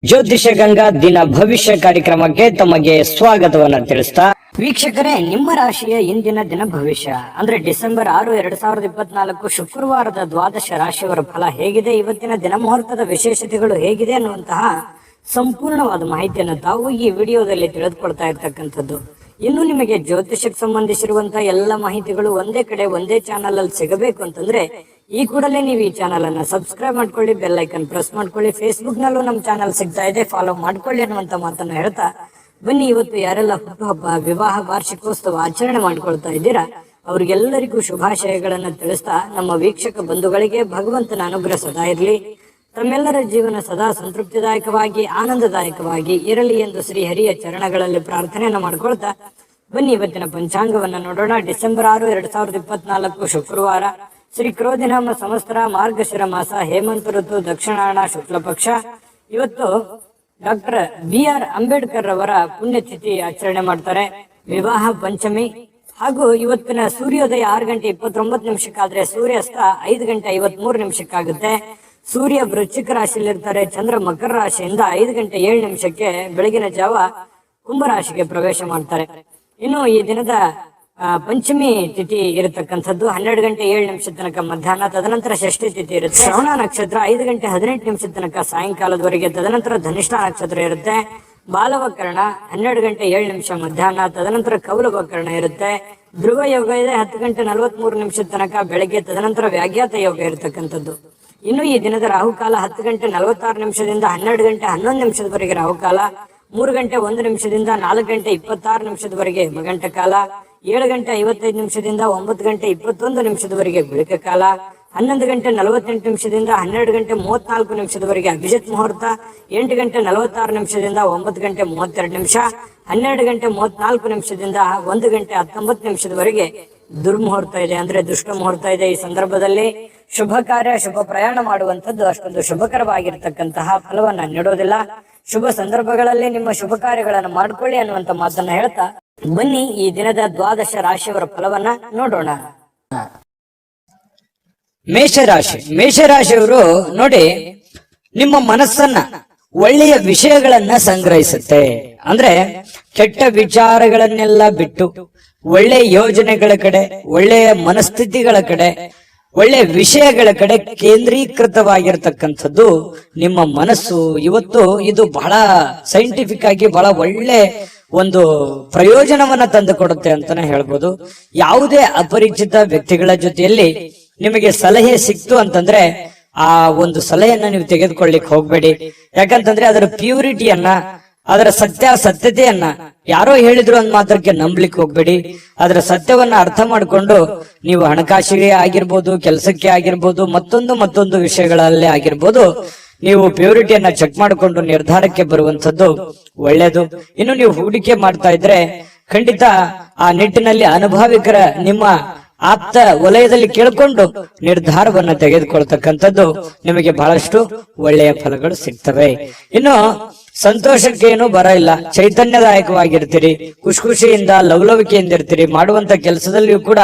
ಜ್ಯೋತಿಷ ಗಂಗಾ ದಿನ ಭವಿಷ್ಯ ಕಾರ್ಯಕ್ರಮಕ್ಕೆ ತಮಗೆ ಸ್ವಾಗತವನ್ನ ತಿಳಿಸ್ತಾ ವೀಕ್ಷಕರೇ, ನಿಮ್ಮ ರಾಶಿಯ ಇಂದಿನ ದಿನ ಭವಿಷ್ಯ ಅಂದ್ರೆ ಡಿಸೆಂಬರ್ 6, 2024 ಶುಕ್ರವಾರದ ದ್ವಾದಶ ರಾಶಿಯವರ ಫಲ ಹೇಗಿದೆ, ಇವತ್ತಿನ ದಿನ ಮುಹೂರ್ತದ ವಿಶೇಷತೆಗಳು ಹೇಗಿದೆ ಅನ್ನುವಂತಹ ಸಂಪೂರ್ಣವಾದ ಮಾಹಿತಿಯನ್ನು ತಾವು ಈ ವಿಡಿಯೋದಲ್ಲಿ ತಿಳಿದುಕೊಳ್ತಾ ಇರ್ತಕ್ಕಂಥದ್ದು. ಇನ್ನು ನಿಮಗೆ ಜ್ಯೋತಿಷಕ್ಕೆ ಸಂಬಂಧಿಸಿರುವಂತಹ ಎಲ್ಲ ಮಾಹಿತಿಗಳು ಒಂದೇ ಕಡೆ ಒಂದೇ ಚಾನಲ್ ಅಲ್ಲಿ ಸಿಗಬೇಕು ಅಂತಂದ್ರೆ ಈ ಕೂಡಲೇ ನೀವು ಈ ಚಾನಲ್ ಅನ್ನ ಸಬ್ಸ್ಕ್ರೈಬ್ ಮಾಡ್ಕೊಳ್ಳಿ, ಬೆಲ್ ಐಕನ್ ಪ್ರೆಸ್ ಮಾಡ್ಕೊಳ್ಳಿ. ಫೇಸ್ಬುಕ್ ನಲ್ಲೂ ನಮ್ಮ ಚಾನಲ್ ಸಿಗ್ತಾ ಇದೆ, ಫಾಲೋ ಮಾಡ್ಕೊಳ್ಳಿ ಅನ್ನುವಂತ ಮಾತನ್ನ ಹೇಳ್ತಾ ಬನ್ನಿ, ಇವತ್ತು ಯಾರೆಲ್ಲ ಹುಟ್ಟುಹಬ್ಬ, ವಿವಾಹ, ವಾರ್ಷಿಕೋತ್ಸವ ಆಚರಣೆ ಮಾಡ್ಕೊಳ್ತಾ ಇದ್ದೀರಾ ಅವ್ರಿಗೆಲ್ಲರಿಗೂ ಶುಭಾಶಯಗಳನ್ನ ತಿಳಿಸ್ತಾ ನಮ್ಮ ವೀಕ್ಷಕ ಬಂಧುಗಳಿಗೆ ಭಗವಂತನ ಅನುಗ್ರಹ ಸದಾ ಇರಲಿ, ತಮ್ಮೆಲ್ಲರ ಜೀವನ ಸದಾ ಸಂತೃಪ್ತಿದಾಯಕವಾಗಿ ಆನಂದದಾಯಕವಾಗಿ ಇರಲಿ ಎಂದು ಶ್ರೀ ಹರಿಯ ಚರಣಗಳಲ್ಲಿ ಪ್ರಾರ್ಥನೆಯನ್ನ ಮಾಡ್ಕೊಳ್ತಾ ಬನ್ನಿ ಇವತ್ತಿನ ಪಂಚಾಂಗವನ್ನ ನೋಡೋಣ. ಡಿಸೆಂಬರ್ 6, 2024 ಶುಕ್ರವಾರ, ಶ್ರೀ ಕ್ರೋಧಿನಾಮ ಸಂವತ್ಸರ, ಮಾರ್ಗಶಿರ ಮಾಸ, ಹೇಮಂತ ಋತು, ದಕ್ಷಿಣಾಯಣ ಶುಕ್ಲ ಪಕ್ಷ. ಇವತ್ತು ಡಾಕ್ಟರ್ BR ಅಂಬೇಡ್ಕರ್ ಅವರ ಪುಣ್ಯತಿಥಿ ಆಚರಣೆ ಮಾಡ್ತಾರೆ. ವಿವಾಹ ಪಂಚಮಿ ಹಾಗೂ ಇವತ್ತಿನ ಸೂರ್ಯೋದಯ 6:29 ಸೂರ್ಯಾಸ್ತ 5:53 ಸೂರ್ಯ ವೃಶ್ಚಿಕ ರಾಶಿಯಲ್ಲಿರ್ತಾರೆ. ಚಂದ್ರ ಮಕರ ರಾಶಿಯಿಂದ 5:07 ಬೆಳಗಿನ ಜಾವ ಕುಂಭರಾಶಿಗೆ ಪ್ರವೇಶ ಮಾಡ್ತಾರೆ. ಇನ್ನು ಈ ದಿನದ ಪಂಚಮಿ ತಿಥಿ ಇರತಕ್ಕಂಥದ್ದು 12:07 ತನಕ ಮಧ್ಯಾಹ್ನ, ತದನಂತರ ಷಷ್ಠಿ ತಿಥಿ ಇರುತ್ತೆ. ಶ್ರವಣ ನಕ್ಷತ್ರ 5:18 ತನಕ ಸಾಯಂಕಾಲದವರೆಗೆ, ತದನಂತರ ಧನಿಷ್ಠ ನಕ್ಷತ್ರ ಇರುತ್ತೆ. ಬಾಲವಕರಣ 12:07 ಮಧ್ಯಾಹ್ನ, ತದನಂತರ ಕೌಲವಕರಣ ಇರುತ್ತೆ. ಧ್ರುವ ಯೋಗ ಇದೆ 10:43 ತನಕ ಬೆಳಗ್ಗೆ, ತದನಂತರ ವ್ಯಾಘಾತ ಯೋಗ ಇರತಕ್ಕಂಥದ್ದು. ಇನ್ನು ಈ ದಿನದ ರಾಹುಕಾಲ 10:46 12:11 ರಾಹುಕಾಲ, 3:01 4:26 ಮಗಂಟ ಕಾಲ, 7:55 9:21 ಗುಳಿಕ ಕಾಲ, 11:48 12:34 ಅಭಿಜಿತ್ ಮುಹೂರ್ತ, 8:46 9:32 12:34 1:19 ದುರ್ಮುಹೂರ್ತ ಇದೆ, ಅಂದ್ರೆ ದುಷ್ಟ ಮುಹೂರ್ತ ಇದೆ. ಈ ಸಂದರ್ಭದಲ್ಲಿ ಶುಭ ಕಾರ್ಯ, ಶುಭ ಪ್ರಯಾಣ ಮಾಡುವಂತದ್ದು ಅಷ್ಟೊಂದು ಶುಭಕರವಾಗಿರ್ತಕ್ಕಂತಹ ಫಲವನ್ನ ನೀಡೋದಿಲ್ಲ. ಶುಭ ಸಂದರ್ಭಗಳಲ್ಲಿ ನಿಮ್ಮ ಶುಭ ಕಾರ್ಯಗಳನ್ನು ಮಾಡ್ಕೊಳ್ಳಿ ಅನ್ನುವಂತ ಮಾತನ್ನ ಹೇಳ್ತಾ ಬನ್ನಿ ಈ ದಿನದ ದ್ವಾದಶ ರಾಶಿಯವರ ಫಲವನ್ನ ನೋಡೋಣ. ಮೇಷರಾಶಿಯವರು ನೋಡಿ, ನಿಮ್ಮ ಮನಸ್ಸನ್ನ ಒಳ್ಳೆಯ ವಿಷಯಗಳನ್ನ ಸಂಗ್ರಹಿಸುತ್ತೆ. ಅಂದ್ರೆ ಕೆಟ್ಟ ವಿಚಾರಗಳನ್ನೆಲ್ಲ ಬಿಟ್ಟು ಒಳ್ಳೆಯ ಯೋಜನೆಗಳ ಕಡೆ, ಒಳ್ಳೆಯ ಮನಸ್ಥಿತಿಗಳ ಕಡೆ, ಒಳ್ಳೆಯ ವಿಷಯಗಳ ಕಡೆ ಕೇಂದ್ರೀಕೃತವಾಗಿರ್ತಕ್ಕಂಥದ್ದು ನಿಮ್ಮ ಮನಸ್ಸು. ಇವತ್ತು ಇದು ಬಹಳ ಸೈಂಟಿಫಿಕ್ ಆಗಿ ಬಹಳ ಒಳ್ಳೆ ಒಂದು ಪ್ರಯೋಜನವನ್ನ ತಂದು ಕೊಡುತ್ತೆ ಅಂತಾನೆ ಹೇಳ್ಬೋದು. ಯಾವುದೇ ಅಪರಿಚಿತ ವ್ಯಕ್ತಿಗಳ ಜೊತೆಯಲ್ಲಿ ನಿಮಗೆ ಸಲಹೆ ಸಿಕ್ತು ಅಂತಂದ್ರೆ ಆ ಒಂದು ಸಲಹೆಯನ್ನ ನೀವು ತೆಗೆದುಕೊಳ್ಳಿಕ್ ಹೋಗ್ಬೇಡಿ. ಯಾಕಂತಂದ್ರೆ ಅದರ ಪ್ಯೂರಿಟಿಯನ್ನ, ಅದರ ಸತ್ಯತೆಯನ್ನ ಯಾರೋ ಹೇಳಿದ್ರು ಅಂದ್ ಮಾತ್ರಕ್ಕೆ ನಂಬ್ಲಿಕ್ಕೆ ಹೋಗ್ಬೇಡಿ. ಅದರ ಸತ್ಯವನ್ನ ಅರ್ಥ ಮಾಡಿಕೊಂಡು ನೀವು ಹಣಕಾಸಿಗೆ ಆಗಿರ್ಬೋದು, ಕೆಲಸಕ್ಕೆ ಆಗಿರ್ಬೋದು, ಮತ್ತೊಂದು ವಿಷಯಗಳಲ್ಲಿ ಆಗಿರ್ಬೋದು, ನೀವು ಪ್ಯೂರಿಟಿಯನ್ನ ಚೆಕ್ ಮಾಡಿಕೊಂಡು ನಿರ್ಧಾರಕ್ಕೆ ಬರುವಂತದ್ದು ಒಳ್ಳೇದು. ಇನ್ನು ನೀವು ಹೂಡಿಕೆ ಮಾಡ್ತಾ ಇದ್ರೆ ಖಂಡಿತ ಆ ನಿಟ್ಟಿನಲ್ಲಿ ಅನುಭವಿಕರ ನಿಮ್ಮ ಆಪ್ತ ವಲಯದಲ್ಲಿ ಕೇಳಿಕೊಂಡು ನಿರ್ಧಾರವನ್ನ ತೆಗೆದುಕೊಳ್ತಕ್ಕಂಥದ್ದು ನಿಮಗೆ ಬಹಳಷ್ಟು ಒಳ್ಳೆಯ ಫಲಗಳು ಸಿಗ್ತವೆ. ಇನ್ನು ಸಂತೋಷಕ್ಕೆ ಏನು ಬರ ಇಲ್ಲ, ಚೈತನ್ಯದಾಯಕವಾಗಿರ್ತೀರಿ, ಖುಷಿಯಿಂದ ಲವಲವಿಕೆಯಿಂದ ಇರ್ತೀರಿ. ಮಾಡುವಂತ ಕೆಲಸದಲ್ಲಿಯೂ ಕೂಡ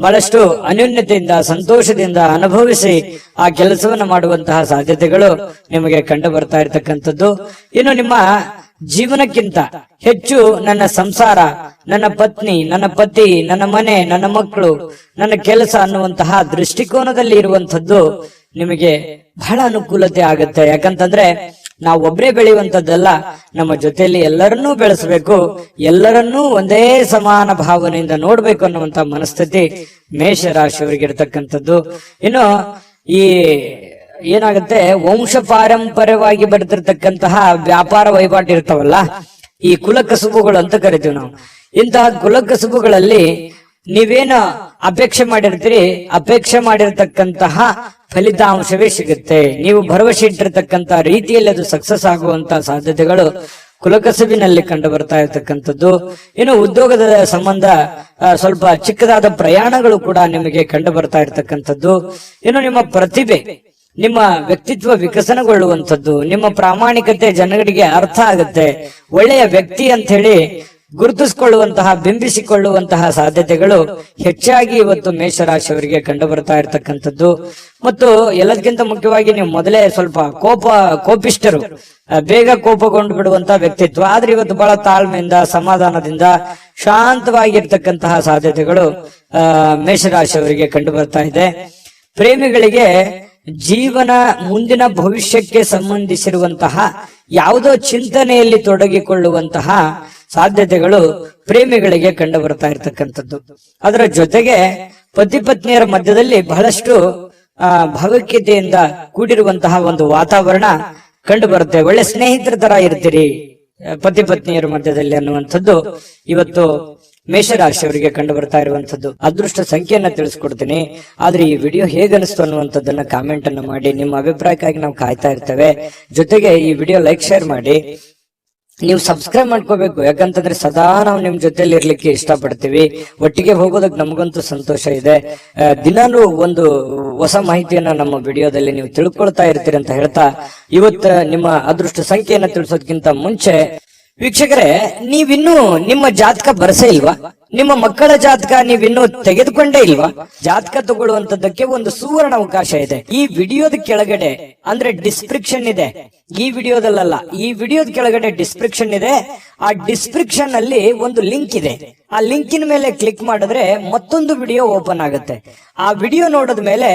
ಬಹಳಷ್ಟು ಅನ್ಯೋನ್ಯತೆಯಿಂದ, ಸಂತೋಷದಿಂದ ಅನುಭವಿಸಿ ಆ ಕೆಲಸವನ್ನ ಮಾಡುವಂತಹ ಸಾಧ್ಯತೆಗಳು ನಿಮಗೆ ಕಂಡು ಬರ್ತಾ ಇರತಕ್ಕಂಥದ್ದು. ಇನ್ನು ನಿಮ್ಮ ಜೀವನಕ್ಕಿಂತ ಹೆಚ್ಚು ನನ್ನ ಸಂಸಾರ, ನನ್ನ ಪತ್ನಿ, ನನ್ನ ಪತಿ, ನನ್ನ ಮನೆ, ನನ್ನ ಮಕ್ಕಳು, ನನ್ನ ಕೆಲಸ ಅನ್ನುವಂತಹ ದೃಷ್ಟಿಕೋನದಲ್ಲಿ ಇರುವಂತದ್ದು ನಿಮಗೆ ಬಹಳ ಅನುಕೂಲತೆ ಆಗುತ್ತೆ. ಯಾಕಂತಂದ್ರೆ ನಾವು ಒಬ್ಬರೇ ಬೆಳೆಯುವಂತದ್ದಲ್ಲ, ನಮ್ಮ ಜೊತೆಯಲ್ಲಿ ಎಲ್ಲರನ್ನೂ ಬೆಳೆಸಬೇಕು, ಎಲ್ಲರನ್ನೂ ಒಂದೇ ಸಮಾನ ಭಾವನೆಯಿಂದ ನೋಡ್ಬೇಕು ಅನ್ನುವಂತ ಮನಸ್ಥಿತಿ ಮೇಷರಾಶಿಯವರಿಗೆ ಇರತಕ್ಕಂಥದ್ದು. ಇನ್ನು ಈ ಏನಾಗುತ್ತೆ, ವಂಶ ಪಾರಂಪರ್ಯವಾಗಿ ಬರ್ತಿರ್ತಕ್ಕಂತಹ ವ್ಯಾಪಾರ ವಹಿವಾಟು ಇರ್ತಾವಲ್ಲ, ಈ ಕುಲಕಸುಬುಗಳು ಅಂತ ಕರಿತೀವಿ ನಾವು. ಇಂತಹ ಕುಲಕಸುಬುಗಳಲ್ಲಿ ನೀವೇನು ಅಪೇಕ್ಷೆ ಮಾಡಿರ್ತಕ್ಕಂತಹ ಫಲಿತಾಂಶವೇ ಸಿಗುತ್ತೆ. ನೀವು ಭರವಸೆ ಇಟ್ಟಿರ್ತಕ್ಕಂತ ರೀತಿಯಲ್ಲಿ ಅದು ಸಕ್ಸಸ್ ಆಗುವಂತ ಸಾಧ್ಯತೆಗಳು ಕುಲಕಸುಬಿನಲ್ಲಿ ಕಂಡು ಬರ್ತಾ ಇರತಕ್ಕಂಥದ್ದು. ಇನ್ನು ಉದ್ಯೋಗದ ಸಂಬಂಧ ಸ್ವಲ್ಪ ಚಿಕ್ಕದಾದ ಪ್ರಯಾಣಗಳು ಕೂಡ ನಿಮಗೆ ಕಂಡು ಬರ್ತಾ ಇರತಕ್ಕಂಥದ್ದು. ಇನ್ನು ನಿಮ್ಮ ಪ್ರತಿಭೆ, ನಿಮ್ಮ ವ್ಯಕ್ತಿತ್ವ ವಿಕಸನಗೊಳ್ಳುವಂಥದ್ದು, ನಿಮ್ಮ ಪ್ರಾಮಾಣಿಕತೆ ಜನಗಳಿಗೆ ಅರ್ಥ ಆಗುತ್ತೆ. ಒಳ್ಳೆಯ ವ್ಯಕ್ತಿ ಅಂತ ಹೇಳಿ ಗುರುತಿಸಿಕೊಳ್ಳುವಂತಹ ಬಿಂಬಿಸಿಕೊಳ್ಳುವಂತಹ ಸಾಧ್ಯತೆಗಳು ಹೆಚ್ಚಾಗಿ ಇವತ್ತು ಮೇಷರಾಶಿಯವರಿಗೆ ಕಂಡು ಬರ್ತಾ ಇರತಕ್ಕಂಥದ್ದು. ಮತ್ತು ಎಲ್ಲದಕ್ಕಿಂತ ಮುಖ್ಯವಾಗಿ ನೀವು ಮೊದಲೇ ಸ್ವಲ್ಪ ಕೋಪಿಷ್ಟರು, ಬೇಗ ಕೋಪಗೊಂಡು ಬಿಡುವಂತ ವ್ಯಕ್ತಿತ್ವ. ಆದ್ರೆ ಇವತ್ತು ಬಹಳ ತಾಳ್ಮೆಯಿಂದ ಸಮಾಧಾನದಿಂದ ಶಾಂತವಾಗಿರ್ತಕ್ಕಂತಹ ಸಾಧ್ಯತೆಗಳು ಮೇಷರಾಶಿಯವರಿಗೆ ಕಂಡು ಬರ್ತಾ ಇದೆ. ಪ್ರೇಮಿಗಳಿಗೆ ಜೀವನ ಮುಂದಿನ ಭವಿಷ್ಯಕ್ಕೆ ಸಂಬಂಧಿಸಿರುವಂತಹ ಯಾವುದೋ ಚಿಂತನೆಯಲ್ಲಿ ತೊಡಗಿಕೊಳ್ಳುವಂತಹ ಸಾಧ್ಯತೆಗಳು ಪ್ರೇಮಿಗಳಿಗೆ ಕಂಡು ಬರ್ತಾ ಇರತಕ್ಕಂಥದ್ದು. ಅದರ ಜೊತೆಗೆ ಪತಿ ಪತ್ನಿಯರ ಮಧ್ಯದಲ್ಲಿ ಬಹಳಷ್ಟು ಭಾವೈಕ್ಯತೆಯಿಂದ ಕೂಡಿರುವಂತಹ ಒಂದು ವಾತಾವರಣ ಕಂಡು ಬರುತ್ತೆ. ಒಳ್ಳೆ ಸ್ನೇಹಿತರ ತರ ಇರ್ತೀರಿ ಪತಿ ಪತ್ನಿಯರ ಮಧ್ಯದಲ್ಲಿ ಅನ್ನುವಂಥದ್ದು ಇವತ್ತು ಮೇಷರಾಶಿಯವರಿಗೆ ಕಂಡು ಬರ್ತಾ ಇರುವಂತದ್ದು. ಅದೃಷ್ಟ ಸಂಖ್ಯೆಯನ್ನ ತಿಳಿಸ್ಕೊಡ್ತೀನಿ. ಆದ್ರೆ ಈ ವಿಡಿಯೋ ಹೇಗನಿಸ್ತು ಅನ್ನುವಂಥದ್ದನ್ನ ಕಾಮೆಂಟ್ ಅನ್ನು ಮಾಡಿ. ನಿಮ್ಮ ಅಭಿಪ್ರಾಯಕ್ಕಾಗಿ ನಾವು ಕಾಯ್ತಾ ಇರ್ತೇವೆ. ಜೊತೆಗೆ ಈ ವಿಡಿಯೋ ಲೈಕ್ ಶೇರ್ ಮಾಡಿ. ನೀವು ಸಬ್ಸ್ಕ್ರೈಬ್ ಮಾಡ್ಕೋಬೇಕು, ಯಾಕಂತಂದ್ರೆ ಸದಾ ನಾವು ನಿಮ್ ಜೊತೆಲಿ ಇರ್ಲಿಕ್ಕೆ ಇಷ್ಟಪಡ್ತೀವಿ. ಒಟ್ಟಿಗೆ ಹೋಗೋದಕ್ಕೆ ನಮಗಂತೂ ಸಂತೋಷ ಇದೆ. ದಿನಾನು ಒಂದು ಹೊಸ ಮಾಹಿತಿಯನ್ನ ನಮ್ಮ ವಿಡಿಯೋದಲ್ಲಿ ನೀವು ತಿಳ್ಕೊಳ್ತಾ ಇರ್ತೀರಿ ಅಂತ ಹೇಳ್ತಾ, ಇವತ್ತು ನಿಮ್ಮ ಅದೃಷ್ಟ ಸಂಖ್ಯೆಯನ್ನ ತಿಳಿಸೋದಕ್ಕಿಂತ ಮುಂಚೆ ವೀಕ್ಷಕರೇ, ನೀವಿನ್ನೂ ನಿಮ್ಮ ಜಾತಕ ಬರಸೇ ಇಲ್ವಾ? ನಿಮ್ಮ ಮಕ್ಕಳ ಜಾತಕ ನೀವಿನ್ನೂ ತೆಗೆದುಕೊಂಡೇ ಇಲ್ವಾ? ಜಾತಕ ತಗೊಳ್ಳುವಂತದ್ದಕ್ಕೆ ಒಂದು ಸುವರ್ಣ ಅವಕಾಶ ಇದೆ. ಈ ವಿಡಿಯೋದ ಕೆಳಗಡೆ ಅಂದ್ರೆ ಡಿಸ್ಕ್ರಿಪ್ಷನ್ ಇದೆ. ಈ ವಿಡಿಯೋದಲ್ಲ, ಈ ವಿಡಿಯೋದ ಕೆಳಗಡೆ ಡಿಸ್ಕ್ರಿಪ್ಷನ್ ಇದೆ. ಆ ಡಿಸ್ಕ್ರಿಪ್ಷನ್ ಅಲ್ಲಿ ಒಂದು ಲಿಂಕ್ ಇದೆ. ಆ ಲಿಂಕಿನ ಮೇಲೆ ಕ್ಲಿಕ್ ಮಾಡಿದ್ರೆ ಮತ್ತೊಂದು ವಿಡಿಯೋ ಓಪನ್ ಆಗುತ್ತೆ. ಆ ವಿಡಿಯೋ ನೋಡಿದ ಮೇಲೆ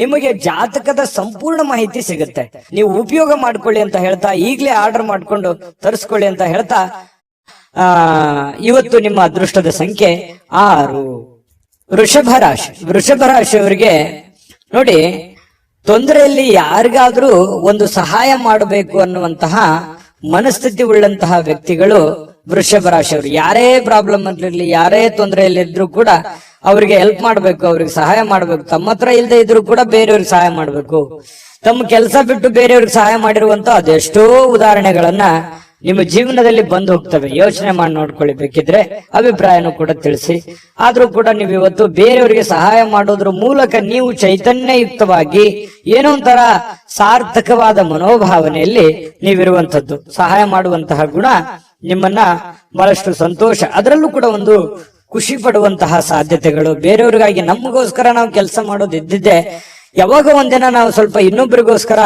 ನಿಮಗೆ ಜಾತಕದ ಸಂಪೂರ್ಣ ಮಾಹಿತಿ ಸಿಗುತ್ತೆ. ನೀವು ಉಪಯೋಗ ಮಾಡ್ಕೊಳ್ಳಿ ಅಂತ ಹೇಳ್ತಾ, ಈಗಲೇ ಆರ್ಡರ್ ಮಾಡ್ಕೊಂಡು ತರಿಸ್ಕೊಳ್ಳಿ ಅಂತ ಹೇಳ್ತಾ, ಇವತ್ತು ನಿಮ್ಮ ಅದೃಷ್ಟದ ಸಂಖ್ಯೆ 6. ವೃಷಭ ರಾಶಿಯವರಿಗೆ ನೋಡಿ, ತೊಂದರೆಯಲ್ಲಿ ಯಾರಿಗಾದ್ರೂ ಒಂದು ಸಹಾಯ ಮಾಡಬೇಕು ಅನ್ನುವಂತಹ ಮನಸ್ಥಿತಿ ಉಳ್ಳಂತಹ ವ್ಯಕ್ತಿಗಳು ವೃಷಭ ರಾಶಿಯವರು. ಯಾರೇ ಪ್ರಾಬ್ಲಮ್ ಇರ್ಲಿ, ಯಾರೇ ತೊಂದರೆಯಲ್ಲಿದ್ರು ಕೂಡ ಅವ್ರಿಗೆ ಹೆಲ್ಪ್ ಮಾಡ್ಬೇಕು, ಅವ್ರಿಗೆ ಸಹಾಯ ಮಾಡ್ಬೇಕು. ತಮ್ಮ ಹತ್ರ ಇಲ್ಲದೆ ಇದ್ರು ಕೂಡ ಬೇರೆಯವ್ರಿಗೆ ಸಹಾಯ ಮಾಡ್ಬೇಕು. ತಮ್ಮ ಕೆಲಸ ಬಿಟ್ಟು ಬೇರೆಯವ್ರಿಗೆ ಸಹಾಯ ಮಾಡಿರುವಂತ ಅದೆಷ್ಟೋ ಉದಾಹರಣೆಗಳನ್ನ ನಿಮ್ಮ ಜೀವನದಲ್ಲಿ ಬಂದು ಹೋಗ್ತವೆ. ಯೋಚನೆ ಮಾಡಿ ನೋಡ್ಕೊಳ್ಳಿ, ಬೇಕಿದ್ರೆ ಅಭಿಪ್ರಾಯನೂ ಕೂಡ ತಿಳಿಸಿ. ಆದ್ರೂ ಕೂಡ ನೀವು ಇವತ್ತು ಬೇರೆಯವರಿಗೆ ಸಹಾಯ ಮಾಡೋದ್ರ ಮೂಲಕ ನೀವು ಚೈತನ್ಯಯುಕ್ತವಾಗಿ ಏನೋ ಒಂಥರ ಸಾರ್ಥಕವಾದ ಮನೋಭಾವನೆಯಲ್ಲಿ ನೀವಿರುವಂತದ್ದು. ಸಹಾಯ ಮಾಡುವಂತಹ ಗುಣ ನಿಮ್ಮನ್ನ ಬಹಳಷ್ಟು ಸಂತೋಷ, ಅದರಲ್ಲೂ ಕೂಡ ಒಂದು ಖುಷಿ ಪಡುವಂತಹ ಸಾಧ್ಯತೆಗಳು. ಬೇರೆಯವ್ರಿಗಾಗಿ ನಮಗೋಸ್ಕರ ನಾವು ಕೆಲಸ ಮಾಡೋದು ಇದ್ದಿದ್ದೆ, ಯಾವಾಗ ಒಂದಿನ ನಾವು ಸ್ವಲ್ಪ ಇನ್ನೊಬ್ಬರಿಗೋಸ್ಕರ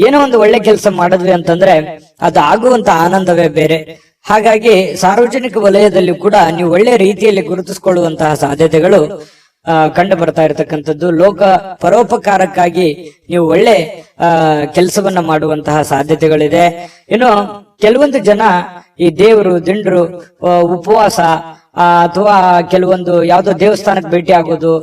ಏನೋ ಒಂದು ಒಳ್ಳೆ ಕೆಲಸ ಮಾಡಿದ್ವಿ ಅಂತಂದ್ರೆ ಅದು ಆಗುವಂತ ಆನಂದವೇ ಬೇರೆ. ಹಾಗಾಗಿ ಸಾರ್ವಜನಿಕ ವಲಯದಲ್ಲಿ ಕೂಡ ನೀವು ಒಳ್ಳೆ ರೀತಿಯಲ್ಲಿ ಗುರುತಿಸಿಕೊಳ್ಳುವಂತಹ ಸಾಧ್ಯತೆಗಳು ಕಂಡು ಬರ್ತಾ ಇರತಕ್ಕಂಥದ್ದು. ಲೋಕ ಪರೋಪಕಾರಕ್ಕಾಗಿ ನೀವು ಒಳ್ಳೆ ಕೆಲಸವನ್ನ ಮಾಡುವಂತಹ ಸಾಧ್ಯತೆಗಳಿದೆ. ಇನ್ನು ಕೆಲವೊಂದು ಜನ ಈ ದೇವರು ದಿಂಡ್ರು ಉಪವಾಸ ಅಥವಾ ಕೆಲವೊಂದು ಯಾವುದೋ ದೇವಸ್ಥಾನಕ್ಕೆ ಭೇಟಿ ಆಗೋದು,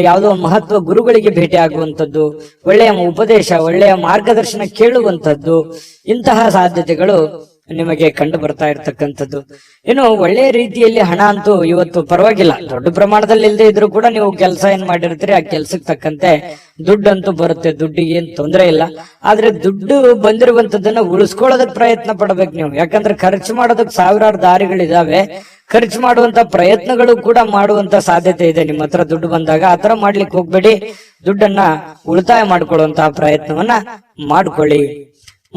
ಯಾವುದೋ ಮಹತ್ವ ಗುರುಗಳಿಗೆ ಭೇಟಿ ಆಗುವಂಥದ್ದು, ಒಳ್ಳೆಯ ಉಪದೇಶ, ಒಳ್ಳೆಯ ಮಾರ್ಗದರ್ಶನ ಕೇಳುವಂಥದ್ದು, ಇಂತಹ ಸಾಧ್ಯತೆಗಳು ನಿಮಗೆ ಕಂಡು ಬರ್ತಾ ಇರ್ತಕ್ಕಂಥದ್ದು. ಇನ್ನು ಒಳ್ಳೆಯ ರೀತಿಯಲ್ಲಿ ಹಣ ಅಂತೂ ಇವತ್ತು ಪರವಾಗಿಲ್ಲ, ದೊಡ್ಡ ಪ್ರಮಾಣದಲ್ಲಿ ಇಲ್ಲದೆ ಇದ್ರು ಕೂಡ ನೀವು ಕೆಲಸ ಏನ್ ಮಾಡಿರ್ತೀರಿ ಆ ಕೆಲ್ಸಕ್ಕೆ ತಕ್ಕಂತೆ ದುಡ್ಡಂತೂ ಬರುತ್ತೆ. ದುಡ್ಡಿಗೆ ಏನ್ ತೊಂದರೆ ಇಲ್ಲ. ಆದ್ರೆ ದುಡ್ಡು ಬಂದಿರುವಂತದ್ದನ್ನ ಉಳಿಸ್ಕೊಳ್ಳೋದಕ್ಕೆ ಪ್ರಯತ್ನ ಪಡ್ಬೇಕು ನೀವು. ಯಾಕಂದ್ರೆ ಖರ್ಚು ಮಾಡೋದಕ್ಕೆ ಸಾವಿರಾರು ದಾರಿಗಳಿದಾವೆ. ಖರ್ಚು ಮಾಡುವಂತ ಪ್ರಯತ್ನಗಳು ಕೂಡ ಮಾಡುವಂತ ಸಾಧ್ಯತೆ ಇದೆ. ನಿಮ್ಮ ಹತ್ರ ದುಡ್ಡು ಬಂದಾಗ ಆತರ ಮಾಡ್ಲಿಕ್ಕೆ ಹೋಗ್ಬೇಡಿ. ದುಡ್ಡನ್ನ ಉಳಿತಾಯ ಮಾಡ್ಕೊಳ್ಳುವಂತಹ ಪ್ರಯತ್ನವನ್ನ ಮಾಡ್ಕೊಳ್ಳಿ.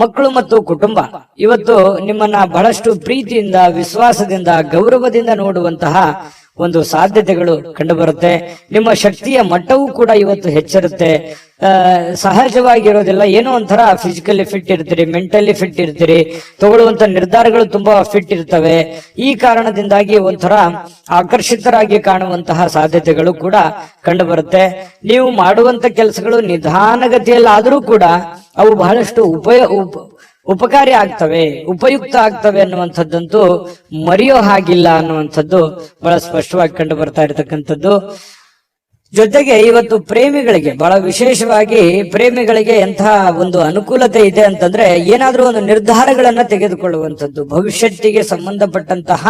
ಮಕ್ಕಳು ಮತ್ತು ಕುಟುಂಬ ಇವತ್ತು ನಿಮ್ಮನ್ನ ಬಹಳಷ್ಟು ಪ್ರೀತಿಯಿಂದ, ವಿಶ್ವಾಸದಿಂದ, ಗೌರವದಿಂದ ನೋಡುವಂತಹ ಒಂದು ಸಾಧ್ಯತೆಗಳು ಕಂಡು ಬರುತ್ತೆ. ನಿಮ್ಮ ಶಕ್ತಿಯ ಮಟ್ಟವೂ ಕೂಡ ಇವತ್ತು ಹೆಚ್ಚಿರುತ್ತೆ. ಸಹಜವಾಗಿರೋದಿಲ್ಲ, ಏನೋ ಒಂಥರ ಫಿಸಿಕಲಿ ಫಿಟ್ ಇರ್ತೀರಿ, ಮೆಂಟಲಿ ಫಿಟ್ ಇರ್ತೀರಿ, ತಗೊಳ್ಳುವಂತ ನಿರ್ಧಾರಗಳು ತುಂಬಾ ಫಿಟ್ ಇರ್ತವೆ. ಈ ಕಾರಣದಿಂದಾಗಿ ಒಂಥರ ಆಕರ್ಷಿತರಾಗಿ ಕಾಣುವಂತಹ ಸಾಧ್ಯತೆಗಳು ಕೂಡ ಕಂಡು ಬರುತ್ತೆ. ನೀವು ಮಾಡುವಂತ ಕೆಲಸಗಳು ನಿಧಾನಗತಿಯಲ್ಲಿ ಆದರೂ ಕೂಡ ಅವು ಬಹಳಷ್ಟು ಉಪಕಾರಿ ಆಗ್ತವೆ, ಉಪಯುಕ್ತ ಆಗ್ತವೆ ಅನ್ನುವಂಥದ್ದಂತೂ ಮರೆಯೋ ಹಾಗಿಲ್ಲ ಅನ್ನುವಂಥದ್ದು ಬಹಳ ಸ್ಪಷ್ಟವಾಗಿ ಕಂಡು ಬರ್ತಾ ಇರತಕ್ಕಂಥದ್ದು. ಜೊತೆಗೆ ಇವತ್ತು ಪ್ರೇಮಿಗಳಿಗೆ ಬಹಳ ವಿಶೇಷವಾಗಿ ಪ್ರೇಮಿಗಳಿಗೆ ಎಂತಹ ಒಂದು ಅನುಕೂಲತೆ ಇದೆ ಅಂತಂದ್ರೆ, ಏನಾದ್ರೂ ಒಂದು ನಿರ್ಧಾರಗಳನ್ನ ತೆಗೆದುಕೊಳ್ಳುವಂಥದ್ದು, ಭವಿಷ್ಯತ್ತಿಗೆ ಸಂಬಂಧಪಟ್ಟಂತಹ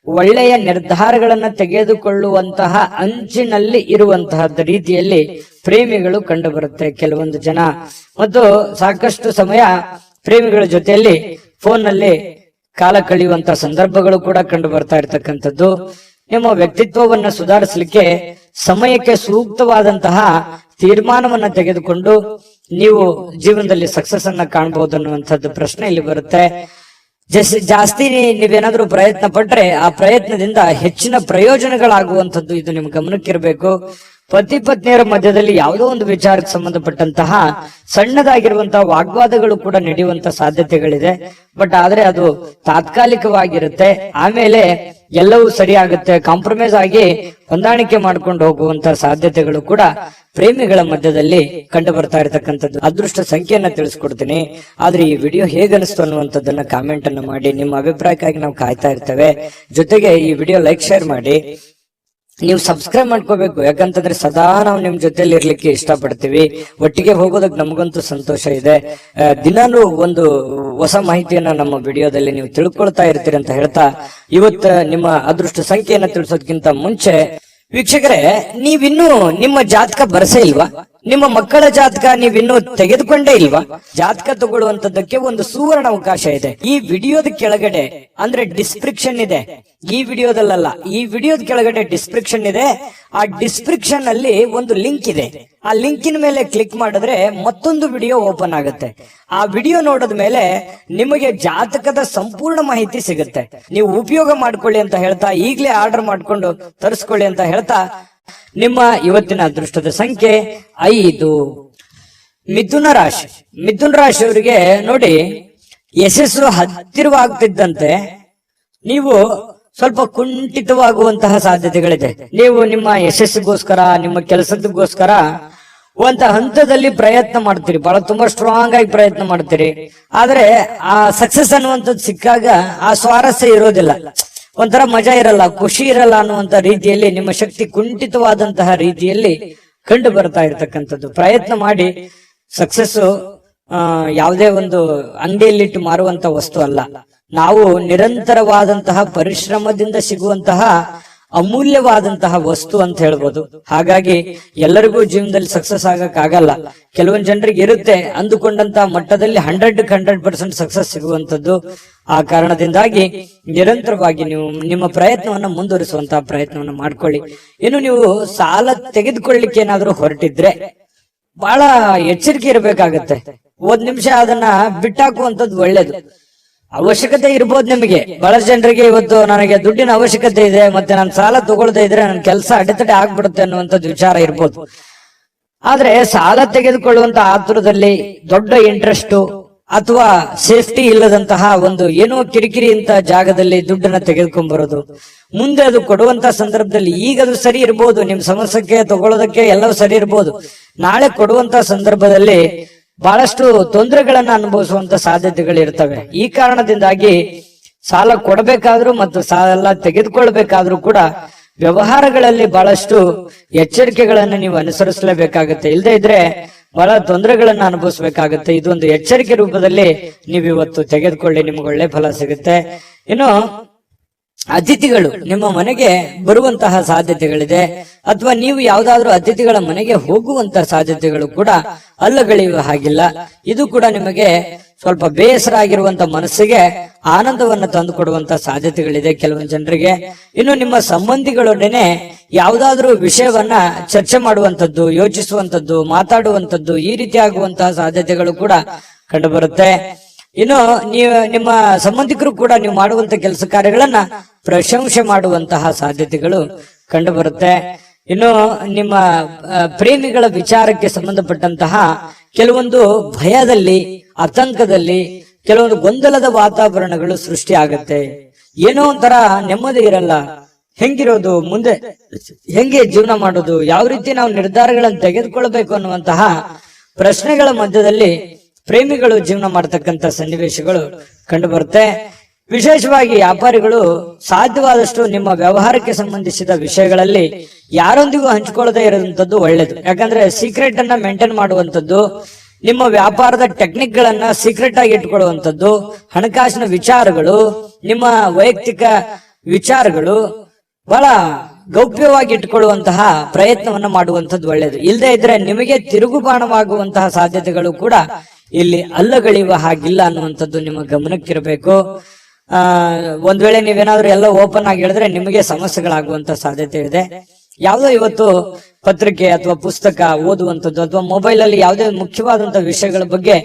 ಒಳ್ಳೆಯ ನಿರ್ಧಾರಗಳನ್ನ ತೆಗೆದುಕೊಳ್ಳುವಂತಹ ಅಂಚಿನಲ್ಲಿ ಇರುವಂತಹ ರೀತಿಯಲ್ಲಿ ಪ್ರೇಮಿಗಳು ಕಂಡು ಬರುತ್ತೆ ಕೆಲವೊಂದು ಜನ. ಮತ್ತು ಸಾಕಷ್ಟು ಸಮಯ ಪ್ರೇಮಿಗಳ ಜೊತೆಯಲ್ಲಿ ಫೋನ್ ನಲ್ಲಿ ಕಾಲ ಕಳೆಯುವಂತಹ ಸಂದರ್ಭಗಳು ಕೂಡ ಕಂಡು ಬರ್ತಾ ಇರತಕ್ಕಂಥದ್ದು. ನಿಮ್ಮ ವ್ಯಕ್ತಿತ್ವವನ್ನ ಸುಧಾರಿಸಲಿಕ್ಕೆ ಸಮಯಕ್ಕೆ ಸೂಕ್ತವಾದಂತಹ ತೀರ್ಮಾನವನ್ನ ತೆಗೆದುಕೊಂಡು ನೀವು ಜೀವನದಲ್ಲಿ ಸಕ್ಸಸ್ ಅನ್ನ ಕಾಣಬಹುದು ಅನ್ನುವಂಥದ್ದು ಪ್ರಶ್ನೆ ಇಲ್ಲಿ ಬರುತ್ತೆ. ಜಾಸ್ತಿ ನೀವೇನಾದ್ರೂ ಪ್ರಯತ್ನ ಪಟ್ರೆ ಆ ಪ್ರಯತ್ನದಿಂದ ಹೆಚ್ಚಿನ ಪ್ರಯೋಜನಗಳಾಗುವಂಥದ್ದು ಇದು ನಿಮ್ ಗಮನಕ್ಕಿರಬೇಕು. ಪತಿ ಪತ್ನಿಯರ ಮಧ್ಯದಲ್ಲಿ ಯಾವುದೋ ಒಂದು ವಿಚಾರಕ್ಕೆ ಸಂಬಂಧಪಟ್ಟಂತಹ ಸಣ್ಣದಾಗಿರುವಂತಹ ವಾಗ್ವಾದಗಳು ಕೂಡ ನಡೆಯುವಂತ ಸಾಧ್ಯತೆಗಳಿದೆ. ಬಟ್ ಆದ್ರೆ ಅದು ತಾತ್ಕಾಲಿಕವಾಗಿರುತ್ತೆ. ಆಮೇಲೆ ಎಲ್ಲವೂ ಸರಿ ಆಗುತ್ತೆ, ಕಾಂಪ್ರಮೈಸ್ ಆಗಿ ಹೊಂದಾಣಿಕೆ ಮಾಡ್ಕೊಂಡು ಹೋಗುವಂತ ಸಾಧ್ಯತೆಗಳು ಕೂಡ ಪ್ರೇಮಿಗಳ ಮಧ್ಯದಲ್ಲಿ ಕಂಡು ಬರ್ತಾ ಇರತಕ್ಕಂಥದ್ದು. ಅದೃಷ್ಟ ಸಂಖ್ಯೆಯನ್ನ ತಿಳಿಸ್ಕೊಡ್ತೀನಿ. ಆದ್ರೆ ಈ ವಿಡಿಯೋ ಹೇಗನಿಸ್ತು ಅನ್ನುವಂಥದ್ದನ್ನ ಕಾಮೆಂಟ್ ಅನ್ನು ಮಾಡಿ. ನಿಮ್ಮ ಅಭಿಪ್ರಾಯಕ್ಕಾಗಿ ನಾವು ಕಾಯ್ತಾ ಇರ್ತೇವೆ. ಜೊತೆಗೆ ಈ ವಿಡಿಯೋ ಲೈಕ್ ಶೇರ್ ಮಾಡಿ. ನೀವು ಸಬ್ಸ್ಕ್ರೈಬ್ ಮಾಡ್ಕೋಬೇಕು, ಯಾಕಂತಂದ್ರೆ ಸದಾ ನಾವು ನಿಮ್ ಜೊತೆಲಿ ಇರ್ಲಿಕ್ಕೆ ಇಷ್ಟಪಡ್ತೀವಿ. ಒಟ್ಟಿಗೆ ಹೋಗೋದಕ್ಕೆ ನಮಗಂತೂ ಸಂತೋಷ ಇದೆ. ದಿನಾನು ಒಂದು ಹೊಸ ಮಾಹಿತಿಯನ್ನ ನಮ್ಮ ವಿಡಿಯೋದಲ್ಲಿ ನೀವು ತಿಳ್ಕೊಳ್ತಾ ಇರ್ತೀರಿ ಅಂತ ಹೇಳ್ತಾ, ಇವತ್ತು ನಿಮ್ಮ ಅದೃಷ್ಟ ಸಂಖ್ಯೆಯನ್ನ ತಿಳಿಸೋದಕ್ಕಿಂತ ಮುಂಚೆ ವೀಕ್ಷಕರೇ, ನೀವಿನ್ನೂ ನಿಮ್ಮ ಜಾತಕ ಬರಸೇ ಇಲ್ವಾ? ನಿಮ್ಮ ಮಕ್ಕಳ ಜಾತಕ ನೀವಿನ್ನೂ ತೆಗೆದುಕೊಂಡೇ ಇಲ್ವಾ? ಜಾತಕ ತಗೊಳ್ಳುವಂತದ್ದಕ್ಕೆ ಒಂದು ಸುವರ್ಣ ಅವಕಾಶ ಇದೆ. ಈ ವಿಡಿಯೋದ ಕೆಳಗಡೆ ಅಂದ್ರೆ ಡಿಸ್ಕ್ರಿಪ್ಷನ್ ಇದೆ. ಈ ವಿಡಿಯೋದಲ್ಲ, ಈ ವಿಡಿಯೋದ ಕೆಳಗಡೆ ಡಿಸ್ಕ್ರಿಪ್ಷನ್ ಇದೆ. ಆ ಡಿಸ್ಕ್ರಿಪ್ಷನ್ ಅಲ್ಲಿ ಒಂದು ಲಿಂಕ್ ಇದೆ. ಆ ಲಿಂಕಿನ ಮೇಲೆ ಕ್ಲಿಕ್ ಮಾಡಿದ್ರೆ ಮತ್ತೊಂದು ವಿಡಿಯೋ ಓಪನ್ ಆಗುತ್ತೆ. ಆ ವಿಡಿಯೋ ನೋಡಿದ ಮೇಲೆ ನಿಮಗೆ ಜಾತಕದ ಸಂಪೂರ್ಣ ಮಾಹಿತಿ ಸಿಗುತ್ತೆ. ನೀವು ಉಪಯೋಗ ಮಾಡ್ಕೊಳ್ಳಿ ಅಂತ ಹೇಳ್ತಾ, ಈಗಲೇ ಆರ್ಡರ್ ಮಾಡ್ಕೊಂಡು ತರಿಸ್ಕೊಳ್ಳಿ ಅಂತ ಹೇಳ್ತಾ, ನಿಮ್ಮ ಇವತ್ತಿನ ಅದೃಷ್ಟದ ಸಂಖ್ಯೆ 5. ಮಿಥುನ ರಾಶಿ. ಮಿಥುನ ರಾಶಿಯವರಿಗೆ ನೋಡಿ, ಯಶಸ್ಸು ಹತ್ತಿರವಾಗ್ತಿದ್ದಂತೆ ನೀವು ಸ್ವಲ್ಪ ಕುಂಠಿತವಾಗುವಂತಹ ಸಾಧ್ಯತೆಗಳಿದೆ. ನೀವು ನಿಮ್ಮ ಯಶಸ್ಸಿಗೋಸ್ಕರ, ನಿಮ್ಮ ಕೆಲಸದಗೋಸ್ಕರ ಒಂದು ಹಂತದಲ್ಲಿ ಪ್ರಯತ್ನ ಮಾಡ್ತೀರಿ, ಬಹಳ ತುಂಬಾ ಸ್ಟ್ರಾಂಗ್ ಆಗಿ ಪ್ರಯತ್ನ ಮಾಡ್ತೀರಿ. ಆದ್ರೆ ಆ ಸಕ್ಸಸ್ ಅನ್ನುವಂಥದ್ದು ಸಿಕ್ಕಾಗ ಆ ಸ್ವಾರಸ್ಯ ಇರೋದಿಲ್ಲ, ಒಂಥರ ಮಜಾ ಇರಲ್ಲ, ಖುಷಿ ಇರಲ್ಲ ಅನ್ನುವಂತ ರೀತಿಯಲ್ಲಿ ನಿಮ್ಮ ಶಕ್ತಿ ಕುಂಠಿತವಾದಂತಹ ರೀತಿಯಲ್ಲಿ ಕಂಡು ಬರ್ತಾ ಇರತಕ್ಕಂಥದ್ದು. ಪ್ರಯತ್ನ ಮಾಡಿ. ಸಕ್ಸಸ್ ಯಾವುದೇ ಒಂದು ಅಂಗಡಿಯಲ್ಲಿಟ್ಟು ಮಾರುವಂತ ವಸ್ತು ಅಲ್ಲ. ನಾವು ನಿರಂತರವಾದಂತಹ ಪರಿಶ್ರಮದಿಂದ ಸಿಗುವಂತಹ ಅಮೂಲ್ಯವಾದಂತಹ ವಸ್ತು ಅಂತ ಹೇಳ್ಬೋದು. ಹಾಗಾಗಿ ಎಲ್ಲರಿಗೂ ಜೀವನದಲ್ಲಿ ಸಕ್ಸಸ್ ಆಗಕ್ಕಾಗಲ್ಲ. ಕೆಲವೊಂದು ಜನರಿಗೆ ಇರುತ್ತೆ ಅಂದುಕೊಂಡಂತಹ ಮಟ್ಟದಲ್ಲಿ 100% ಸಕ್ಸಸ್ ಸಿಗುವಂತದ್ದು. ಆ ಕಾರಣದಿಂದಾಗಿ ನಿರಂತರವಾಗಿ ನೀವು ನಿಮ್ಮ ಪ್ರಯತ್ನವನ್ನ ಮುಂದುವರಿಸುವಂತಹ ಪ್ರಯತ್ನವನ್ನ ಮಾಡ್ಕೊಳ್ಳಿ. ಇನ್ನು ನೀವು ಸಾಲ ತೆಗೆದುಕೊಳ್ಳಿಕ್ಕೆ ಏನಾದ್ರೂ ಹೊರಟಿದ್ರೆ ಬಹಳ ಎಚ್ಚರಿಕೆ ಇರಬೇಕಾಗತ್ತೆ. 1 ನಿಮಿಷ ಅದನ್ನ ಬಿಟ್ಟಾಕುವಂಥದ್ದು ಒಳ್ಳೇದು. ಅವಶ್ಯಕತೆ ಇರ್ಬೋದು ನಿಮಗೆ. ಬಹಳಷ್ಟು ಜನರಿಗೆ ಇವತ್ತು ನನಗೆ ದುಡ್ಡಿನ ಅವಶ್ಯಕತೆ ಇದೆ, ಮತ್ತೆ ನಾನು ಸಾಲ ತಗೊಳ್ತಾ ಇದ್ರೆ ನನ್ನ ಕೆಲಸ ಅಡೆತಡೆ ಆಗ್ಬಿಡುತ್ತೆ ಅನ್ನುವಂಥದ್ದು ವಿಚಾರ ಇರ್ಬೋದು. ಆದ್ರೆ ಸಾಲ ತೆಗೆದುಕೊಳ್ಳುವಂತ ಆತುರದಲ್ಲಿ ದೊಡ್ಡ ಇಂಟ್ರೆಸ್ಟ್ ಅಥವಾ ಸೇಫ್ಟಿ ಇಲ್ಲದಂತಹ ಒಂದು ಏನೋ ಕಿರಿಕಿರಿ ಅಂತ ಜಾಗದಲ್ಲಿ ದುಡ್ಡನ್ನ ತೆಗೆದುಕೊಂಡ್ ಬರೋದು, ಮುಂದೆ ಅದು ಕೊಡುವಂತ ಸಂದರ್ಭದಲ್ಲಿ ಈಗ ಅದು ಸರಿ ಇರ್ಬೋದು, ನಿಮ್ ಸಮಸ್ಯೆಗೆ ತಗೊಳ್ಳೋದಕ್ಕೆ ಎಲ್ಲವೂ ಸರಿ ಇರ್ಬೋದು. ನಾಳೆ ಕೊಡುವಂತ ಸಂದರ್ಭದಲ್ಲಿ ಬಹಳಷ್ಟು ತೊಂದರೆಗಳನ್ನ ಅನುಭವಿಸುವಂತ ಸಾಧ್ಯತೆಗಳಿರ್ತವೆ. ಈ ಕಾರಣದಿಂದಾಗಿ ಸಾಲ ಕೊಡಬೇಕಾದ್ರೂ ಮತ್ತು ಸಾಲ ತೆಗೆದುಕೊಳ್ಬೇಕಾದ್ರೂ ಕೂಡ ವ್ಯವಹಾರಗಳಲ್ಲಿ ಬಹಳಷ್ಟು ಎಚ್ಚರಿಕೆಗಳನ್ನು ನೀವು ಅನುಸರಿಸಲೇಬೇಕಾಗುತ್ತೆ. ಇಲ್ಲದೆ ಇದ್ರೆ ಬಹಳ ತೊಂದರೆಗಳನ್ನ ಅನುಭವಿಸಬೇಕಾಗುತ್ತೆ. ಇದೊಂದು ಎಚ್ಚರಿಕೆ ರೂಪದಲ್ಲಿ ನೀವು ಇವತ್ತು ತೆಗೆದುಕೊಳ್ಳಿ, ನಿಮ್ಗೆ ಒಳ್ಳೆ ಫಲ ಸಿಗುತ್ತೆ. ಇನ್ನು ಅತಿಥಿಗಳು ನಿಮ್ಮ ಮನೆಗೆ ಬರುವಂತಹ ಸಾಧ್ಯತೆಗಳಿದೆ, ಅಥವಾ ನೀವು ಯಾವ್ದಾದ್ರು ಅತಿಥಿಗಳ ಮನೆಗೆ ಹೋಗುವಂತಹ ಸಾಧ್ಯತೆಗಳು ಕೂಡ ಅಲ್ಲಗಳೆಯುವ ಹಾಗಿಲ್ಲ. ಇದು ಕೂಡ ನಿಮಗೆ ಸ್ವಲ್ಪ ಬೇಸರ ಆಗಿರುವಂತ ಮನಸ್ಸಿಗೆ ಆನಂದವನ್ನ ತಂದು ಕೊಡುವಂತ ಸಾಧ್ಯತೆಗಳಿದೆ ಕೆಲವೊಂದು ಜನರಿಗೆ. ಇನ್ನು ನಿಮ್ಮ ಸಂಬಂಧಿಗಳೊಡನೆ ಯಾವುದಾದ್ರೂ ವಿಷಯವನ್ನ ಚರ್ಚೆ ಮಾಡುವಂತದ್ದು, ಯೋಚಿಸುವಂತದ್ದು, ಮಾತಾಡುವಂತದ್ದು, ಈ ರೀತಿ ಆಗುವಂತಹ ಸಾಧ್ಯತೆಗಳು ಕೂಡ ಕಂಡು ಬರುತ್ತೆ. ಇನ್ನು ನಿಮ್ಮ ಸಂಬಂಧಿಕರು ಕೂಡ ನೀವು ಮಾಡುವಂತ ಕೆಲಸ ಕಾರ್ಯಗಳನ್ನ ಪ್ರಶಂಸೆ ಮಾಡುವಂತಹ ಸಾಧ್ಯತೆಗಳು ಕಂಡು ಬರುತ್ತೆ. ಇನ್ನು ನಿಮ್ಮ ಪ್ರೇಮಿಗಳ ವಿಚಾರಕ್ಕೆ ಸಂಬಂಧಪಟ್ಟಂತಹ ಕೆಲವೊಂದು ಭಯದಲ್ಲಿ, ಆತಂಕದಲ್ಲಿ, ಕೆಲವೊಂದು ಗೊಂದಲದ ವಾತಾವರಣಗಳು ಸೃಷ್ಟಿ ಆಗತ್ತೆ. ಏನೋ ಒಂಥರ ನೆಮ್ಮದಿ ಇರಲ್ಲ. ಹೆಂಗಿರೋದು, ಮುಂದೆ ಹೆಂಗೆ ಜೀವನ ಮಾಡೋದು, ಯಾವ ರೀತಿ ನಾವು ನಿರ್ಧಾರಗಳನ್ನು ತೆಗೆದುಕೊಳ್ಬೇಕು ಅನ್ನುವಂತಹ ಪ್ರಶ್ನೆಗಳ ಮಧ್ಯದಲ್ಲಿ ಪ್ರೇಮಿಗಳು ಜೀವನ ಮಾಡತಕ್ಕಂತ ಸನ್ನಿವೇಶಗಳು ಕಂಡು ಬರುತ್ತೆ. ವಿಶೇಷವಾಗಿ ವ್ಯಾಪಾರಿಗಳು ಸಾಧ್ಯವಾದಷ್ಟು ನಿಮ್ಮ ವ್ಯವಹಾರಕ್ಕೆ ಸಂಬಂಧಿಸಿದ ವಿಷಯಗಳಲ್ಲಿ ಯಾರೊಂದಿಗೂ ಹಂಚಿಕೊಳ್ಳದೆ ಇರುವಂತದ್ದು ಒಳ್ಳೇದು. ಯಾಕಂದ್ರೆ ಸೀಕ್ರೆಟ್ ಅನ್ನ ಮೇಂಟೈನ್ ಮಾಡುವಂತದ್ದು, ನಿಮ್ಮ ವ್ಯಾಪಾರದ ಟೆಕ್ನಿಕ್ ಗಳನ್ನ ಸೀಕ್ರೆಟ್ ಆಗಿ ಇಟ್ಕೊಳ್ಳುವಂತದ್ದು, ಹಣಕಾಸಿನ ವಿಚಾರಗಳು, ನಿಮ್ಮ ವೈಯಕ್ತಿಕ ವಿಚಾರಗಳು ಬಹಳ ಗೌಪ್ಯವಾಗಿ ಇಟ್ಕೊಳ್ಳುವಂತಹ ಪ್ರಯತ್ನವನ್ನ ಮಾಡುವಂತದ್ದು ಒಳ್ಳೇದು. ಇಲ್ಲದೆ ಇದ್ರೆ ನಿಮಗೆ ತಿರುಗುಬಾಣವಾಗುವಂತಹ ಸಾಧ್ಯತೆಗಳು ಕೂಡ ಇಲ್ಲಿ ಅಲ್ಲಗಳೆಯುವ ಹಾಗಿಲ್ಲ ಅನ್ನುವಂಥದ್ದು ನಿಮ್ಮ ಗಮನಕ್ಕಿರಬೇಕು. ಒಂದ್ ವೇಳೆ ನೀವೇನಾದ್ರೂ ಎಲ್ಲ ಓಪನ್ ಆಗಿ ಹೇಳಿದ್ರೆ ನಿಮಗೆ ಸಮಸ್ಯೆಗಳಾಗುವಂತ ಸಾಧ್ಯತೆ ಇದೆ. ಯಾವುದೋ ಇವತ್ತು ಪತ್ರಿಕೆ ಅಥವಾ ಪುಸ್ತಕ ಓದುವಂಥದ್ದು ಅಥವಾ ಮೊಬೈಲ್ ಅಲ್ಲಿ ಯಾವುದೇ ಮುಖ್ಯವಾದಂತಹ ವಿಷಯಗಳ ಬಗ್ಗೆ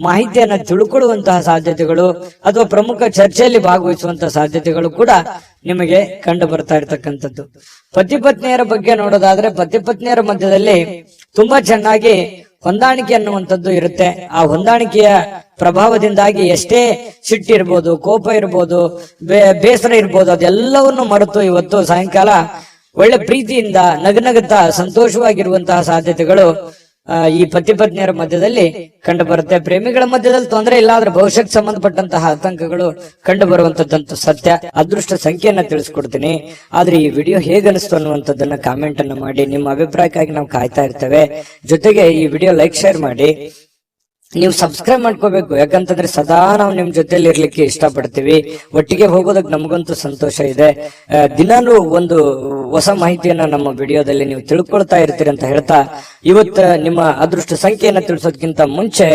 ಮಾಹಿತಿಯನ್ನ ತಿಳ್ಕೊಳ್ಳುವಂತಹ ಸಾಧ್ಯತೆಗಳು ಅಥವಾ ಪ್ರಮುಖ ಚರ್ಚೆಯಲ್ಲಿ ಭಾಗವಹಿಸುವಂತಹ ಸಾಧ್ಯತೆಗಳು ಕೂಡ ನಿಮಗೆ ಕಂಡು ಬರ್ತಾ ಇರತಕ್ಕಂಥದ್ದು. ಪತಿ ಪತ್ನಿಯರ ಬಗ್ಗೆ ನೋಡೋದಾದ್ರೆ ಪತಿ ಪತ್ನಿಯರ ಮಧ್ಯದಲ್ಲಿ ತುಂಬಾ ಚೆನ್ನಾಗಿ ಹೊಂದಾಣಿಕೆ ಅನ್ನುವಂಥದ್ದು ಇರುತ್ತೆ. ಆ ಹೊಂದಾಣಿಕೆಯ ಪ್ರಭಾವದಿಂದಾಗಿ ಎಷ್ಟೇ ಸಿಟ್ಟಿರ್ಬೋದು, ಕೋಪ ಇರ್ಬೋದು, ಬೇಸರ ಇರ್ಬೋದು, ಅದೆಲ್ಲವನ್ನು ಮರೆತು ಇವತ್ತು ಸಾಯಂಕಾಲ ಒಳ್ಳೆ ಪ್ರೀತಿಯಿಂದ ನಗನಗುತ್ತಾ ಸಂತೋಷವಾಗಿರುವಂತಹ ಸಾಧ್ಯತೆಗಳು ಈ ಪತಿ ಪತ್ನಿಯರ ಮಧ್ಯದಲ್ಲಿ ಕಂಡು ಬರುತ್ತೆ. ಪ್ರೇಮಿಗಳ ಮಧ್ಯದಲ್ಲಿ ತೊಂದರೆ ಇಲ್ಲ, ಆದ್ರೆ ಭವಿಷ್ಯಕ್ಕೆ ಸಂಬಂಧಪಟ್ಟಂತಹ ಆತಂಕಗಳು ಕಂಡು ಬರುವಂತದ್ದಂತೂ ಸತ್ಯ. ಅದೃಷ್ಟ ಸಂಖ್ಯೆಯನ್ನ ತಿಳಿಸ್ಕೊಡ್ತೀನಿ. ಆದ್ರೆ ಈ ವಿಡಿಯೋ ಹೇಗನಿಸ್ತು ಅನ್ನುವಂಥದ್ದನ್ನ ಕಾಮೆಂಟ್ ಅನ್ನ ಮಾಡಿ. ನಿಮ್ಮ ಅಭಿಪ್ರಾಯಕ್ಕಾಗಿ ನಾವು ಕಾಯ್ತಾ ಇರ್ತೇವೆ. ಜೊತೆಗೆ ಈ ವಿಡಿಯೋ ಲೈಕ್ ಶೇರ್ ಮಾಡಿ. ನೀವು ಸಬ್ಸ್ಕ್ರೈಬ್ ಮಾಡ್ಕೋಬೇಕು, ಯಾಕಂತಂದ್ರೆ ಸದಾ ನಾವು ನಿಮ್ ಜೊತೆಲಿ ಇರ್ಲಿಕ್ಕೆ ಇಷ್ಟಪಡ್ತೀವಿ. ಒಟ್ಟಿಗೆ ಹೋಗೋದಕ್ಕೆ ನಮಗಂತೂ ಸಂತೋಷ ಇದೆ. ದಿನಾನು ಒಂದು ಹೊಸ ಮಾಹಿತಿಯನ್ನ ನಮ್ಮ ವಿಡಿಯೋದಲ್ಲಿ ನೀವು ತಿಳ್ಕೊಳ್ತಾ ಇರ್ತೀರಿ ಅಂತ ಹೇಳ್ತಾ, ಇವತ್ತು ನಿಮ್ಮ ಅದೃಷ್ಟ ಸಂಖ್ಯೆಯನ್ನ ತಿಳಿಸೋದಕ್ಕಿಂತ ಮುಂಚೆ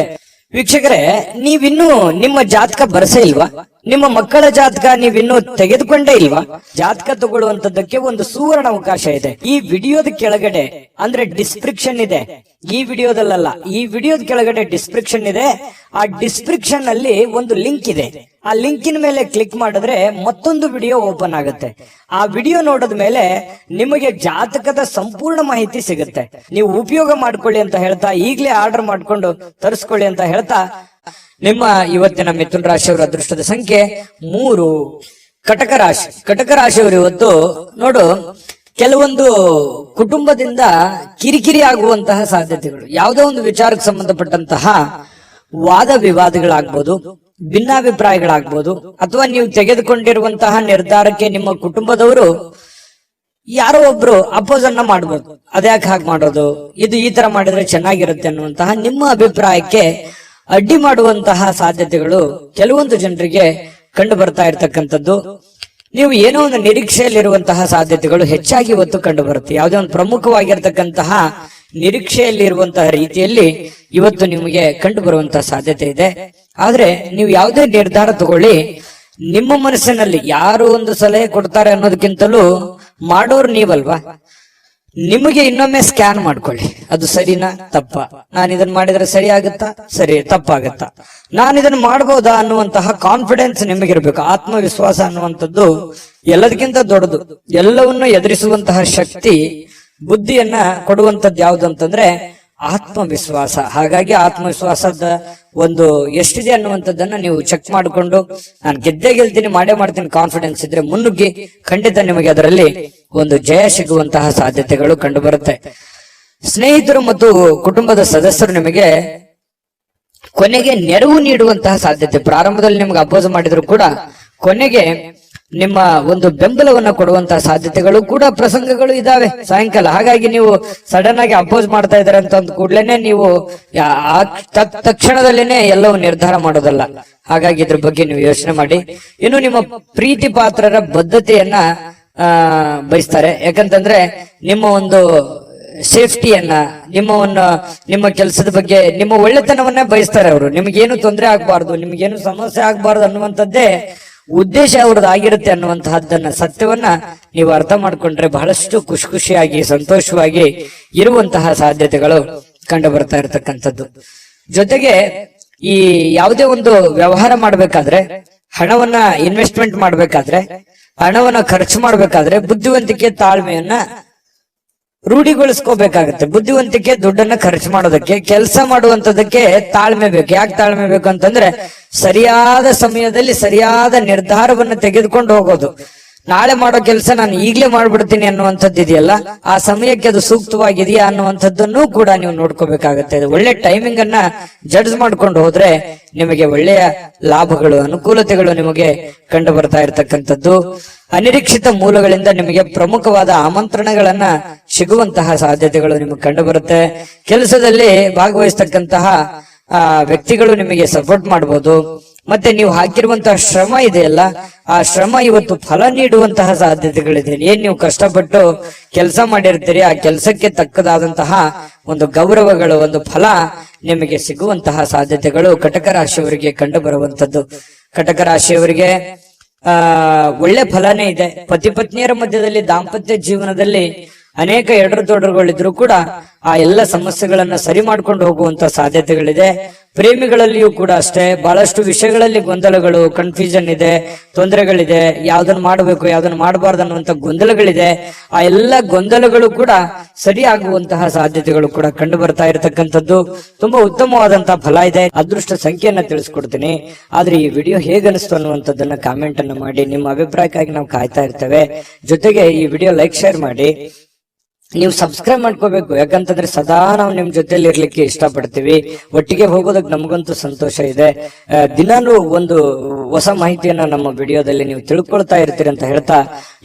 ವೀಕ್ಷಕರೇ, ನೀವಿನ್ನೂ ನಿಮ್ಮ ಜಾತಕ ಬರಸೇ ಇಲ್ವಾ? ನಿಮ್ಮ ಮಕ್ಕಳ ಜಾತಕ ನೀವಿನ್ನೂ ತೆಗೆದುಕೊಂಡೇ ಇಲ್ವಾ? ಜಾತಕ ತಗೊಳ್ಳುವಂತದ್ದಕ್ಕೆ ಒಂದು ಸುವರ್ಣ ಅವಕಾಶ ಇದೆ. ಈ ವಿಡಿಯೋದ ಕೆಳಗಡೆ ಅಂದ್ರೆ ಡಿಸ್ಕ್ರಿಪ್ಷನ್ ಇದೆ. ಈ ವಿಡಿಯೋದಲ್ಲ, ಈ ವಿಡಿಯೋದ ಕೆಳಗಡೆ ಡಿಸ್ಕ್ರಿಪ್ಷನ್ ಇದೆ. ಆ ಡಿಸ್ಕ್ರಿಪ್ಷನ್ ಅಲ್ಲಿ ಒಂದು ಲಿಂಕ್ ಇದೆ. ಆ ಲಿಂಕಿನ ಮೇಲೆ ಕ್ಲಿಕ್ ಮಾಡಿದ್ರೆ ಮತ್ತೊಂದು ವಿಡಿಯೋ ಓಪನ್ ಆಗುತ್ತೆ. ಆ ವಿಡಿಯೋ ನೋಡಿದ ಮೇಲೆ ನಿಮಗೆ ಜಾತಕದ ಸಂಪೂರ್ಣ ಮಾಹಿತಿ ಸಿಗುತ್ತೆ. ನೀವು ಉಪಯೋಗ ಮಾಡ್ಕೊಳ್ಳಿ ಅಂತ ಹೇಳ್ತಾ, ಈಗಲೇ ಆರ್ಡರ್ ಮಾಡ್ಕೊಂಡು ತರಿಸ್ಕೊಳ್ಳಿ ಅಂತ ಹೇಳ್ತಾ, ನಿಮ್ಮ ಇವತ್ತಿನ ಮಿಥುನ ರಾಶಿಯವರ ಅದೃಷ್ಟದ ಸಂಖ್ಯೆ 3. ಕಟಕ ರಾಶಿ. ಕಟಕ ರಾಶಿಯವರು ಇವತ್ತು ನೋಡು, ಕೆಲವೊಂದು ಕುಟುಂಬದಿಂದ ಕಿರಿಕಿರಿ ಆಗುವಂತಹ ಸಾಧ್ಯತೆಗಳು, ಯಾವುದೋ ಒಂದು ವಿಚಾರಕ್ಕೆ ಸಂಬಂಧಪಟ್ಟಂತಹ ವಾದ ವಿವಾದಗಳಾಗ್ಬೋದು, ಭಿನ್ನಾಭಿಪ್ರಾಯಗಳಾಗ್ಬೋದು, ಅಥವಾ ನೀವು ತೆಗೆದುಕೊಂಡಿರುವಂತಹ ನಿರ್ಧಾರಕ್ಕೆ ನಿಮ್ಮ ಕುಟುಂಬದವರು ಯಾರೋ ಒಬ್ರು ಅಪೋಸ್ ಅನ್ನ ಮಾಡ್ಬೋದು. ಅದ್ಯಾಕೆ ಹಾಗೆ ಮಾಡೋದು, ಇದು ಈ ತರ ಮಾಡಿದ್ರೆ ಚೆನ್ನಾಗಿರುತ್ತೆ ಅನ್ನುವಂತಹ ನಿಮ್ಮ ಅಭಿಪ್ರಾಯಕ್ಕೆ ಅಡ್ಡಿ ಮಾಡುವಂತಹ ಸಾಧ್ಯತೆಗಳು ಕೆಲವೊಂದು ಜನರಿಗೆ ಕಂಡು ಬರ್ತಾ ಇರ್ತಕ್ಕಂಥದ್ದು. ನೀವು ಏನೋ ಒಂದು ನಿರೀಕ್ಷೆಯಲ್ಲಿರುವಂತಹ ಸಾಧ್ಯತೆಗಳು ಹೆಚ್ಚಾಗಿ ಇವತ್ತು ಕಂಡು ಬರುತ್ತೆ. ಯಾವುದೇ ಒಂದು ಪ್ರಮುಖವಾಗಿರ್ತಕ್ಕಂತಹ ನಿರೀಕ್ಷೆಯಲ್ಲಿರುವಂತಹ ರೀತಿಯಲ್ಲಿ ಇವತ್ತು ನಿಮಗೆ ಕಂಡು ಬರುವಂತಹ ಸಾಧ್ಯತೆ ಇದೆ. ಆದ್ರೆ ನೀವು ಯಾವುದೇ ನಿರ್ಧಾರ ತಗೊಳ್ಳಿ, ನಿಮ್ಮ ಮನಸ್ಸಿನಲ್ಲಿ ಯಾರು ಒಂದು ಸಲಹೆ ಕೊಡ್ತಾರೆ ಅನ್ನೋದಕ್ಕಿಂತಲೂ ಮಾಡೋರು ನೀವಲ್ವಾ. ನಿಮಗೆ ಇನ್ನೊಮ್ಮೆ ಸ್ಕ್ಯಾನ್ ಮಾಡ್ಕೊಳ್ಳಿ, ಅದು ಸರಿನಾ ತಪ್ಪ, ನಾನು ಇದನ್ನ ಮಾಡಿದ್ರೆ ಸರಿ ಆಗುತ್ತಾ, ಸರಿ ತಪ್ಪಾಗತ್ತಾ, ನಾನು ಇದನ್ನ ಮಾಡಬಹುದಾ ಅನ್ನುವಂತಹ ಕಾನ್ಫಿಡೆನ್ಸ್ ನಿಮಗಿರ್ಬೇಕು. ಆತ್ಮವಿಶ್ವಾಸ ಅನ್ನುವಂಥದ್ದು ಎಲ್ಲದಕ್ಕಿಂತ ದೊಡ್ಡದು. ಎಲ್ಲವನ್ನೂ ಎದುರಿಸುವಂತಹ ಶಕ್ತಿ, ಬುದ್ಧಿಯನ್ನ ಕೊಡುವಂತದ್ದು ಯಾವುದು ಅಂತಂದ್ರೆ ಆತ್ಮವಿಶ್ವಾಸ. ಹಾಗಾಗಿ ಆತ್ಮವಿಶ್ವಾಸದ ಒಂದು ಎಷ್ಟಿದೆ ಅನ್ನುವಂಥದ್ದನ್ನ ನೀವು ಚೆಕ್ ಮಾಡಿಕೊಂಡು, ನಾನು ಗೆದ್ದೇ ಗೆಲ್ತೀನಿ, ಮಾಡೇ ಮಾಡ್ತೀನಿ ಕಾನ್ಫಿಡೆನ್ಸ್ ಇದ್ರೆ ಮುನ್ನುಗ್ಗಿ, ಖಂಡಿತ ನಿಮಗೆ ಅದರಲ್ಲಿ ಒಂದು ಜಯ ಸಿಗುವಂತಹ ಸಾಧ್ಯತೆಗಳು ಕಂಡು ಬರುತ್ತೆ. ಸ್ನೇಹಿತರು ಮತ್ತು ಕುಟುಂಬದ ಸದಸ್ಯರು ನಿಮಗೆ ಕೊನೆಗೆ ನೆರವು ನೀಡುವಂತಹ ಸಾಧ್ಯತೆ. ಪ್ರಾರಂಭದಲ್ಲಿ ನಿಮ್ಗೆ ಅಪೋಸ್ ಮಾಡಿದ್ರು ಕೂಡ ಕೊನೆಗೆ ನಿಮ್ಮ ಒಂದು ಬೆಂಬಲವನ್ನ ಕೊಡುವಂತಹ ಸಾಧ್ಯತೆಗಳು ಕೂಡ ಪ್ರಸಂಗಗಳು ಇದಾವೆ ಸಾಯಂಕಾಲ. ಹಾಗಾಗಿ ನೀವು ಸಡನ್ ಆಗಿ ಅಪೋಸ್ ಮಾಡ್ತಾ ಇದಾರೆ ಅಂತ ಅಂದ ಕೂಡ್ಲೇನೆ ನೀವು ತಕ್ಷಣದಲ್ಲೇನೆ ಎಲ್ಲವೂ ನಿರ್ಧಾರ ಮಾಡೋದಲ್ಲ. ಹಾಗಾಗಿ ಇದ್ರ ಬಗ್ಗೆ ನೀವು ಯೋಚನೆ ಮಾಡಿ. ಇನ್ನು ನಿಮ್ಮ ಪ್ರೀತಿ ಪಾತ್ರರ ಬದ್ಧತೆಯನ್ನ ಬಯಸ್ತಾರೆ. ಯಾಕಂತಂದ್ರೆ ನಿಮ್ಮ ಒಂದು ಸೇಫ್ಟಿಯನ್ನ, ನಿಮ್ಮ ಕೆಲಸದ ಬಗ್ಗೆ, ನಿಮ್ಮ ಒಳ್ಳೆತನವನ್ನ ಬಯಸ್ತಾರೆ ಅವರು. ನಿಮ್ಗೇನು ತೊಂದರೆ ಆಗ್ಬಾರ್ದು, ನಿಮ್ಗೇನು ಸಮಸ್ಯೆ ಆಗ್ಬಾರ್ದು ಅನ್ನುವಂಥದ್ದೇ ಉದ್ದೇಶ ಅವ್ರದ್ದು ಆಗಿರುತ್ತೆ ಅನ್ನುವಂತಹದ್ದನ್ನ, ಸತ್ಯವನ್ನ ನೀವು ಅರ್ಥ ಮಾಡ್ಕೊಂಡ್ರೆ ಬಹಳಷ್ಟು ಖುಷಿಯಾಗಿ ಸಂತೋಷವಾಗಿ ಇರುವಂತಹ ಸಾಧ್ಯತೆಗಳು ಕಂಡು ಬರ್ತಾ ಇರತಕ್ಕಂಥದ್ದು. ಜೊತೆಗೆ ಈ ಯಾವುದೇ ಒಂದು ವ್ಯವಹಾರ ಮಾಡ್ಬೇಕಾದ್ರೆ, ಹಣವನ್ನ ಇನ್ವೆಸ್ಟ್ಮೆಂಟ್ ಮಾಡ್ಬೇಕಾದ್ರೆ, ಹಣವನ್ನ ಖರ್ಚು ಮಾಡ್ಬೇಕಾದ್ರೆ ಬುದ್ಧಿವಂತಿಕೆ, ತಾಳ್ಮೆಯನ್ನ ರೂಢಿಗೊಳಿಸ್ಕೋಬೇಕಾಗತ್ತೆ. ಬುದ್ಧಿವಂತಿಕೆ ದುಡ್ಡನ್ನ ಖರ್ಚು ಮಾಡೋದಕ್ಕೆ, ಕೆಲಸ ಮಾಡುವಂತದಕ್ಕೆ ತಾಳ್ಮೆ ಬೇಕು. ಯಾಕೆ ತಾಳ್ಮೆ ಬೇಕು ಅಂತಂದ್ರೆ ಸರಿಯಾದ ಸಮಯದಲ್ಲಿ ಸರಿಯಾದ ನಿರ್ಧಾರವನ್ನು ತೆಗೆದುಕೊಂಡು ಹೋಗೋದು. ನಾಳೆ ಮಾಡೋ ಕೆಲಸ ನಾನು ಈಗಲೇ ಮಾಡ್ಬಿಡ್ತೀನಿ ಅನ್ನುವಂಥದ್ದು ಇದೆಯಲ್ಲ, ಆ ಸಮಯಕ್ಕೆ ಅದು ಸೂಕ್ತವಾಗಿದೆಯಾ ಅನ್ನುವಂಥದ್ದನ್ನು ಕೂಡ ನೀವು ನೋಡ್ಕೋಬೇಕಾಗತ್ತೆ. ಒಳ್ಳೆ ಟೈಮಿಂಗ್ ಅನ್ನ ಜಡ್ಜ್ ಮಾಡ್ಕೊಂಡು ಹೋದ್ರೆ ನಿಮಗೆ ಒಳ್ಳೆಯ ಲಾಭಗಳು, ಅನುಕೂಲತೆಗಳು ನಿಮಗೆ ಕಂಡು ಬರ್ತಾ ಇರತಕ್ಕಂಥದ್ದು. ಅನಿರೀಕ್ಷಿತ ಮೂಲಗಳಿಂದ ನಿಮಗೆ ಪ್ರಮುಖವಾದ ಆಮಂತ್ರಣಗಳನ್ನ ಸಿಗುವಂತಹ ಸಾಧ್ಯತೆಗಳು ನಿಮಗೆ ಕಂಡು ಬರುತ್ತೆ. ಕೆಲಸದಲ್ಲಿ ಭಾಗವಹಿಸ್ತಕ್ಕಂತಹ ವ್ಯಕ್ತಿಗಳು ನಿಮಗೆ ಸಪೋರ್ಟ್ ಮಾಡಬಹುದು. ಮತ್ತೆ ನೀವು ಹಾಕಿರುವಂತಹ ಶ್ರಮ ಇದೆಯಲ್ಲ, ಆ ಶ್ರಮ ಇವತ್ತು ಫಲ ನೀಡುವಂತಹ ಸಾಧ್ಯತೆಗಳಿದೆ. ಏನ್ ನೀವು ಕಷ್ಟಪಟ್ಟು ಕೆಲಸ ಮಾಡಿರ್ತೀರಿ, ಆ ಕೆಲಸಕ್ಕೆ ತಕ್ಕದಾದಂತಹ ಒಂದು ಗೌರವಗಳು, ಒಂದು ಫಲ ನಿಮಗೆ ಸಿಗುವಂತಹ ಸಾಧ್ಯತೆಗಳು ಕಟಕ ರಾಶಿಯವರಿಗೆ ಕಂಡು ಬರುವಂತದ್ದು. ಕಟಕ ರಾಶಿಯವರಿಗೆ ಒಳ್ಳೆ ಫಲನೇ ಇದೆ. ಪತಿ ಪತ್ನಿಯರ ಮಧ್ಯದಲ್ಲಿ ದಾಂಪತ್ಯ ಜೀವನದಲ್ಲಿ ಅನೇಕ ಎಡರುತೊಡರುಗಳಿದ್ರು ಕೂಡ ಆ ಎಲ್ಲ ಸಮಸ್ಯೆಗಳನ್ನ ಸರಿ ಮಾಡ್ಕೊಂಡು ಹೋಗುವಂತ ಸಾಧ್ಯತೆಗಳಿದೆ. ಪ್ರೇಮಿಗಳಲ್ಲಿಯೂ ಕೂಡ ಅಷ್ಟೇ ಬಹಳಷ್ಟು ವಿಷಯಗಳಲ್ಲಿ ಗೊಂದಲಗಳು, ಕನ್ಫ್ಯೂಷನ್ ಇದೆ, ತೊಂದರೆಗಳಿದೆ, ಯಾವ್ದನ್ನ ಮಾಡಬೇಕು ಯಾವ್ದನ್ನ ಮಾಡಬಾರ್ದು ಅನ್ನುವಂತ ಗೊಂದಲಗಳಿದೆ. ಆ ಎಲ್ಲ ಗೊಂದಲಗಳು ಕೂಡ ಸರಿ ಆಗುವಂತಹ ಸಾಧ್ಯತೆಗಳು ಕೂಡ ಕಂಡು ಬರ್ತಾ ಇರತಕ್ಕಂಥದ್ದು. ತುಂಬಾ ಉತ್ತಮವಾದಂತಹ ಫಲ ಇದೆ. ಅದೃಷ್ಟ ಸಂಖ್ಯೆಯನ್ನ ತಿಳಿಸ್ಕೊಡ್ತೀನಿ. ಆದ್ರೆ ಈ ವಿಡಿಯೋ ಹೇಗನಿಸ್ತು ಅನ್ನುವಂಥದ್ದನ್ನ ಕಾಮೆಂಟ್ ಅನ್ನು ಮಾಡಿ. ನಿಮ್ಮ ಅಭಿಪ್ರಾಯಕ್ಕಾಗಿ ನಾವು ಕಾಯ್ತಾ ಇರ್ತೇವೆ. ಜೊತೆಗೆ ಈ ವಿಡಿಯೋ ಲೈಕ್ ಶೇರ್ ಮಾಡಿ. ನೀವು ಸಬ್ಸ್ಕ್ರೈಬ್ ಮಾಡ್ಕೋಬೇಕು, ಯಾಕಂತಂದ್ರೆ ಸದಾ ನಾವು ನಿಮ್ ಜೊತೆಲಿ ಇರ್ಲಿಕ್ಕೆ ಇಷ್ಟಪಡ್ತೀವಿ. ಒಟ್ಟಿಗೆ ಹೋಗೋದಕ್ಕೆ ನಮಗಂತೂ ಸಂತೋಷ ಇದೆ. ದಿನಾನು ಒಂದು ಹೊಸ ಮಾಹಿತಿಯನ್ನ ನಮ್ಮ ವಿಡಿಯೋದಲ್ಲಿ ನೀವು ತಿಳ್ಕೊಳ್ತಾ ಇರ್ತೀರಿ ಅಂತ ಹೇಳ್ತಾ,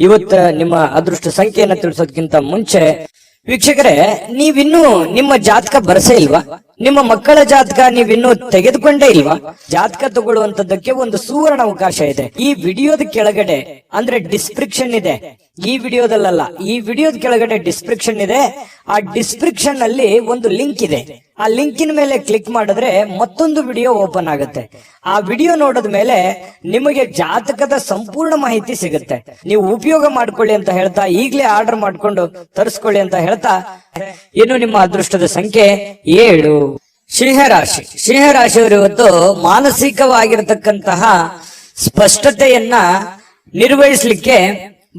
ಇವತ್ತು ನಿಮ್ಮ ಅದೃಷ್ಟ ಸಂಖ್ಯೆಯನ್ನ ತಿಳಿಸೋದಕ್ಕಿಂತ ಮುಂಚೆ ವೀಕ್ಷಕರೇ, ನೀವಿನ್ನೂ ನಿಮ್ಮ ಜಾತಕ ಬರಸೇ ಇಲ್ವಾ? ನಿಮ್ಮ ಮಕ್ಕಳ ಜಾತಕ ನೀವಿನ್ನೂ ತೆಗೆದುಕೊಂಡೇ ಇಲ್ವಾ? ಜಾತಕ ತಗೊಳ್ಳುವಂತದ್ದಕ್ಕೆ ಒಂದು ಸುವರ್ಣ ಅವಕಾಶ ಇದೆ. ಈ ವಿಡಿಯೋದ ಕೆಳಗಡೆ ಅಂದ್ರೆ ಡಿಸ್ಕ್ರಿಪ್ಷನ್ ಇದೆ. ಈ ವಿಡಿಯೋದಲ್ಲ, ಈ ವಿಡಿಯೋದ ಕೆಳಗಡೆ ಡಿಸ್ಕ್ರಿಪ್ಷನ್ ಇದೆ. ಆ ಡಿಸ್ಕ್ರಿಪ್ಷನ್ ಅಲ್ಲಿ ಒಂದು ಲಿಂಕ್ ಇದೆ. ಆ ಲಿಂಕಿನ ಮೇಲೆ ಕ್ಲಿಕ್ ಮಾಡಿದ್ರೆ ಮತ್ತೊಂದು ವಿಡಿಯೋ ಓಪನ್ ಆಗುತ್ತೆ. ಆ ವಿಡಿಯೋ ನೋಡಿದ ಮೇಲೆ ನಿಮಗೆ ಜಾತಕದ ಸಂಪೂರ್ಣ ಮಾಹಿತಿ ಸಿಗುತ್ತೆ. ನೀವು ಉಪಯೋಗ ಮಾಡ್ಕೊಳ್ಳಿ ಅಂತ ಹೇಳ್ತಾ, ಈಗಲೇ ಆರ್ಡರ್ ಮಾಡ್ಕೊಂಡು ತರಿಸ್ಕೊಳ್ಳಿ ಅಂತ ಹೇಳ್ತಾ, ಇನ್ನು ನಿಮ್ಮ ಅದೃಷ್ಟದ ಸಂಖ್ಯೆ 7. ಸಿಂಹರಾಶಿ. ಸಿಂಹರಾಶಿಯವರು ಇವತ್ತು ಮಾನಸಿಕವಾಗಿರತಕ್ಕಂತಹ ಸ್ಪಷ್ಟತೆಯನ್ನ ನಿರ್ವಹಿಸಲಿಕ್ಕೆ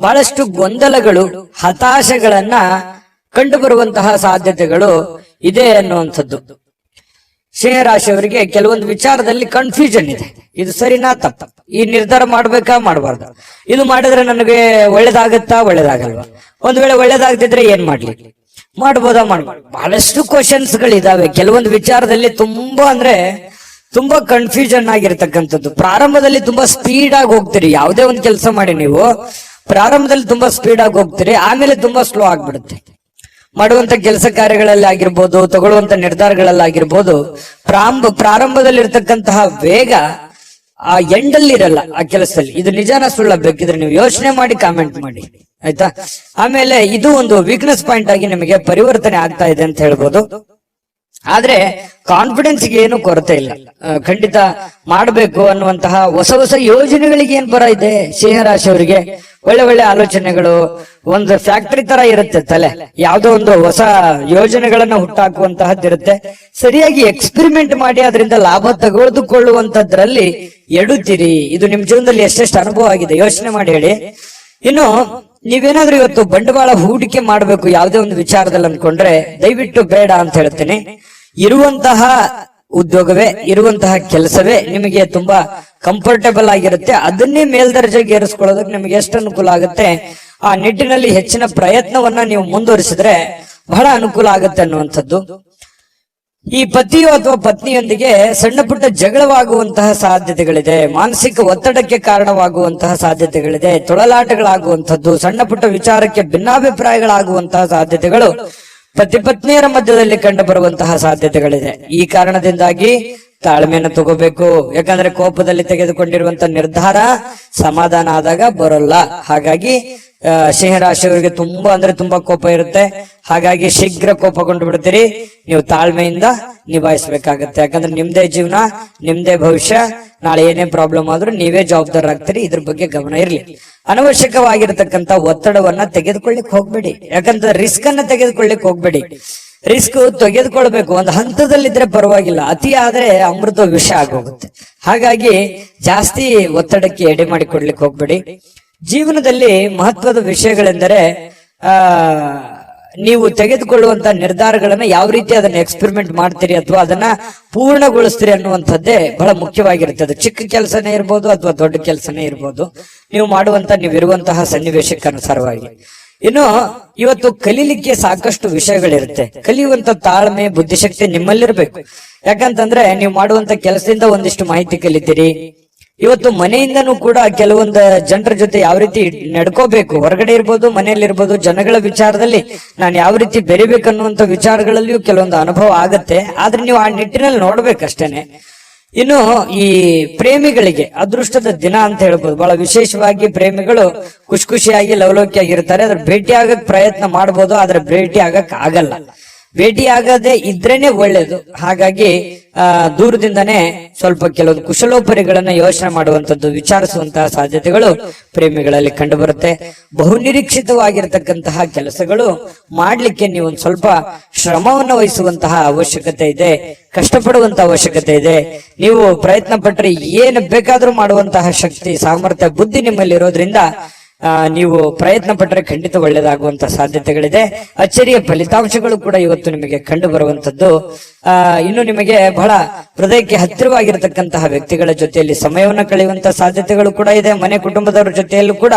ಬಹಳಷ್ಟು ಗೊಂದಲಗಳು, ಹತಾಶೆಗಳನ್ನ ಕಂಡು ಬರುವಂತಹ ಸಾಧ್ಯತೆಗಳು ಇದೆ ಅನ್ನುವಂಥದ್ದು. ಸಿಂಹರಾಶಿಯವರಿಗೆ ಕೆಲವೊಂದು ವಿಚಾರದಲ್ಲಿ ಕನ್ಫ್ಯೂಷನ್ ಇದೆ. ಇದು ಸರಿನಾ ತಪ್ಪ, ಈ ನಿರ್ಧಾರ ಮಾಡ್ಬೇಕಾ ಮಾಡಬಾರ್ದು, ಇದು ಮಾಡಿದ್ರೆ ನನಗೆ ಒಳ್ಳೇದಾಗತ್ತಾ ಒಳ್ಳೇದಾಗಲ್ವಾ, ಒಂದ್ ವೇಳೆ ಒಳ್ಳೇದಾಗದಿದ್ರೆ ಏನ್ ಮಾಡ್ಲಿ, ಮಾಡ್ಬೋದಾ ಮಾಡ್ಬಾರ್ದು, ಬಹಳಷ್ಟು ಕ್ವಶನ್ಸ್ ಗಳಿದಾವೆ. ಕೆಲವೊಂದು ವಿಚಾರದಲ್ಲಿ ತುಂಬಾ ಕನ್ಫ್ಯೂಷನ್ ಆಗಿರ್ತಕ್ಕಂಥದ್ದು. ಪ್ರಾರಂಭದಲ್ಲಿ ತುಂಬಾ ಸ್ಪೀಡ್ ಆಗಿ ಹೋಗ್ತೀರಿ. ಯಾವುದೇ ಒಂದು ಕೆಲಸ ಮಾಡಿ ನೀವು ಪ್ರಾರಂಭದಲ್ಲಿ ತುಂಬಾ ಸ್ಪೀಡ್ ಆಗಿ ಹೋಗ್ತೀರಿ, ಆಮೇಲೆ ತುಂಬಾ ಸ್ಲೋ ಆಗ್ಬಿಡುತ್ತೆ. ಮಾಡುವಂತ ಕೆಲಸ ಕಾರ್ಯಗಳಲ್ಲಿ ಆಗಿರ್ಬೋದು, ತಗೊಳ್ಳುವಂತ ನಿರ್ಧಾರಗಳಲ್ಲಾಗಿರ್ಬೋದು, ಪ್ರಾರಂಭದಲ್ಲಿ ಇರ್ತಕ್ಕಂತಹ ವೇಗ ಆ ಎಂಡಲ್ಲಿ ಇರಲ್ಲ ಆ ಕೆಲಸದಲ್ಲಿ. ಇದು ನಿಜಾನ ಸುಳ್ಳ ಬೇಕಿದ್ರೆ ನೀವು ಯೋಚನೆ ಮಾಡಿ ಕಾಮೆಂಟ್ ಮಾಡಿ, ಆಯ್ತಾ? ಆಮೇಲೆ ಇದು ಒಂದು ವೀಕ್ನೆಸ್ ಪಾಯಿಂಟ್ ಆಗಿ ನಿಮಗೆ ಪರಿವರ್ತನೆ ಆಗ್ತಾ ಇದೆ ಅಂತ ಹೇಳ್ಬೋದು. ಆದ್ರೆ ಕಾನ್ಫಿಡೆನ್ಸ್ ಗೆ ಏನು ಕೊರತೆ ಇಲ್ಲ. ಖಂಡಿತ ಮಾಡಬೇಕು ಅನ್ನುವಂತಹ ಹೊಸ ಯೋಜನೆಗಳಿಗೆ ಏನ್ ಬರ ಇದೆ ಸಿಂಹರಾಶಿಯವರಿಗೆ. ಒಳ್ಳೆ ಆಲೋಚನೆಗಳು, ಒಂದು ಫ್ಯಾಕ್ಟರಿ ತರ ಇರುತ್ತೆ ತಲೆ. ಯಾವ್ದೋ ಒಂದು ಹೊಸ ಯೋಜನೆಗಳನ್ನ ಹುಟ್ಟಾಕುವಂತಹದ್ದಿರುತ್ತೆ. ಸರಿಯಾಗಿ ಎಕ್ಸ್ಪೆರಿಮೆಂಟ್ ಮಾಡಿ ಅದರಿಂದ ಲಾಭ ತೆಗೆದುಕೊಳ್ಳುವಂತದ್ರಲ್ಲಿ ಎಡುತ್ತೀರಿ. ಇದು ನಿಮ್ ಜೀವನದಲ್ಲಿ ಎಷ್ಟೆಷ್ಟು ಅನುಭವ ಆಗಿದೆ ಯೋಚನೆ ಮಾಡಿ ಹೇಳಿ. ಇನ್ನು ನೀವೇನಾದ್ರೂ ಇವತ್ತು ಬಂಡವಾಳ ಹೂಡಿಕೆ ಮಾಡಬೇಕು ಯಾವುದೇ ಒಂದು ವಿಚಾರದಲ್ಲಿ ಅನ್ಕೊಂಡ್ರೆ ದಯವಿಟ್ಟು ಬೇಡ ಅಂತ ಹೇಳ್ತೀನಿ. ಇರುವಂತಹ ಉದ್ಯೋಗವೇ, ಇರುವಂತಹ ಕೆಲಸವೇ ನಿಮಗೆ ತುಂಬಾ ಕಂಫರ್ಟೇಬಲ್ ಆಗಿರುತ್ತೆ. ಅದನ್ನೇ ಮೇಲ್ದರ್ಜೆಗೆ ಏರಿಸ್ಕೊಳ್ಳೋದಕ್ಕೆ ನಿಮಗೆ ಎಷ್ಟು ಅನುಕೂಲ ಆಗುತ್ತೆ ಆ ನಿಟ್ಟಿನಲ್ಲಿ ಹೆಚ್ಚಿನ ಪ್ರಯತ್ನವನ್ನ ನೀವು ಮುಂದುವರಿಸಿದ್ರೆ ಬಹಳ ಅನುಕೂಲ ಆಗುತ್ತೆ ಅನ್ನುವಂಥದ್ದು. ಈ ಪತಿಯೋ ಅಥವಾ ಪತ್ನಿಯೊಂದಿಗೆ ಸಣ್ಣ ಪುಟ್ಟ ಜಗಳವಾಗುವಂತಹ ಸಾಧ್ಯತೆಗಳಿದೆ. ಮಾನಸಿಕ ಒತ್ತಡಕ್ಕೆ ಕಾರಣವಾಗುವಂತಹ ಸಾಧ್ಯತೆಗಳಿದೆ. ತೊಳಲಾಟಗಳಾಗುವಂಥದ್ದು, ಸಣ್ಣ ಪುಟ್ಟ ವಿಚಾರಕ್ಕೆ ಭಿನ್ನಾಭಿಪ್ರಾಯಗಳಾಗುವಂತಹ ಸಾಧ್ಯತೆಗಳು ಪತಿ ಪತ್ನಿಯರ ಮಧ್ಯದಲ್ಲಿ ಕಂಡು ಬರುವಂತಹ ಸಾಧ್ಯತೆಗಳಿದೆ. ಈ ಕಾರಣದಿಂದಾಗಿ ತಾಳ್ಮೆಯನ್ನು ತಗೋಬೇಕು. ಯಾಕಂದ್ರೆ ಕೋಪದಲ್ಲಿ ತೆಗೆದುಕೊಂಡಿರುವಂತ ನಿರ್ಧಾರ ಸಮಾಧಾನ ಆದಾಗ ಬರೋಲ್ಲ. ಹಾಗಾಗಿ ಸಿಂಹರಾಶಿಯವರಿಗೆ ತುಂಬಾ ಕೋಪ ಇರುತ್ತೆ. ಹಾಗಾಗಿ ಶೀಘ್ರ ಕೋಪಗೊಂಡು ಬಿಡ್ತೀರಿ. ನೀವು ತಾಳ್ಮೆಯಿಂದ ನಿಭಾಯಿಸಬೇಕಾಗತ್ತೆ. ಯಾಕಂದ್ರೆ ನಿಮ್ದೇ ಜೀವನ, ನಿಮ್ದೇ ಭವಿಷ್ಯ. ನಾಳೆ ಏನೇ ಪ್ರಾಬ್ಲಮ್ ಆದ್ರೂ ನೀವೇ ಜವಾಬ್ದಾರರಾಗ್ತೀರಿ. ಇದ್ರ ಬಗ್ಗೆ ಗಮನ ಇರ್ಲಿ. ಅನವಶ್ಯಕವಾಗಿರತಕ್ಕಂತ ಒತ್ತಡವನ್ನ ತೆಗೆದುಕೊಳ್ಳಿಕ್ ಹೋಗ್ಬೇಡಿ. ಯಾಕಂದ್ರೆ ರಿಸ್ಕ್ ಅನ್ನ ತೆಗೆದುಕೊಳ್ಳಿಕ್ ಹೋಗ್ಬೇಡಿ. ರಿಸ್ಕ್ ತೆಗೆದುಕೊಳ್ಬೇಕು, ಒಂದು ಹಂತದಲ್ಲಿದ್ರೆ ಪರವಾಗಿಲ್ಲ. ಅತಿ ಆದ್ರೆ ಅಮೃತ ವಿಷ ಆಗೋಗುತ್ತೆ. ಹಾಗಾಗಿ ಜಾಸ್ತಿ ಒತ್ತಡಕ್ಕೆ ಎಡೆ ಮಾಡಿಕೊಡ್ಲಿಕ್ಕೆ ಹೋಗ್ಬೇಡಿ. ಜೀವನದಲ್ಲಿ ಮಹತ್ವದ ವಿಷಯಗಳೆಂದರೆ ನೀವು ತೆಗೆದುಕೊಳ್ಳುವಂತ ನಿರ್ಧಾರಗಳನ್ನ ಯಾವ ರೀತಿ ಅದನ್ನ ಎಕ್ಸ್ಪೆರಿಮೆಂಟ್ ಮಾಡ್ತೀರಿ ಅಥವಾ ಅದನ್ನ ಪೂರ್ಣಗೊಳಿಸ್ತೀರಿ ಅನ್ನುವಂಥದ್ದೇ ಬಹಳ ಮುಖ್ಯವಾಗಿರುತ್ತದೆ. ಚಿಕ್ಕ ಕೆಲಸನೇ ಇರ್ಬೋದು ಅಥವಾ ದೊಡ್ಡ ಕೆಲಸನೇ ಇರ್ಬೋದು, ನೀವಿರುವಂತಹ ಸನ್ನಿವೇಶಕ್ಕೆ ಅನುಸಾರವಾಗಿ. ಇನ್ನು ಇವತ್ತು ಕಲೀಲಿಕ್ಕೆ ಸಾಕಷ್ಟು ವಿಷಯಗಳಿರುತ್ತೆ. ಕಲಿಯುವಂತ ತಾಳ್ಮೆ, ಬುದ್ಧಿಶಕ್ತಿ ನಿಮ್ಮಲ್ಲಿರ್ಬೇಕು. ಯಾಕಂತಂದ್ರೆ ನೀವು ಮಾಡುವಂತ ಕೆಲಸದಿಂದ ಒಂದಿಷ್ಟು ಮಾಹಿತಿ ಕಲಿತೀರಿ. ಇವತ್ತು ಮನೆಯಿಂದನೂ ಕೂಡ ಕೆಲವೊಂದು ಜನರ ಜೊತೆ ಯಾವ ರೀತಿ ನಡ್ಕೋಬೇಕು, ಹೊರಗಡೆ ಇರ್ಬೋದು, ಮನೆಯಲ್ಲಿ ಇರ್ಬೋದು, ಜನಗಳ ವಿಚಾರದಲ್ಲಿ ನಾನು ಯಾವ ರೀತಿ ಬೆರಿಬೇಕನ್ನುವಂತ ವಿಚಾರಗಳಲ್ಲಿಯೂ ಕೆಲವೊಂದು ಅನುಭವ ಆಗತ್ತೆ. ಆದ್ರೆ ನೀವು ಆ ನಿಟ್ಟಿನಲ್ಲಿ ನೋಡ್ಬೇಕಷ್ಟೇನೆ. ಇನ್ನು ಈ ಪ್ರೇಮಿಗಳಿಗೆ ಅದೃಷ್ಟದ ದಿನ ಅಂತ ಹೇಳ್ಬೋದು. ಬಹಳ ವಿಶೇಷವಾಗಿ ಪ್ರೇಮಿಗಳು ಖುಷಿಯಾಗಿ ಲವಲೋಕಿಯಾಗಿರ್ತಾರೆ. ಅದ್ರ ಭೇಟಿ ಆಗಕ್ ಪ್ರಯತ್ನ ಮಾಡ್ಬೋದು, ಆದ್ರೆ ಭೇಟಿ ಆಗಕ್ ಆಗಲ್ಲ. ಭೇಟಿಯಾಗದೆ ಇದ್ರೇನೆ ಒಳ್ಳೇದು. ಹಾಗಾಗಿ ದೂರದಿಂದನೇ ಸ್ವಲ್ಪ ಕೆಲವೊಂದು ಕುಶಲೋಪರಿಗಳನ್ನ ಯೋಚನೆ ಮಾಡುವಂತದ್ದು, ವಿಚಾರಿಸುವಂತಹ ಸಾಧ್ಯತೆಗಳು ಪ್ರೇಮಿಗಳಲ್ಲಿ ಕಂಡು ಬರುತ್ತೆ. ಬಹುನಿರೀಕ್ಷಿತವಾಗಿರತಕ್ಕಂತಹ ಕೆಲಸಗಳು ಮಾಡ್ಲಿಕ್ಕೆ ನೀವು ಒಂದು ಸ್ವಲ್ಪ ಶ್ರಮವನ್ನು ವಹಿಸುವಂತಹ ಅವಶ್ಯಕತೆ ಇದೆ, ಕಷ್ಟಪಡುವಂತಹ ಅವಶ್ಯಕತೆ ಇದೆ. ನೀವು ಪ್ರಯತ್ನ ಪಟ್ಟರೆ ಏನು ಬೇಕಾದ್ರೂ ಮಾಡುವಂತಹ ಶಕ್ತಿ, ಸಾಮರ್ಥ್ಯ, ಬುದ್ಧಿ ನಿಮ್ಮಲ್ಲಿ ಇರೋದ್ರಿಂದ ನೀವು ಪ್ರಯತ್ನ ಪಟ್ಟರೆ ಖಂಡಿತ ಒಳ್ಳೆಯದಾಗುವಂತ ಸಾಧ್ಯತೆಗಳಿದೆ. ಅಚ್ಚರಿಯ ಫಲಿತಾಂಶಗಳು ಕೂಡ ಇವತ್ತು ನಿಮಗೆ ಕಂಡು ಬರುವಂತದ್ದು. ಇನ್ನು ನಿಮಗೆ ಬಹಳ ಹೃದಯಕ್ಕೆ ಹತ್ತಿರವಾಗಿರತಕ್ಕಂತಹ ವ್ಯಕ್ತಿಗಳ ಜೊತೆಯಲ್ಲಿ ಸಮಯವನ್ನು ಕಳೆಯುವಂತಹ ಸಾಧ್ಯತೆಗಳು ಕೂಡ ಇದೆ. ಮನೆ ಕುಟುಂಬದವರ ಜೊತೆಯಲ್ಲೂ ಕೂಡ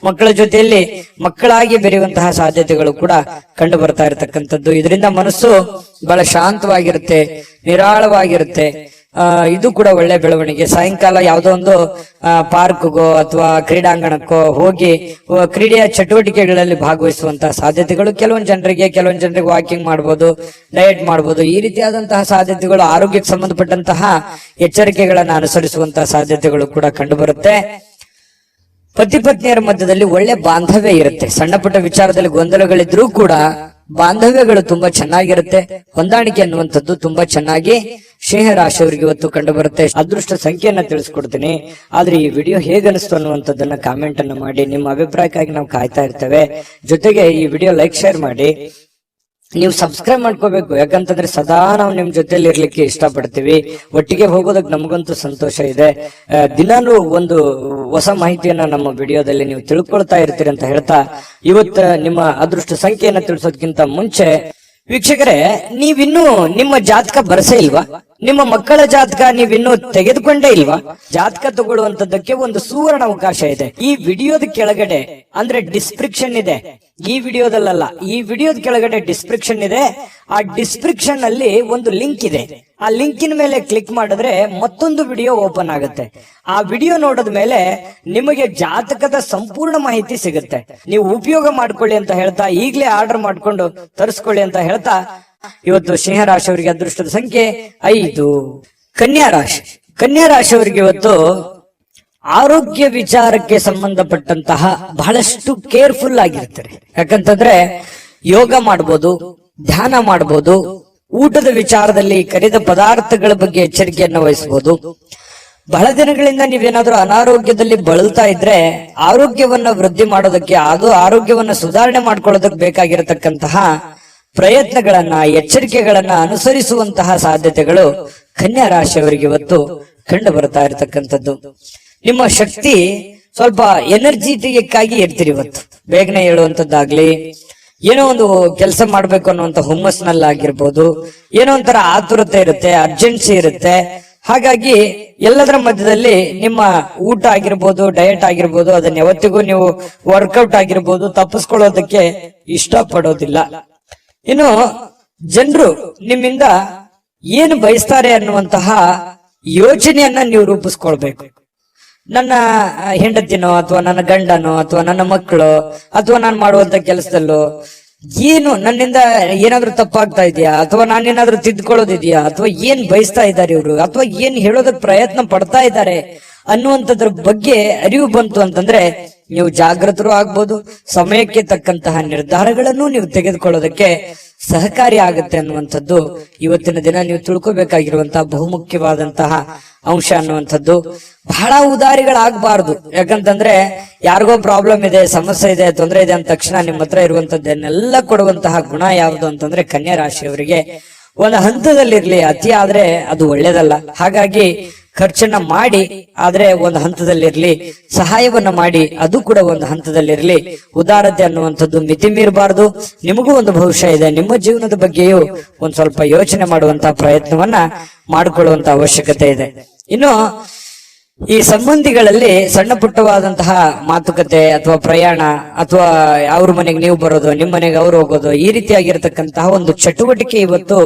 ಮಕ್ಕಳ ಜೊತೆಯಲ್ಲಿ ಮಕ್ಕಳಾಗಿ ಬೆರೆಯುವಂತಹ ಸಾಧ್ಯತೆಗಳು ಕೂಡ ಕಂಡು ಬರ್ತಾ ಇರತಕ್ಕಂಥದ್ದು. ಇದರಿಂದ ಮನಸ್ಸು ಬಹಳ ಶಾಂತವಾಗಿರುತ್ತೆ, ನಿರಾಳವಾಗಿರುತ್ತೆ. ಇದು ಕೂಡ ಒಳ್ಳೆ ಬೆಳವಣಿಗೆ. ಸಾಯಂಕಾಲ ಯಾವುದೋ ಒಂದು ಪಾರ್ಕ್ಗೋ ಅಥವಾ ಕ್ರೀಡಾಂಗಣಕ್ಕೋ ಹೋಗಿ ಕ್ರೀಡೆಯ ಚಟುವಟಿಕೆಗಳಲ್ಲಿ ಭಾಗವಹಿಸುವಂತಹ ಸಾಧ್ಯತೆಗಳು ಕೆಲವೊಂದು ಜನರಿಗೆ ವಾಕಿಂಗ್ ಮಾಡ್ಬೋದು, ಡಯಟ್ ಮಾಡ್ಬೋದು. ಈ ರೀತಿಯಾದಂತಹ ಸಾಧ್ಯತೆಗಳು, ಆರೋಗ್ಯಕ್ಕೆ ಸಂಬಂಧಪಟ್ಟಂತಹ ಎಚ್ಚರಿಕೆಗಳನ್ನು ಅನುಸರಿಸುವಂತಹ ಸಾಧ್ಯತೆಗಳು ಕೂಡ ಕಂಡು ಬರುತ್ತೆ. ಪತಿ ಪತ್ನಿಯರ ಮಧ್ಯದಲ್ಲಿ ಒಳ್ಳೆ ಬಾಂಧವ್ಯ ಇರುತ್ತೆ. ಸಣ್ಣ ಪುಟ್ಟ ವಿಚಾರದಲ್ಲಿ ಗೊಂದಲಗಳಿದ್ರೂ ಕೂಡ ಬಾಂಧವ್ಯಗಳು ತುಂಬಾ ಚೆನ್ನಾಗಿರುತ್ತೆ. ಹೊಂದಾಣಿಕೆ ಅನ್ನುವಂಥದ್ದು ತುಂಬಾ ಚೆನ್ನಾಗಿ ಸಿಂಹ ರಾಶಿಯವರಿಗೆ ಇವತ್ತು ಕಂಡು ಬರುತ್ತೆ. ಅದೃಷ್ಟ ಸಂಖ್ಯೆಯನ್ನ ತಿಳಿಸ್ಕೊಡ್ತೀನಿ. ಆದ್ರೆ ಈ ವಿಡಿಯೋ ಹೇಗನಿಸ್ತು ಅನ್ನುವಂಥದ್ದನ್ನ ಕಾಮೆಂಟ್ ಅನ್ನು ಮಾಡಿ. ನಿಮ್ಮ ಅಭಿಪ್ರಾಯಕ್ಕಾಗಿ ನಾವು ಕಾಯ್ತಾ ಇರ್ತೇವೆ. ಜೊತೆಗೆ ಈ ವಿಡಿಯೋ ಲೈಕ್, ಶೇರ್ ಮಾಡಿ. ನೀವು ಸಬ್ಸ್ಕ್ರೈಬ್ ಮಾಡ್ಕೋಬೇಕು, ಯಾಕಂತಂದ್ರೆ ಸದಾ ನಾವು ನಿಮ್ ಜೊತೆಲಿ ಇರ್ಲಿಕ್ಕೆ ಇಷ್ಟಪಡ್ತೀವಿ. ಒಟ್ಟಿಗೆ ಹೋಗೋದಕ್ಕೆ ನಮಗಂತೂ ಸಂತೋಷ ಇದೆ. ದಿನಾನು ಒಂದು ಹೊಸ ಮಾಹಿತಿಯನ್ನ ನಮ್ಮ ವಿಡಿಯೋದಲ್ಲಿ ನೀವು ತಿಳ್ಕೊಳ್ತಾ ಇರ್ತೀರಿ ಅಂತ ಹೇಳ್ತಾ, ಇವತ್ತು ನಿಮ್ಮ ಅದೃಷ್ಟ ಸಂಖ್ಯೆಯನ್ನ ತಿಳಿಸೋದಕ್ಕಿಂತ ಮುಂಚೆ ವೀಕ್ಷಕರೇ, ನೀವಿನ್ನೂ ನಿಮ್ಮ ಜಾತಕ ಬರಸೇ ಇಲ್ವಾ? ನಿಮ್ಮ ಮಕ್ಕಳ ಜಾತಕ ನೀವಿನ್ನೂ ತೆಗೆದುಕೊಂಡೇ ಇಲ್ವಾ? ಜಾತಕ ತಗೊಳ್ಳುವಂತದ್ದಕ್ಕೆ ಒಂದು ಸುವರ್ಣ ಅವಕಾಶ ಇದೆ. ಈ ವಿಡಿಯೋದ ಕೆಳಗಡೆ ಅಂದ್ರೆ ಡಿಸ್ಕ್ರಿಪ್ಷನ್ ಇದೆ. ಈ ವಿಡಿಯೋದಲ್ಲ, ಈ ವಿಡಿಯೋದ ಕೆಳಗಡೆ ಡಿಸ್ಕ್ರಿಪ್ಷನ್ ಇದೆ. ಆ ಡಿಸ್ಕ್ರಿಪ್ಷನ್ ಅಲ್ಲಿ ಒಂದು ಲಿಂಕ್ ಇದೆ. ಆ ಲಿಂಕಿನ ಮೇಲೆ ಕ್ಲಿಕ್ ಮಾಡಿದ್ರೆ ಮತ್ತೊಂದು ವಿಡಿಯೋ ಓಪನ್ ಆಗುತ್ತೆ. ಆ ವಿಡಿಯೋ ನೋಡಿದ ಮೇಲೆ ನಿಮಗೆ ಜಾತಕದ ಸಂಪೂರ್ಣ ಮಾಹಿತಿ ಸಿಗುತ್ತೆ. ನೀವು ಉಪಯೋಗ ಮಾಡ್ಕೊಳ್ಳಿ ಅಂತ ಹೇಳ್ತಾ, ಈಗಲೇ ಆರ್ಡರ್ ಮಾಡ್ಕೊಂಡು ತರಿಸ್ಕೊಳ್ಳಿ ಅಂತ ಹೇಳ್ತಾ, ಇವತ್ತು ಸಿಂಹ ರಾಶಿಯವರಿಗೆ ಅದೃಷ್ಟದ ಸಂಖ್ಯೆ 5. ಕನ್ಯಾ ರಾಶಿ. ಕನ್ಯಾ ರಾಶಿಯವರಿಗೆ ಇವತ್ತು ಆರೋಗ್ಯ ವಿಚಾರಕ್ಕೆ ಸಂಬಂಧಪಟ್ಟಂತಹ ಬಹಳಷ್ಟು ಕೇರ್ಫುಲ್ ಆಗಿರ್ತಾರೆ. ಯಾಕಂತಂದ್ರೆ ಯೋಗ ಮಾಡ್ಬೋದು, ಧ್ಯಾನ ಮಾಡ್ಬೋದು, ಊಟದ ವಿಚಾರದಲ್ಲಿ ಕರಿದ ಪದಾರ್ಥಗಳ ಬಗ್ಗೆ ಎಚ್ಚರಿಕೆಯನ್ನು ವಹಿಸಬಹುದು. ಬಹಳ ದಿನಗಳಿಂದ ನೀವೇನಾದ್ರೂ ಅನಾರೋಗ್ಯದಲ್ಲಿ ಬಳಲ್ತಾ ಇದ್ರೆ ಆರೋಗ್ಯವನ್ನ ವೃದ್ಧಿ ಮಾಡೋದಕ್ಕೆ, ಅದು ಆರೋಗ್ಯವನ್ನ ಸುಧಾರಣೆ ಮಾಡ್ಕೊಳ್ಳೋದಕ್ಕೆ ಬೇಕಾಗಿರತಕ್ಕಂತಹ ಪ್ರಯತ್ನಗಳನ್ನ, ಎಚ್ಚರಿಕೆಗಳನ್ನ ಅನುಸರಿಸುವಂತಹ ಸಾಧ್ಯತೆಗಳು ಕನ್ಯಾ ರಾಶಿಯವರಿಗೆ ಇವತ್ತು ಕಂಡು ಬರ್ತಾ ಇರತಕ್ಕಂಥದ್ದು. ನಿಮ್ಮ ಶಕ್ತಿ ಸ್ವಲ್ಪ ಎನರ್ಜಿಟಿಕ್ ಆಗಿ ಇರ್ತೀರಿ ಇವತ್ತು. ಬೇಗನೆ ಹೇಳುವಂತದ್ದಾಗ್ಲಿ, ಏನೋ ಒಂದು ಕೆಲಸ ಮಾಡ್ಬೇಕು ಅನ್ನುವಂತ ಹುಮ್ಮಸ್ನಲ್ಲಾಗಿರ್ಬೋದು, ಏನೋ ಒಂಥರ ಆತುರತೆ ಇರುತ್ತೆ, ಅರ್ಜೆನ್ಸಿ ಇರುತ್ತೆ. ಹಾಗಾಗಿ ಎಲ್ಲದರ ಮಧ್ಯದಲ್ಲಿ ನಿಮ್ಮ ಊಟ ಆಗಿರ್ಬೋದು, ಡಯಟ್ ಆಗಿರ್ಬೋದು, ಅದನ್ನ ಯಾವತ್ತಿಗೂ ನೀವು ವರ್ಕೌಟ್ ಆಗಿರ್ಬೋದು ತಪ್ಪಿಸ್ಕೊಳ್ಳೋದಕ್ಕೆ ಇಷ್ಟಪಡೋದಿಲ್ಲ. ಇನ್ನು ಜನರು ನಿಮ್ಮಿಂದ ಏನು ಬಯಸ್ತಾರೆ ಅನ್ನುವಂತಹ ಯೋಚನೆಯನ್ನ ನೀವು ರೂಪಿಸ್ಕೊಳ್ಬೇಕು. ನನ್ನ ಹೆಂಡತಿನೋ ಅಥವಾ ನನ್ನ ಗಂಡನೋ ಅಥವಾ ನನ್ನ ಮಕ್ಕಳು ಅಥವಾ ನಾನು ಮಾಡುವಂತ ಕೆಲಸದಲ್ಲೋ ಏನು ನನ್ನಿಂದ ಏನಾದ್ರೂ ತಪ್ಪಾಗ್ತಾ ಇದೆಯಾ, ಅಥವಾ ನಾನೇನಾದ್ರೂ ತಿದ್ಕೊಳ್ಳೋದಿದೆಯಾ, ಅಥವಾ ಏನ್ ಬಯಸ್ತಾ ಇದ್ದಾರೆ ಇವರು, ಅಥವಾ ಏನ್ ಹೇಳೋದಕ್ಕೆ ಪ್ರಯತ್ನ ಪಡ್ತಾ ಇದ್ದಾರೆ ಅನ್ನುವಂಥದ್ರ ಬಗ್ಗೆ ಅರಿವು ಬಂತು ಅಂತಂದ್ರೆ ನೀವು ಜಾಗೃತರು ಆಗ್ಬೋದು. ಸಮಯಕ್ಕೆ ತಕ್ಕಂತಹ ನಿರ್ಧಾರಗಳನ್ನು ನೀವು ತೆಗೆದುಕೊಳ್ಳೋದಕ್ಕೆ ಸಹಕಾರಿ ಆಗುತ್ತೆ ಅನ್ನುವಂಥದ್ದು ಇವತ್ತಿನ ದಿನ ನೀವು ತಿಳ್ಕೊಬೇಕಾಗಿರುವಂತಹ ಬಹುಮುಖ್ಯವಾದಂತಹ ಅಂಶ ಅನ್ನುವಂಥದ್ದು. ಬಹಳ ಉದಾರಿಗಳಾಗಬಾರ್ದು. ಯಾಕಂತಂದ್ರೆ ಯಾರಿಗೋ ಪ್ರಾಬ್ಲಮ್ ಇದೆ, ಸಮಸ್ಯೆ ಇದೆ, ತೊಂದರೆ ಇದೆ ಅಂದ ತಕ್ಷಣ ನಿಮ್ಮ ಹತ್ರ ಇರುವಂತದ್ದನ್ನೆಲ್ಲ ಕೊಡುವಂತಹ ಗುಣ ಯಾವುದು ಅಂತಂದ್ರೆ ಕನ್ಯಾ ರಾಶಿಯವರಿಗೆ ಒಂದು ಹಂತದಲ್ಲಿರ್ಲಿ. ಅತಿ ಆದ್ರೆ ಅದು ಒಳ್ಳೇದಲ್ಲ. ಹಾಗಾಗಿ ಖರ್ಚನ್ನ ಮಾಡಿ, ಆದ್ರೆ ಒಂದು ಹಂತದಲ್ಲಿರ್ಲಿ. ಸಹಾಯವನ್ನ ಮಾಡಿ, ಅದು ಕೂಡ ಒಂದು ಹಂತದಲ್ಲಿರ್ಲಿ. ಉದಾರತೆ ಅನ್ನುವಂಥದ್ದು ಮಿತಿ ಮೀರಬಾರ್ದು. ನಿಮಗೂ ಒಂದು ಭವಿಷ್ಯ ಇದೆ. ನಿಮ್ಮ ಜೀವನದ ಬಗ್ಗೆಯೂ ಒಂದ್ ಸ್ವಲ್ಪ ಯೋಚನೆ ಮಾಡುವಂತಹ ಪ್ರಯತ್ನವನ್ನ ಮಾಡಿಕೊಳ್ಳುವಂತ ಅವಶ್ಯಕತೆ ಇದೆ. ಇನ್ನು ಈ ಸಂಬಂಧಿಗಳಲ್ಲಿ ಸಣ್ಣ ಪುಟ್ಟವಾದಂತಹ ಮಾತುಕತೆ ಅಥವಾ ಪ್ರಯಾಣ, ಅಥವಾ ಅವ್ರ ಮನೆಗೆ ನೀವು ಬರೋದು, ನಿಮ್ಮ ಮನೆಗೆ ಅವ್ರು ಹೋಗೋದು, ಈ ರೀತಿಯಾಗಿರ್ತಕ್ಕಂತಹ ಒಂದು ಚಟುವಟಿಕೆ ಇವತ್ತು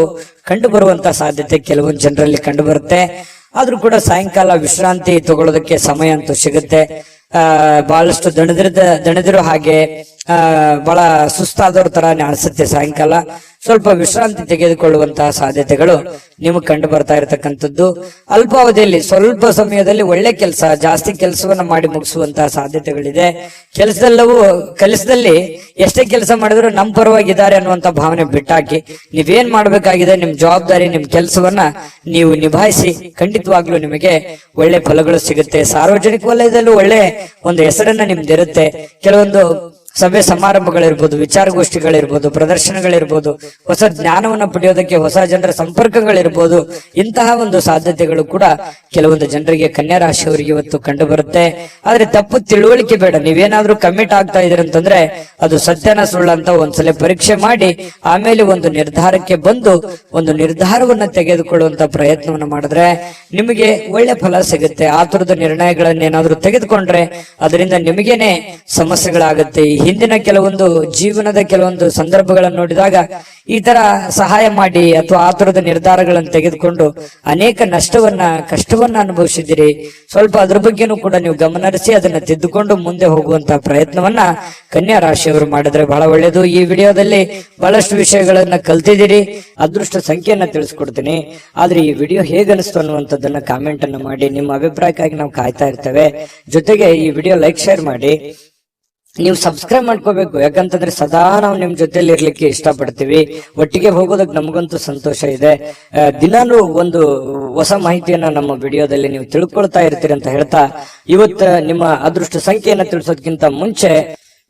ಕಂಡು ಬರುವಂತಹ ಸಾಧ್ಯತೆ ಕೆಲವೊಂದು ಜನರಲ್ಲಿ ಕಂಡು ಬರುತ್ತೆ. ಆದ್ರೂ ಕೂಡ ಸಾಯಂಕಾಲ ವಿಶ್ರಾಂತಿ ತಗೊಳ್ಳೋದಕ್ಕೆ ಸಮಯ ಅಂತೂ ಸಿಗುತ್ತೆ. ಬಹಳಷ್ಟು ದಣಿದಿರೋ ಹಾಗೆ ಬಹಳ ಸುಸ್ತಾದವ್ರ ತರ ಅನಿಸುತ್ತೆ ಸಾಯಂಕಾಲ. ಸ್ವಲ್ಪ ವಿಶ್ರಾಂತಿ ತೆಗೆದುಕೊಳ್ಳುವಂತಹ ಸಾಧ್ಯತೆಗಳು ನಿಮಗೆ ಕಂಡು ಬರ್ತಾ ಇರತಕ್ಕಂಥದ್ದು. ಅಲ್ಪಾವಧಿಯಲ್ಲಿ ಸ್ವಲ್ಪ ಸಮಯದಲ್ಲಿ ಒಳ್ಳೆ ಕೆಲಸ, ಜಾಸ್ತಿ ಕೆಲಸವನ್ನ ಮಾಡಿ ಮುಗಿಸುವಂತಹ ಸಾಧ್ಯತೆಗಳಿದೆ. ಕೆಲಸದಲ್ಲಿ ಎಷ್ಟೇ ಕೆಲಸ ಮಾಡಿದ್ರು ನಮ್ಮ ಪರವಾಗಿದ್ದಾರೆ ಅನ್ನುವಂತ ಭಾವನೆ ಬಿಟ್ಟಾಕಿ ನೀವೇನ್ ಮಾಡ್ಬೇಕಾಗಿದೆ, ನಿಮ್ ಜವಾಬ್ದಾರಿ, ನಿಮ್ ಕೆಲಸವನ್ನ ನೀವು ನಿಭಾಯಿಸಿ ಖಂಡಿತವಾಗ್ಲೂ ನಿಮಗೆ ಒಳ್ಳೆ ಫಲಗಳು ಸಿಗುತ್ತೆ. ಸಾರ್ವಜನಿಕ ವಲಯದಲ್ಲೂ ಒಳ್ಳೆ ಒಂದು ಹೆಸರನ್ನ ನಿಮ್ದಿರುತ್ತೆ. ಕೆಲವೊಂದು ಸಭೆ ಸಮಾರಂಭಗಳಿರ್ಬೋದು, ವಿಚಾರಗೋಷ್ಠಿಗಳಿರ್ಬೋದು, ಪ್ರದರ್ಶನಗಳಿರ್ಬೋದು, ಹೊಸ ಜ್ಞಾನವನ್ನ ಪಡೆಯೋದಕ್ಕೆ ಹೊಸ ಜನರ ಸಂಪರ್ಕಗಳಿರ್ಬೋದು, ಇಂತಹ ಒಂದು ಸಾಧ್ಯತೆಗಳು ಕೂಡ ಕೆಲವೊಂದು ಜನರಿಗೆ, ಕನ್ಯಾ ರಾಶಿಯವರಿಗೆ ಇವತ್ತು ಕಂಡು ಬರುತ್ತೆ. ಆದ್ರೆ ತಪ್ಪು ತಿಳುವಳಿಕೆ ಬೇಡ. ನೀವೇನಾದ್ರೂ ಕಮಿಟ್ ಆಗ್ತಾ ಇದ್ರಿ ಅಂತಂದ್ರೆ ಅದು ಸತ್ಯನ ಸುಳ್ಳ ಅಂತ ಒಂದ್ಸಲ ಪರೀಕ್ಷೆ ಮಾಡಿ ಆಮೇಲೆ ಒಂದು ನಿರ್ಧಾರಕ್ಕೆ ಬಂದು ಒಂದು ನಿರ್ಧಾರವನ್ನ ತೆಗೆದುಕೊಳ್ಳುವಂತ ಪ್ರಯತ್ನವನ್ನ ಮಾಡಿದ್ರೆ ನಿಮಗೆ ಒಳ್ಳೆ ಫಲ ಸಿಗುತ್ತೆ. ಆತುರದ ನಿರ್ಣಯಗಳನ್ನೇನಾದ್ರೂ ತೆಗೆದುಕೊಂಡ್ರೆ ಅದರಿಂದ ನಿಮಗೇನೆ ಸಮಸ್ಯೆಗಳಾಗುತ್ತೆ. ಹಿಂದಿನ ಕೆಲವೊಂದು ಜೀವನದ ಕೆಲವೊಂದು ಸಂದರ್ಭಗಳನ್ನು ನೋಡಿದಾಗ ಈ ತರ ಸಹಾಯ ಮಾಡಿ ಅಥವಾ ಆತುರದ ನಿರ್ಧಾರಗಳನ್ನು ತೆಗೆದುಕೊಂಡು ಅನೇಕ ಕಷ್ಟವನ್ನ ಅನುಭವಿಸಿದ್ದೀರಿ. ಸ್ವಲ್ಪ ಅದ್ರ ಬಗ್ಗೆನೂ ಕೂಡ ನೀವು ಗಮನಹರಿಸಿ ಅದನ್ನ ತಿದ್ದುಕೊಂಡು ಮುಂದೆ ಹೋಗುವಂತಹ ಪ್ರಯತ್ನವನ್ನ ಕನ್ಯಾ ರಾಶಿಯವರು ಮಾಡಿದ್ರೆ ಬಹಳ ಒಳ್ಳೆಯದು. ಈ ವಿಡಿಯೋದಲ್ಲಿ ಬಹಳಷ್ಟು ವಿಷಯಗಳನ್ನ ಕಲ್ತಿದ್ದೀರಿ. ಅದೃಷ್ಟ ಸಂಖ್ಯೆಯನ್ನ ತಿಳಿಸ್ಕೊಡ್ತೀನಿ. ಆದ್ರೆ ಈ ವಿಡಿಯೋ ಹೇಗನಿಸ್ತು ಅನ್ನುವಂಥದ್ದನ್ನ ಕಾಮೆಂಟ್ ಅನ್ನ ಮಾಡಿ. ನಿಮ್ಮ ಅಭಿಪ್ರಾಯಕ್ಕಾಗಿ ನಾವು ಕಾಯ್ತಾ ಇರ್ತೇವೆ. ಜೊತೆಗೆ ಈ ವಿಡಿಯೋ ಲೈಕ್, ಶೇರ್ ಮಾಡಿ. ನೀವು ಸಬ್ಸ್ಕ್ರೈಬ್ ಮಾಡ್ಕೋಬೇಕು. ಯಾಕಂತಂದ್ರೆ ಸದಾ ನಾವು ನಿಮ್ ಜೊತೆಲಿ ಇರ್ಲಿಕ್ಕೆ ಇಷ್ಟಪಡ್ತೀವಿ. ಒಟ್ಟಿಗೆ ಹೋಗೋದಕ್ಕೆ ನಮಗಂತೂ ಸಂತೋಷ ಇದೆ. ದಿನಾನು ಒಂದು ಹೊಸ ಮಾಹಿತಿಯನ್ನ ನಮ್ಮ ವಿಡಿಯೋದಲ್ಲಿ ನೀವು ತಿಳ್ಕೊಳ್ತಾ ಇರ್ತೀರಿ ಅಂತ ಹೇಳ್ತಾ, ಇವತ್ತು ನಿಮ್ಮ ಅದೃಷ್ಟ ಸಂಖ್ಯೆಯನ್ನ ತಿಳಿಸೋದಕ್ಕಿಂತ ಮುಂಚೆ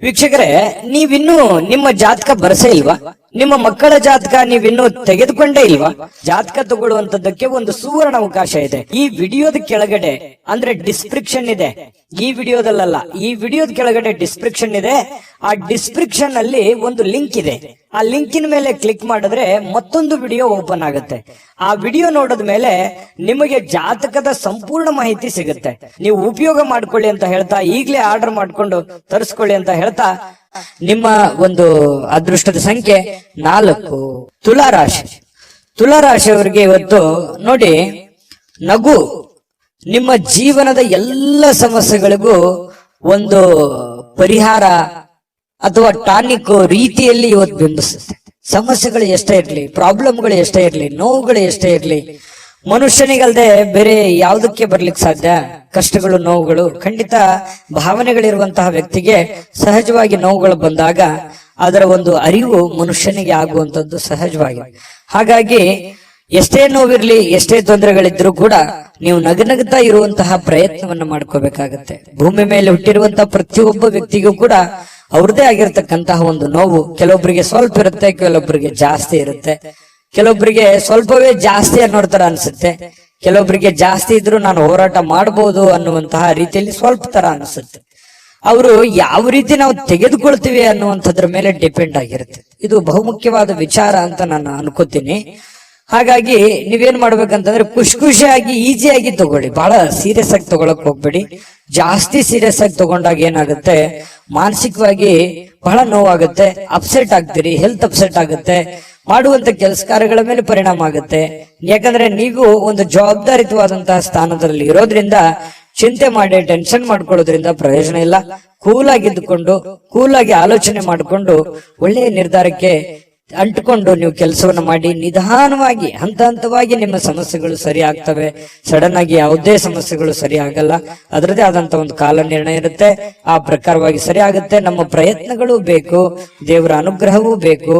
ವೀಕ್ಷಕರೇ, ನೀವಿನ್ನೂ ನಿಮ್ಮ ಜಾತಕ ಬರಸೇ ಇಲ್ವಾ? ನಿಮ್ಮ ಮಕ್ಕಳ ಜಾತಕ ನೀವಿನ್ನೂ ತೆಗೆದುಕೊಂಡೇ ಇಲ್ವಾ? ಜಾತಕ ತಗೊಳ್ಳುವಂತದ್ದಕ್ಕೆ ಒಂದು ಸುವರ್ಣ ಅವಕಾಶ ಇದೆ. ಈ ವಿಡಿಯೋದ ಕೆಳಗಡೆ ಅಂದ್ರೆ ಡಿಸ್ಕ್ರಿಪ್ಷನ್ ಇದೆ. ಈ ವಿಡಿಯೋದಲ್ಲ, ಈ ವಿಡಿಯೋದ ಕೆಳಗಡೆ ಡಿಸ್ಕ್ರಿಪ್ಷನ್ ಇದೆ. ಆ ಡಿಸ್ಕ್ರಿಪ್ಷನ್ ಅಲ್ಲಿ ಒಂದು ಲಿಂಕ್ ಇದೆ. ಆ ಲಿಂಕಿನ ಮೇಲೆ ಕ್ಲಿಕ್ ಮಾಡಿದ್ರೆ ಮತ್ತೊಂದು ವಿಡಿಯೋ ಓಪನ್ ಆಗುತ್ತೆ. ಆ ವಿಡಿಯೋ ನೋಡಿದ ಮೇಲೆ ನಿಮಗೆ ಜಾತಕದ ಸಂಪೂರ್ಣ ಮಾಹಿತಿ ಸಿಗುತ್ತೆ. ನೀವು ಉಪಯೋಗ ಮಾಡ್ಕೊಳ್ಳಿ ಅಂತ ಹೇಳ್ತಾ, ಈಗಲೇ ಆರ್ಡರ್ ಮಾಡ್ಕೊಂಡು ತರಿಸ್ಕೊಳ್ಳಿ ಅಂತ ಹೇಳ್ತಾ, ನಿಮ್ಮ ಒಂದು ಅದೃಷ್ಟದ ಸಂಖ್ಯೆ 4. ತುಲಾರಾಶಿಯವರಿಗೆ ಇವತ್ತು ನೋಡಿ, ನಗು ನಿಮ್ಮ ಜೀವನದ ಎಲ್ಲ ಸಮಸ್ಯೆಗಳಿಗೂ ಒಂದು ಪರಿಹಾರ ಅಥವಾ ಟಾನಿಕ್ ರೀತಿಯಲ್ಲಿ ಇವತ್ತು ಬಿಂಬಿಸುತ್ತೆ. ಸಮಸ್ಯೆಗಳು ಎಷ್ಟೇ ಇರ್ಲಿ, ಪ್ರಾಬ್ಲಮ್ಗಳು ಎಷ್ಟೇ ಇರ್ಲಿ, ನೋವುಗಳು ಎಷ್ಟೇ ಇರ್ಲಿ, ಮನುಷ್ಯನಿಗಲ್ದೆ ಬೇರೆ ಯಾವುದಕ್ಕೆ ಬರ್ಲಿಕ್ಕೆ ಸಾಧ್ಯ? ಕಷ್ಟಗಳು, ನೋವುಗಳು. ಖಂಡಿತ ಭಾವನೆಗಳಿರುವಂತಹ ವ್ಯಕ್ತಿಗೆ ಸಹಜವಾಗಿ ನೋವುಗಳು ಬಂದಾಗ ಅದರ ಒಂದು ಅರಿವು ಮನುಷ್ಯನಿಗೆ ಆಗುವಂತದ್ದು ಸಹಜವಾಗಿ. ಹಾಗಾಗಿ ಎಷ್ಟೇ ನೋವಿರ್ಲಿ, ಎಷ್ಟೇ ತೊಂದರೆಗಳಿದ್ರು ಕೂಡ ನೀವು ನಗನಗ್ತಾ ಇರುವಂತಹ ಪ್ರಯತ್ನವನ್ನ ಮಾಡ್ಕೋಬೇಕಾಗತ್ತೆ. ಭೂಮಿ ಮೇಲೆ ಹುಟ್ಟಿರುವಂತಹ ಪ್ರತಿಯೊಬ್ಬ ವ್ಯಕ್ತಿಗೂ ಕೂಡ ಅವ್ರದೇ ಆಗಿರ್ತಕ್ಕಂತಹ ಒಂದು ನೋವು ಕೆಲವೊಬ್ಬರಿಗೆ ಸ್ವಲ್ಪ ಇರುತ್ತೆ, ಕೆಲವೊಬ್ಬರಿಗೆ ಜಾಸ್ತಿ ಇರುತ್ತೆ. ಕೆಲವೊಬ್ಬರಿಗೆ ಸ್ವಲ್ಪವೇ ಜಾಸ್ತಿ ಅನ್ನೋರ್ ತರ ಅನ್ಸುತ್ತೆ, ಕೆಲವೊಬ್ಬರಿಗೆ ಜಾಸ್ತಿ ಇದ್ರು ನಾನು ಹೋರಾಟ ಮಾಡಬಹುದು ಅನ್ನುವಂತಹ ರೀತಿಯಲ್ಲಿ ಸ್ವಲ್ಪ ತರ ಅನ್ಸುತ್ತೆ. ಅವರು ಯಾವ ರೀತಿ ನಾವು ತೆಗೆದುಕೊಳ್ತೀವಿ ಅನ್ನುವಂಥದ್ರ ಮೇಲೆ ಡಿಪೆಂಡ್ ಆಗಿರುತ್ತೆ. ಇದು ಬಹುಮುಖ್ಯವಾದ ವಿಚಾರ ಅಂತ ನಾನು ಅನ್ಕೋತೀನಿ. ಹಾಗಾಗಿ ನೀವೇನ್ ಮಾಡ್ಬೇಕಂತಂದ್ರೆ ಖುಷಿಯಾಗಿ ಈಸಿಯಾಗಿ ತಗೊಳ್ಳಿ. ಬಹಳ ಸೀರಿಯಸ್ ಆಗಿ ತಗೊಳಕ್ ಹೋಗ್ಬೇಡಿ. ಜಾಸ್ತಿ ಸೀರಿಯಸ್ ಆಗಿ ತಗೊಂಡಾಗ ಏನಾಗುತ್ತೆ, ಮಾನಸಿಕವಾಗಿ ಬಹಳ ನೋವಾಗುತ್ತೆ, ಅಪ್ಸೆಟ್ ಆಗ್ತೀರಿ, ಹೆಲ್ತ್ ಅಪ್ಸೆಟ್ ಆಗುತ್ತೆ, ಮಾಡುವಂತ ಕೆಲಸ ಕಾರ್ಯಗಳ ಮೇಲೆ ಪರಿಣಾಮ ಆಗುತ್ತೆ. ಯಾಕಂದ್ರೆ ನೀವು ಒಂದು ಜವಾಬ್ದಾರಿತವಾದಂತಹ ಸ್ಥಾನದಲ್ಲಿ ಇರೋದ್ರಿಂದ ಚಿಂತೆ ಮಾಡಿ ಟೆನ್ಷನ್ ಮಾಡ್ಕೊಳ್ಳೋದ್ರಿಂದ ಪ್ರಯೋಜನ ಇಲ್ಲ. ಕೂಲಾಗಿದ್ದುಕೊಂಡು, ಕೂಲಾಗಿ ಆಲೋಚನೆ ಮಾಡಿಕೊಂಡು ಒಳ್ಳೆಯ ನಿರ್ಧಾರಕ್ಕೆ ಅಂಟುಕೊಂಡು ನೀವು ಕೆಲಸವನ್ನ ಮಾಡಿ ನಿಧಾನವಾಗಿ ಹಂತ ಹಂತವಾಗಿ ನಿಮ್ಮ ಸಮಸ್ಯೆಗಳು ಸರಿ ಆಗ್ತವೆ. ಸಡನ್ ಆಗಿ ಯಾವುದೇ ಸಮಸ್ಯೆಗಳು ಸರಿ ಆಗಲ್ಲ. ಅದರದೇ ಆದಂತ ಒಂದು ಕಾಲ ನಿರ್ಣಯ ಇರುತ್ತೆ. ಆ ಪ್ರಕಾರವಾಗಿ ಸರಿ ಆಗುತ್ತೆ. ನಮ್ಮ ಪ್ರಯತ್ನಗಳು ಬೇಕು, ದೇವರ ಅನುಗ್ರಹವೂ ಬೇಕು.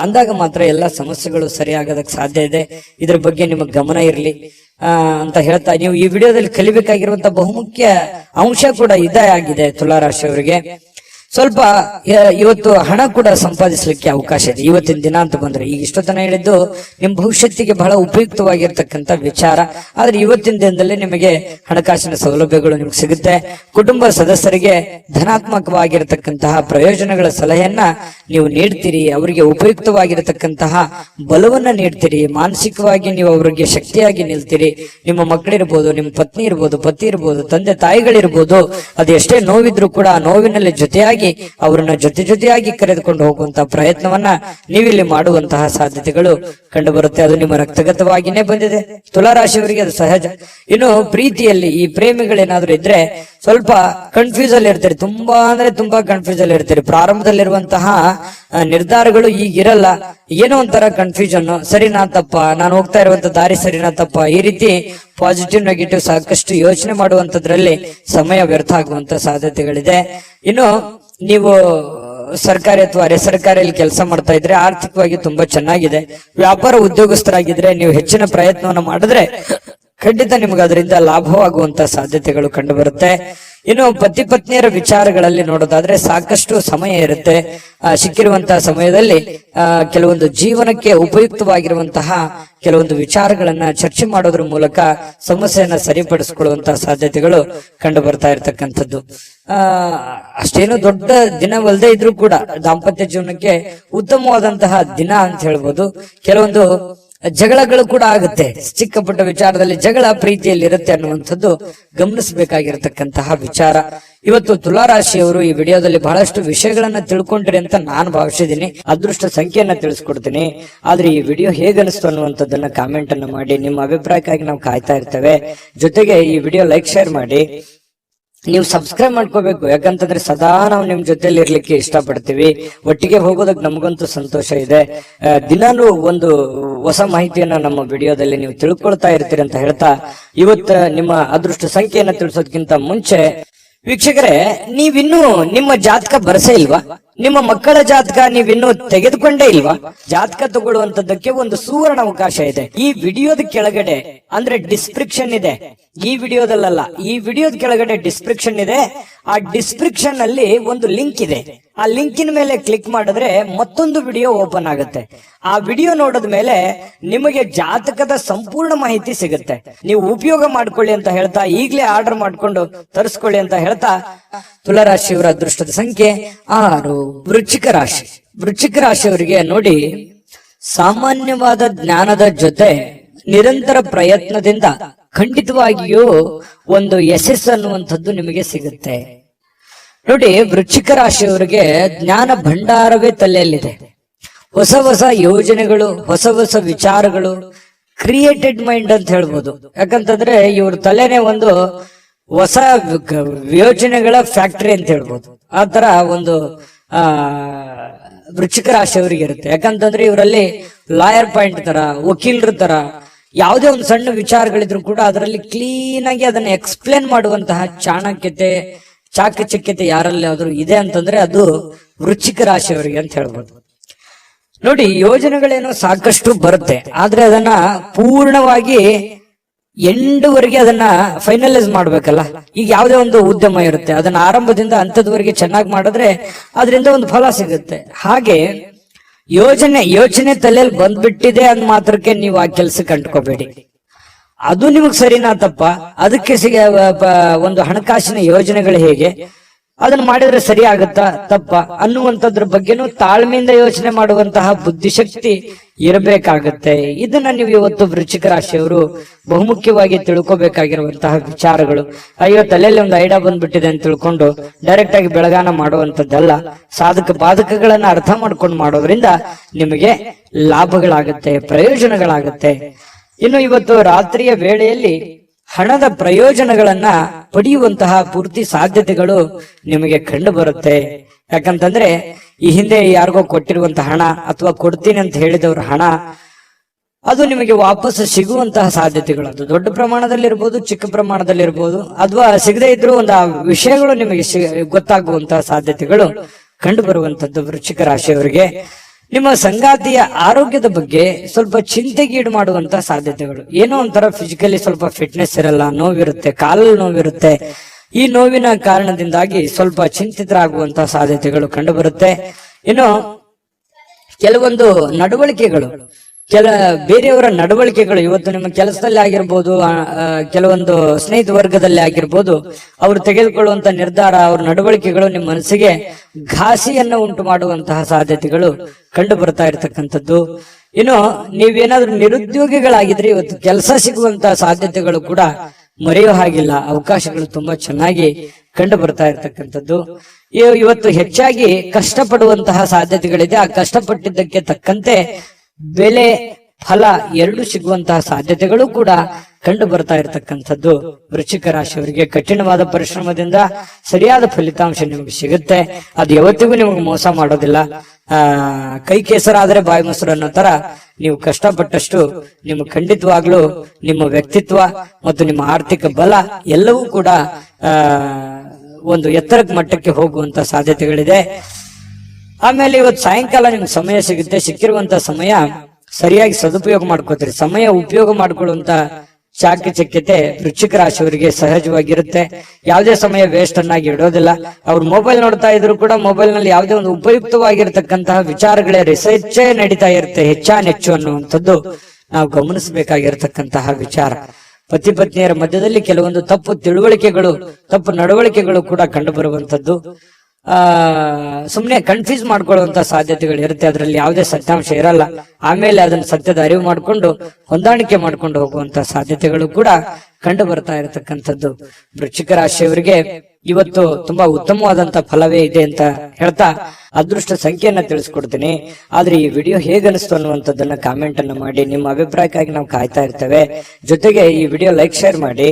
ಅಂದಾಗ ಮಾತ್ರ ಎಲ್ಲ ಸಮಸ್ಯೆಗಳು ಸರಿ ಆಗೋದಕ್ಕೆ ಸಾಧ್ಯ ಇದೆ. ಇದ್ರ ಬಗ್ಗೆ ನಿಮಗೆ ಗಮನ ಇರಲಿ ಅಂತ ಹೇಳ್ತಾ, ನೀವು ಈ ವಿಡಿಯೋದಲ್ಲಿ ಕಲಿಬೇಕಾಗಿರುವಂತ ಬಹುಮುಖ್ಯ ಅಂಶ ಕೂಡ ಇದೇ ಆಗಿದೆ. ತುಲಾರಾಶಿಯವರಿಗೆ ಸ್ವಲ್ಪ ಇವತ್ತು ಹಣ ಕೂಡ ಸಂಪಾದಿಸಲಿಕ್ಕೆ ಅವಕಾಶ ಇದೆ ಇವತ್ತಿನ ದಿನ ಅಂತ ಬಂದ್ರೆ. ಈಗ ಇಷ್ಟೊತ್ತನ ಹೇಳಿದ್ದು ನಿಮ್ ಭವಿಷ್ಯತ್ತಿಗೆ ಬಹಳ ಉಪಯುಕ್ತವಾಗಿರ್ತಕ್ಕಂಥ ವಿಚಾರ. ಆದ್ರೆ ಇವತ್ತಿನ ದಿನದಲ್ಲಿ ನಿಮಗೆ ಹಣಕಾಸಿನ ಸೌಲಭ್ಯಗಳು ನಿಮ್ಗೆ ಸಿಗುತ್ತೆ. ಕುಟುಂಬ ಸದಸ್ಯರಿಗೆ ಧನಾತ್ಮಕವಾಗಿರತಕ್ಕಂತಹ ಪ್ರಯೋಜನಗಳ ಸಲಹೆಯನ್ನ ನೀವು ನೀಡ್ತೀರಿ. ಅವರಿಗೆ ಉಪಯುಕ್ತವಾಗಿರತಕ್ಕಂತಹ ಬಲವನ್ನ ನೀಡ್ತೀರಿ. ಮಾನಸಿಕವಾಗಿ ನೀವು ಅವರಿಗೆ ಶಕ್ತಿಯಾಗಿ ನಿಲ್ತೀರಿ. ನಿಮ್ಮ ಮಕ್ಕಳಿರ್ಬೋದು, ನಿಮ್ಮ ಪತ್ನಿ ಇರ್ಬೋದು, ಪತಿ ಇರ್ಬೋದು, ತಂದೆ ತಾಯಿಗಳಿರ್ಬೋದು, ಅದು ಎಷ್ಟೇ ನೋವಿದ್ರು ಕೂಡ ಆ ನೋವಿನಲ್ಲಿ ಜೊತೆಯಾಗಿ ಅವರನ್ನ ಜೊತೆಯಾಗಿ ಕರೆದುಕೊಂಡು ಹೋಗುವಂತಹ ಪ್ರಯತ್ನವನ್ನ ನೀವಿಲ್ಲಿ ಮಾಡುವಂತಹ ಸಾಧ್ಯತೆಗಳು ಕಂಡು ಬರುತ್ತೆ. ಅದು ನಿಮ್ಮ ರಕ್ತಗತವಾಗಿನೇ ಬಂದಿದೆ. ತುಲಾರಾಶಿಯವರಿಗೆ ಅದು ಸಹಜ. ಇನ್ನು ಪ್ರೀತಿಯಲ್ಲಿ ಈ ಪ್ರೇಮಿಗಳೇನಾದ್ರೂ ಇದ್ರೆ ಸ್ವಲ್ಪ ಕನ್ಫ್ಯೂಸ್ ಅಲ್ಲಿ ಇರ್ತೀರಿ, ತುಂಬಾ ಅಂದ್ರೆ ತುಂಬಾ ಕನ್ಫ್ಯೂಸ್ ಅಲ್ಲಿ ಇರ್ತೀರಿ. ಪ್ರಾರಂಭದಲ್ಲಿರುವಂತಹ ನಿರ್ಧಾರಗಳು ಈಗ ಇರಲ್ಲ, ಏನೋ ಒಂಥರ ಕನ್ಫ್ಯೂಷನ್, ಸರಿನಾ ತಪ್ಪ, ನಾನು ಹೋಗ್ತಾ ಇರುವಂತ ದಾರಿ ಸರಿನಾ ತಪ್ಪ, ಈ ರೀತಿ ಪಾಸಿಟಿವ್ ನೆಗೆಟಿವ್ ಸಾಕಷ್ಟು ಯೋಚನೆ ಮಾಡುವಂತದ್ರಲ್ಲಿ ಸಮಯ ವ್ಯರ್ಥ ಆಗುವಂತ ಸಾಧ್ಯತೆಗಳಿದೆ. ಇನ್ನು ನೀವು ಸರ್ಕಾರಿ ಅಥವಾ ಅರೆ ಸರ್ಕಾರಿಯಲ್ಲಿ ಕೆಲಸ ಮಾಡ್ತಾ ಇದ್ರೆ ಆರ್ಥಿಕವಾಗಿ ತುಂಬಾ ಚೆನ್ನಾಗಿದೆ. ವ್ಯಾಪಾರ ಉದ್ಯೋಗಸ್ಥರಾಗಿದ್ರೆ ನೀವು ಹೆಚ್ಚಿನ ಪ್ರಯತ್ನವನ್ನು ಮಾಡಿದ್ರೆ ಖಂಡಿತ ನಿಮ್ಗೆ ಅದರಿಂದ ಲಾಭವಾಗುವಂತ ಸಾಧ್ಯತೆಗಳು ಕಂಡು ಬರುತ್ತೆ. ಇನ್ನು ಪತಿ ಪತ್ನಿಯರ ವಿಚಾರಗಳಲ್ಲಿ ನೋಡೋದಾದ್ರೆ ಸಾಕಷ್ಟು ಸಮಯ ಇರುತ್ತೆ. ಸಿಕ್ಕಿರುವಂತಹ ಸಮಯದಲ್ಲಿ ಕೆಲವೊಂದು ಜೀವನಕ್ಕೆ ಉಪಯುಕ್ತವಾಗಿರುವಂತಹ ಕೆಲವೊಂದು ವಿಚಾರಗಳನ್ನ ಚರ್ಚೆ ಮಾಡೋದ್ರ ಮೂಲಕ ಸಮಸ್ಯೆಯನ್ನ ಸರಿಪಡಿಸಿಕೊಳ್ಳುವಂತಹ ಸಾಧ್ಯತೆಗಳು ಕಂಡು ಬರ್ತಾ ಇರತಕ್ಕಂಥದ್ದು. ಅಷ್ಟೇನು ದೊಡ್ಡ ದಿನವಲ್ಲದೆ ಇದ್ರೂ ಕೂಡ ದಾಂಪತ್ಯ ಜೀವನಕ್ಕೆ ಉತ್ತಮವಾದಂತಹ ದಿನ ಅಂತ ಹೇಳ್ಬೋದು. ಕೆಲವೊಂದು ಜಗಳಗಳು ಕೂಡ ಆಗುತ್ತೆ, ಚಿಕ್ಕ ಪುಟ್ಟ ವಿಚಾರದಲ್ಲಿ ಜಗಳ ಪ್ರೀತಿಯಲ್ಲಿ ಇರುತ್ತೆ ಅನ್ನುವಂಥದ್ದು ಗಮನಿಸಬೇಕಾಗಿರತಕ್ಕಂತಹ ವಿಚಾರ. ಇವತ್ತು ತುಲಾರಾಶಿಯವರು ಈ ವಿಡಿಯೋದಲ್ಲಿ ಬಹಳಷ್ಟು ವಿಷಯಗಳನ್ನ ತಿಳ್ಕೊಂಡ್ರಿ ಅಂತ ನಾನು ಭಾವಿಸಿದ್ದೀನಿ. ಅದೃಷ್ಟ ಸಂಖ್ಯೆಯನ್ನ ತಿಳಿಸ್ಕೊಡ್ತೀನಿ. ಆದ್ರೆ ಈ ವಿಡಿಯೋ ಹೇಗನಿಸ್ತು ಅನ್ನುವಂಥದ್ದನ್ನ ಕಾಮೆಂಟ್ ಅನ್ನ ಮಾಡಿ. ನಿಮ್ಮ ಅಭಿಪ್ರಾಯಕ್ಕಾಗಿ ನಾವು ಕಾಯ್ತಾ ಇರ್ತೇವೆ. ಜೊತೆಗೆ ಈ ವಿಡಿಯೋ ಲೈಕ್ ಶೇರ್ ಮಾಡಿ. ನೀವು ಸಬ್ಸ್ಕ್ರೈಬ್ ಮಾಡ್ಕೋಬೇಕು, ಯಾಕಂತಂದ್ರೆ ಸದಾ ನಾವು ನಿಮ್ ಜೊತೆಲಿ ಇರ್ಲಿಕ್ಕೆ ಇಷ್ಟಪಡ್ತೀವಿ. ಒಟ್ಟಿಗೆ ಹೋಗೋದಕ್ಕೆ ನಮಗಂತೂ ಸಂತೋಷ ಇದೆ. ದಿನಾನು ಒಂದು ಹೊಸ ಮಾಹಿತಿಯನ್ನ ನಮ್ಮ ವಿಡಿಯೋದಲ್ಲಿ ನೀವು ತಿಳ್ಕೊಳ್ತಾ ಇರ್ತೀರಿ ಅಂತ ಹೇಳ್ತಾ, ಇವತ್ತು ನಿಮ್ಮ ಅದೃಷ್ಟ ಸಂಖ್ಯೆಯನ್ನ ತಿಳಿಸೋದಕ್ಕಿಂತ ಮುಂಚೆ ವೀಕ್ಷಕರೇ, ನೀವಿನ್ನೂ ನಿಮ್ಮ ಜಾತಕ ಬರಸೇ ಇಲ್ವಾ? ನಿಮ್ಮ ಮಕ್ಕಳ ಜಾತಕ ನೀವಿನ್ನೂ ತೆಗೆದುಕೊಂಡೇ ಇಲ್ವಾ? ಜಾತಕ ತಗೊಳ್ಳುವಂತದ್ದಕ್ಕೆ ಒಂದು ಸುವರ್ಣ ಅವಕಾಶ ಇದೆ. ಈ ವಿಡಿಯೋದ ಕೆಳಗಡೆ ಅಂದ್ರೆ ಡಿಸ್ಕ್ರಿಪ್ಷನ್ ಇದೆ, ಈ ವಿಡಿಯೋದಲ್ಲ, ಈ ವಿಡಿಯೋದ ಕೆಳಗಡೆ ಡಿಸ್ಕ್ರಿಪ್ಷನ್ ಇದೆ. ಆ ಡಿಸ್ಕ್ರಿಪ್ಷನ್ ಅಲ್ಲಿ ಒಂದು ಲಿಂಕ್ ಇದೆ. ಆ ಲಿಂಕಿನ ಮೇಲೆ ಕ್ಲಿಕ್ ಮಾಡಿದ್ರೆ ಮತ್ತೊಂದು ವಿಡಿಯೋ ಓಪನ್ ಆಗುತ್ತೆ. ಆ ವಿಡಿಯೋ ನೋಡಿದ ಮೇಲೆ ನಿಮಗೆ ಜಾತಕದ ಸಂಪೂರ್ಣ ಮಾಹಿತಿ ಸಿಗುತ್ತೆ. ನೀವು ಉಪಯೋಗ ಮಾಡ್ಕೊಳ್ಳಿ ಅಂತ ಹೇಳ್ತಾ, ಈಗಲೇ ಆರ್ಡರ್ ಮಾಡ್ಕೊಂಡು ತರಿಸ್ಕೊಳ್ಳಿ ಅಂತ ಹೇಳ್ತಾ, ತುಲಾರಾಶಿಯವರ ಅದೃಷ್ಟದ ಸಂಖ್ಯೆ 6. ವೃಶ್ಚಿಕ ರಾಶಿ. ವೃಶ್ಚಿಕ ರಾಶಿಯವರಿಗೆ ನೋಡಿ, ಸಾಮಾನ್ಯವಾದ ಜ್ಞಾನದ ಜೊತೆ ನಿರಂತರ ಪ್ರಯತ್ನದಿಂದ ಖಂಡಿತವಾಗಿಯೂ ಒಂದು ಯಶಸ್ಸು ಅನ್ನುವಂಥದ್ದು ನಿಮಗೆ ಸಿಗುತ್ತೆ. ನೋಡಿ, ವೃಶ್ಚಿಕ ರಾಶಿಯವರಿಗೆ ಜ್ಞಾನ ಭಂಡಾರವೇ ತಲೆಯಲ್ಲಿದೆ. ಹೊಸ ಹೊಸ ಯೋಜನೆಗಳು, ಹೊಸ ಹೊಸ ವಿಚಾರಗಳು, ಕ್ರಿಯೇಟೆಡ್ ಮೈಂಡ್ ಅಂತ ಹೇಳ್ಬೋದು. ಯಾಕಂತಂದ್ರೆ ಇವ್ರ ತಲೆನೇ ಒಂದು ಹೊಸ ಯೋಜನೆಗಳ ಫ್ಯಾಕ್ಟರಿ ಅಂತ ಹೇಳ್ಬೋದು. ಆ ತರ ಒಂದು ವೃಶ್ಚಿಕ ರಾಶಿಯವರಿಗೆ ಇರುತ್ತೆ. ಯಾಕಂತಂದ್ರೆ ಇವರಲ್ಲಿ ಲಾಯರ್ ಪಾಯಿಂಟ್ ತರ, ವಕೀಲರ ತರ ಯಾವುದೇ ಒಂದು ಸಣ್ಣ ವಿಚಾರಗಳಿದ್ರು ಕೂಡ ಅದರಲ್ಲಿ ಕ್ಲೀನ್ ಆಗಿ ಅದನ್ನ ಎಕ್ಸ್ಪ್ಲೇನ್ ಮಾಡುವಂತಹ ಚಾಣಕ್ಯತೆ, ಚಾಕಚಕ್ಯತೆ ಯಾರಲ್ಲಿ ಆದ್ರೂ ಇದೆ ಅಂತಂದ್ರೆ ಅದು ವೃಶ್ಚಿಕ ರಾಶಿಯವರಿಗೆ ಅಂತ ಹೇಳ್ಬೋದು. ನೋಡಿ, ಯೋಜನೆಗಳೇನೋ ಸಾಕಷ್ಟು ಬರುತ್ತೆ, ಆದ್ರೆ ಅದನ್ನ ಪೂರ್ಣವಾಗಿ ಎಂಡ್ವರೆಗೆ ಅದನ್ನ ಫೈನಲೈಸ್ ಮಾಡ್ಬೇಕಲ್ಲ. ಈಗ ಯಾವುದೇ ಒಂದು ಉದ್ಯಮ ಇರುತ್ತೆ, ಅದನ್ನ ಆರಂಭದಿಂದ ಹಂತದವರೆಗೆ ಚೆನ್ನಾಗಿ ಮಾಡಿದ್ರೆ ಅದರಿಂದ ಒಂದು ಫಲ ಸಿಗುತ್ತೆ. ಹಾಗೆ ಯೋಚನೆ ತಲೆಯಲ್ಲಿ ಬಂದ್ಬಿಟ್ಟಿದೆ ಅಂದ್ ಮಾತ್ರಕ್ಕೆ ನೀವು ಆ ಕೆಲ್ಸಕ್ಕೆ ಅಂಟ್ಕೋಬೇಡಿ. ಅದು ನಿಮಗ್ ಸರಿನಾ ತಪ್ಪ, ಅದಕ್ಕೆ ಒಂದು ಹಣಕಾಸಿನ ಯೋಜನೆಗಳು ಹೇಗೆ, ಅದನ್ನ ಮಾಡಿದ್ರೆ ಸರಿ ಆಗತ್ತಾ ತಪ್ಪ ಅನ್ನುವಂಥದ್ರ ಬಗ್ಗೆನೂ ತಾಳ್ಮೆಯಿಂದ ಯೋಚನೆ ಮಾಡುವಂತಹ ಬುದ್ಧಿಶಕ್ತಿ ಇರಬೇಕಾಗತ್ತೆ. ಇದನ್ನ ನೀವು ಇವತ್ತು ವೃಶ್ಚಿಕ ರಾಶಿಯವರು ಬಹುಮುಖ್ಯವಾಗಿ ತಿಳ್ಕೊಬೇಕಾಗಿರುವಂತಹ ವಿಚಾರಗಳು. ಅಯ್ಯೋ, ತಲೆಯಲ್ಲಿ ಒಂದು ಐಡಿಯಾ ಬಂದ್ಬಿಟ್ಟಿದೆ ಅಂತ ತಿಳ್ಕೊಂಡು ಡೈರೆಕ್ಟ್ ಆಗಿ ಬೆಳಗಾನ ಮಾಡುವಂತದ್ದಲ್ಲ. ಸಾಧಕ ಬಾಧಕಗಳನ್ನ ಅರ್ಥ ಮಾಡ್ಕೊಂಡು ಮಾಡೋದ್ರಿಂದ ನಿಮಗೆ ಲಾಭಗಳಾಗತ್ತೆ, ಪ್ರಯೋಜನಗಳಾಗತ್ತೆ. ಇನ್ನು ಇವತ್ತು ರಾತ್ರಿಯ ವೇಳೆಯಲ್ಲಿ ಹಣದ ಪ್ರಯೋಜನಗಳನ್ನ ಪಡೆಯುವಂತಹ ಪೂರ್ತಿ ಸಾಧ್ಯತೆಗಳು ನಿಮಗೆ ಕಂಡು ಬರುತ್ತೆ. ಯಾಕಂತಂದ್ರೆ ಈ ಹಿಂದೆ ಯಾರಿಗೋ ಕೊಟ್ಟಿರುವಂತಹ ಹಣ ಅಥವಾ ಕೊಡ್ತೀನಿ ಅಂತ ಹೇಳಿದವ್ರ ಹಣ ಅದು ನಿಮಗೆ ವಾಪಸ್ ಸಿಗುವಂತಹ ಸಾಧ್ಯತೆಗಳು, ಅದು ದೊಡ್ಡ ಪ್ರಮಾಣದಲ್ಲಿರ್ಬೋದು, ಚಿಕ್ಕ ಪ್ರಮಾಣದಲ್ಲಿರ್ಬೋದು, ಅಥವಾ ಸಿಗದೇ ಇದ್ರೂ ಒಂದು ವಿಷಯಗಳು ನಿಮಗೆ ಗೊತ್ತಾಗುವಂತಹ ಸಾಧ್ಯತೆಗಳು ಕಂಡು ಬರುವಂತದ್ದು ವೃಶ್ಚಿಕ ರಾಶಿಯವರಿಗೆ. ನಿಮ್ಮ ಸಂಗಾತಿಯ ಆರೋಗ್ಯದ ಬಗ್ಗೆ ಸ್ವಲ್ಪ ಚಿಂತೆಗೀಡು ಮಾಡುವಂತಹ ಸಾಧ್ಯತೆಗಳು. ಏನೋ ಒಂಥರ ಫಿಸಿಕಲಿ ಸ್ವಲ್ಪ ಫಿಟ್ನೆಸ್ ಇರಲ್ಲ, ನೋವಿರುತ್ತೆ, ಕಾಲಲ್ಲಿ ನೋವಿರುತ್ತೆ. ಈ ನೋವಿನ ಕಾರಣದಿಂದಾಗಿ ಸ್ವಲ್ಪ ಚಿಂತಿತರಾಗುವಂತಹ ಸಾಧ್ಯತೆಗಳು ಕಂಡು ಬರುತ್ತೆ. ಇನ್ನು ಕೆಲವೊಂದು ನಡವಳಿಕೆಗಳು, ಬೇರೆಯವರ ನಡವಳಿಕೆಗಳು ಇವತ್ತು ನಿಮ್ಮ ಕೆಲಸದಲ್ಲಿ ಆಗಿರ್ಬೋದು, ಕೆಲವೊಂದು ಸ್ನೇಹಿತ ವರ್ಗದಲ್ಲಿ ಆಗಿರ್ಬೋದು, ಅವರು ತೆಗೆದುಕೊಳ್ಳುವಂತ ನಿರ್ಧಾರ, ಅವ್ರ ನಡವಳಿಕೆಗಳು ನಿಮ್ಮ ಮನಸ್ಸಿಗೆ ಘಾಸಿಯನ್ನು ಉಂಟು ಮಾಡುವಂತಹ ಸಾಧ್ಯತೆಗಳು ಕಂಡು ಬರ್ತಾ ಇರತಕ್ಕಂಥದ್ದು. ಇನ್ನು ನೀವೇನಾದ್ರೂ ನಿರುದ್ಯೋಗಿಗಳಾಗಿದ್ರೆ ಇವತ್ತು ಕೆಲಸ ಸಿಗುವಂತಹ ಸಾಧ್ಯತೆಗಳು ಕೂಡ ಮರೆಯೋ ಹಾಗಿಲ್ಲ. ಅವಕಾಶಗಳು ತುಂಬಾ ಚೆನ್ನಾಗಿ ಕಂಡು ಬರ್ತಾ ಇರತಕ್ಕಂಥದ್ದು. ಇವತ್ತು ಹೆಚ್ಚಾಗಿ ಕಷ್ಟಪಡುವಂತಹ ಸಾಧ್ಯತೆಗಳಿದೆ. ಆ ಕಷ್ಟಪಟ್ಟಿದ್ದಕ್ಕೆ ತಕ್ಕಂತೆ ಬೆಲೆ ಫಲ ಎರಡು ಸಿಗುವಂತಹ ಸಾಧ್ಯತೆಗಳು ಕೂಡ ಕಂಡು ಬರ್ತಾ ಇರತಕ್ಕಂಥದ್ದು ವೃಶ್ಚಿಕ ರಾಶಿಯವರಿಗೆ. ಕಠಿಣವಾದ ಪರಿಶ್ರಮದಿಂದ ಸರಿಯಾದ ಫಲಿತಾಂಶ ನಿಮಗೆ ಸಿಗುತ್ತೆ. ಅದು ಯಾವತ್ತಿಗೂ ನಿಮಗೆ ಮೋಸ ಮಾಡೋದಿಲ್ಲ. ಕೈ ಕೆಸರಾದ್ರೆ ಬಾಯಿ ಮೊಸರು ಅನ್ನೋ ತರ ನೀವು ಕಷ್ಟಪಟ್ಟಷ್ಟು ನಿಮಗೆ ಖಂಡಿತವಾಗ್ಲೂ ನಿಮ್ಮ ವ್ಯಕ್ತಿತ್ವ ಮತ್ತು ನಿಮ್ಮ ಆರ್ಥಿಕ ಬಲ ಎಲ್ಲವೂ ಕೂಡ ಒಂದು ಎತ್ತರದ ಮಟ್ಟಕ್ಕೆ ಹೋಗುವಂತ ಸಾಧ್ಯತೆಗಳಿದೆ. ಆಮೇಲೆ ಇವತ್ತು ಸಾಯಂಕಾಲ ನಿಮ್ಗೆ ಸಮಯ ಸಿಗುತ್ತೆ. ಸಿಕ್ಕಿರುವಂತ ಸಮಯ ಸರಿಯಾಗಿ ಸದುಪಯೋಗ ಮಾಡ್ಕೋತೀರಿ. ಸಮಯ ಉಪಯೋಗ ಮಾಡ್ಕೊಳ್ಳುವಂತ ಚಾಕಚಕ್ಯತೆ ವೃಶ್ಚಿಕ ರಾಶಿಯವರಿಗೆ ಸಹಜವಾಗಿರುತ್ತೆ. ಯಾವುದೇ ಸಮಯ ವೇಸ್ಟ್ ಅನ್ನಾಗಿ ಇಡೋದಿಲ್ಲ. ಅವ್ರು ಮೊಬೈಲ್ ನೋಡ್ತಾ ಇದ್ರು ಕೂಡ ಮೊಬೈಲ್ ನಲ್ಲಿ ಯಾವುದೇ ಒಂದು ಉಪಯುಕ್ತವಾಗಿರತಕ್ಕಂತಹ ವಿಚಾರಗಳೇ ರಿಸರ್ಚೇ ನಡೀತಾ ಇರುತ್ತೆ ಹೆಚ್ಚಾನೆಚ್ಚು ಅನ್ನುವಂಥದ್ದು ನಾವು ಗಮನಿಸಬೇಕಾಗಿರತಕ್ಕಂತಹ ವಿಚಾರ. ಪತಿ ಪತ್ನಿಯರ ಮಧ್ಯದಲ್ಲಿ ಕೆಲವೊಂದು ತಪ್ಪು ತಿಳುವಳಿಕೆಗಳು, ತಪ್ಪು ನಡವಳಿಕೆಗಳು ಕೂಡ ಕಂಡು ಬರುವಂತದ್ದು. ಸುಮ್ನೆ ಕನ್ಫ್ಯೂಸ್ ಮಾಡ್ಕೊಳ್ಳುವಂತ ಸಾಧ್ಯತೆಗಳು ಇರುತ್ತೆ. ಅದರಲ್ಲಿ ಯಾವುದೇ ಸತ್ಯಾಂಶ ಇರಲ್ಲ. ಆಮೇಲೆ ಅದನ್ನ ಸತ್ಯದ ಅರಿವು ಮಾಡಿಕೊಂಡು ಹೊಂದಾಣಿಕೆ ಮಾಡ್ಕೊಂಡು ಹೋಗುವಂತ ಸಾಧ್ಯತೆಗಳು ಕೂಡ ಕಂಡು ಬರ್ತಾ ಇರತಕ್ಕಂಥದ್ದು ವೃಶ್ಚಿಕ ರಾಶಿಯವರಿಗೆ ಇವತ್ತು ತುಂಬಾ ಉತ್ತಮವಾದಂತ ಫಲವೇ ಇದೆ ಅಂತ ಹೇಳ್ತಾ ಅದೃಷ್ಟ ಸಂಖ್ಯೆಯನ್ನ ತಿಳಿಸ್ಕೊಡ್ತೀನಿ. ಆದ್ರೆ ಈ ವಿಡಿಯೋ ಹೇಗನಿಸ್ತು ಅನ್ನುವಂಥದ್ದನ್ನ ಕಾಮೆಂಟ್ ಅನ್ನ ಮಾಡಿ. ನಿಮ್ಮ ಅಭಿಪ್ರಾಯಕ್ಕಾಗಿ ನಾವು ಕಾಯ್ತಾ ಇರ್ತೇವೆ. ಜೊತೆಗೆ ಈ ವಿಡಿಯೋ ಲೈಕ್ ಶೇರ್ ಮಾಡಿ.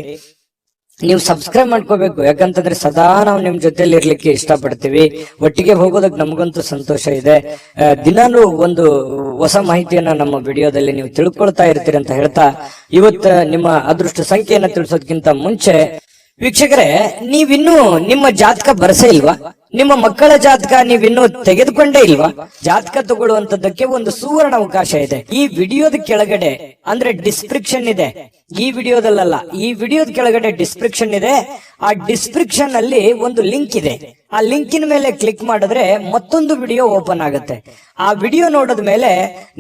ನೀವು ಸಬ್ಸ್ಕ್ರೈಬ್ ಮಾಡ್ಕೋಬೇಕು. ಯಾಕಂತಂದ್ರೆ ಸದಾ ನಾವು ನಿಮ್ ಜೊತೆಲಿ ಇರ್ಲಿಕ್ಕೆ ಇಷ್ಟಪಡ್ತೀವಿ. ಒಟ್ಟಿಗೆ ಹೋಗೋದಕ್ಕೆ ನಮಗಂತೂ ಸಂತೋಷ ಇದೆ. ದಿನಾನು ಒಂದು ಹೊಸ ಮಾಹಿತಿಯನ್ನ ನಮ್ಮ ವಿಡಿಯೋದಲ್ಲಿ ನೀವು ತಿಳ್ಕೊಳ್ತಾ ಇರ್ತೀರಿ ಅಂತ ಹೇಳ್ತಾ ಇವತ್ತು ನಿಮ್ಮ ಅದೃಷ್ಟ ಸಂಖ್ಯೆಯನ್ನ ತಿಳಿಸೋದಕ್ಕಿಂತ ಮುಂಚೆ ವೀಕ್ಷಕರೇ, ನೀವಿನ್ನೂ ನಿಮ್ಮ ಜಾತಕ ಬರಸೇ ಇಲ್ವಾ? ನಿಮ್ಮ ಮಕ್ಕಳ ಜಾತಕ ನೀವಿನ್ನೂ ತೆಗೆದುಕೊಂಡೇ ಇಲ್ವಾ? ಜಾತಕ ತಗೊಳ್ಳುವಂತದ್ದಕ್ಕೆ ಒಂದು ಸುವರ್ಣ ಅವಕಾಶ ಇದೆ. ಈ ವಿಡಿಯೋದ ಕೆಳಗಡೆ ಅಂದ್ರೆ ಡಿಸ್ಕ್ರಿಪ್ಷನ್ ಇದೆ. ಈ ವಿಡಿಯೋದಲ್ಲ, ಈ ವಿಡಿಯೋದ ಕೆಳಗಡೆ ಡಿಸ್ಕ್ರಿಪ್ಷನ್ ಇದೆ. ಆ ಡಿಸ್ಕ್ರಿಪ್ಷನ್ ಅಲ್ಲಿ ಒಂದು ಲಿಂಕ್ ಇದೆ. ಆ ಲಿಂಕಿನ ಮೇಲೆ ಕ್ಲಿಕ್ ಮಾಡಿದ್ರೆ ಮತ್ತೊಂದು ವಿಡಿಯೋ ಓಪನ್ ಆಗುತ್ತೆ. ಆ ವಿಡಿಯೋ ನೋಡಿದ ಮೇಲೆ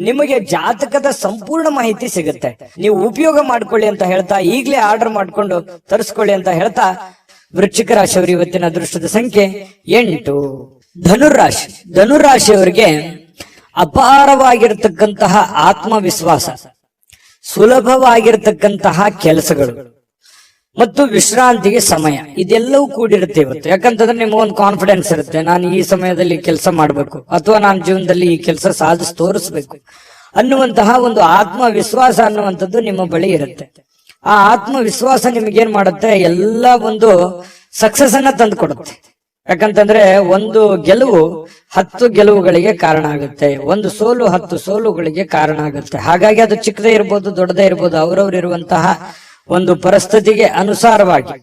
ನಿಮಗೆ ಜಾತಕದ ಸಂಪೂರ್ಣ ಮಾಹಿತಿ ಸಿಗುತ್ತೆ. ನೀವು ಉಪಯೋಗ ಮಾಡ್ಕೊಳ್ಳಿ ಅಂತ ಹೇಳ್ತಾ, ಈಗಲೇ ಆರ್ಡರ್ ಮಾಡ್ಕೊಂಡು ತರಿಸ್ಕೊಳ್ಳಿ ಅಂತ ಹೇಳ್ತಾ, ವೃಶ್ಚಿಕ ರಾಶಿಯವರು ಇವತ್ತಿನ ಅದೃಷ್ಟದ ಸಂಖ್ಯೆ 8. ಧನುರಾಶಿ. ಧನುರಾಶಿಯವರಿಗೆ ಅಪಾರವಾಗಿರ್ತಕ್ಕಂತಹ ಆತ್ಮವಿಶ್ವಾಸ, ಸುಲಭವಾಗಿರ್ತಕ್ಕಂತಹ ಕೆಲಸಗಳು ಮತ್ತು ವಿಶ್ರಾಂತಿಗೆ ಸಮಯ ಇದೆಲ್ಲವೂ ಕೂಡಿರುತ್ತೆ ಇವತ್ತು. ಯಾಕಂತಂದ್ರೆ ನಿಮಗೊಂದು ಕಾನ್ಫಿಡೆನ್ಸ್ ಇರುತ್ತೆ, ನಾನು ಈ ಸಮಯದಲ್ಲಿ ಕೆಲಸ ಮಾಡಬೇಕು ಅಥವಾ ನಾನು ಜೀವನದಲ್ಲಿ ಈ ಕೆಲಸ ಸಾಧಿಸಿ ತೋರಿಸ್ಬೇಕು ಅನ್ನುವಂತಹ ಒಂದು ಆತ್ಮವಿಶ್ವಾಸ ಅನ್ನುವಂಥದ್ದು ನಿಮ್ಮ ಬಳಿ ಇರುತ್ತೆ. ಆ ಆತ್ಮವಿಶ್ವಾಸ ನಿಮಗೇನ್ ಮಾಡುತ್ತೆ, ಎಲ್ಲ ಒಂದು ಸಕ್ಸಸ್ ಅನ್ನ ತಂದು ಕೊಡುತ್ತೆ. ಯಾಕಂತಂದ್ರೆ ಒಂದು ಗೆಲುವು 10 ಗೆಲುವುಗಳಿಗೆ ಕಾರಣ ಆಗುತ್ತೆ, ಒಂದು ಸೋಲು 10 ಸೋಲುಗಳಿಗೆ ಕಾರಣ ಆಗುತ್ತೆ. ಹಾಗಾಗಿ ಅದು ಚಿಕ್ಕದೇ ಇರ್ಬೋದು, ದೊಡ್ಡದೇ ಇರ್ಬೋದು, ಅವರವ್ರು ಇರುವಂತಹ ಒಂದು ಪರಿಸ್ಥಿತಿಗೆ ಅನುಸಾರವಾಗಿ.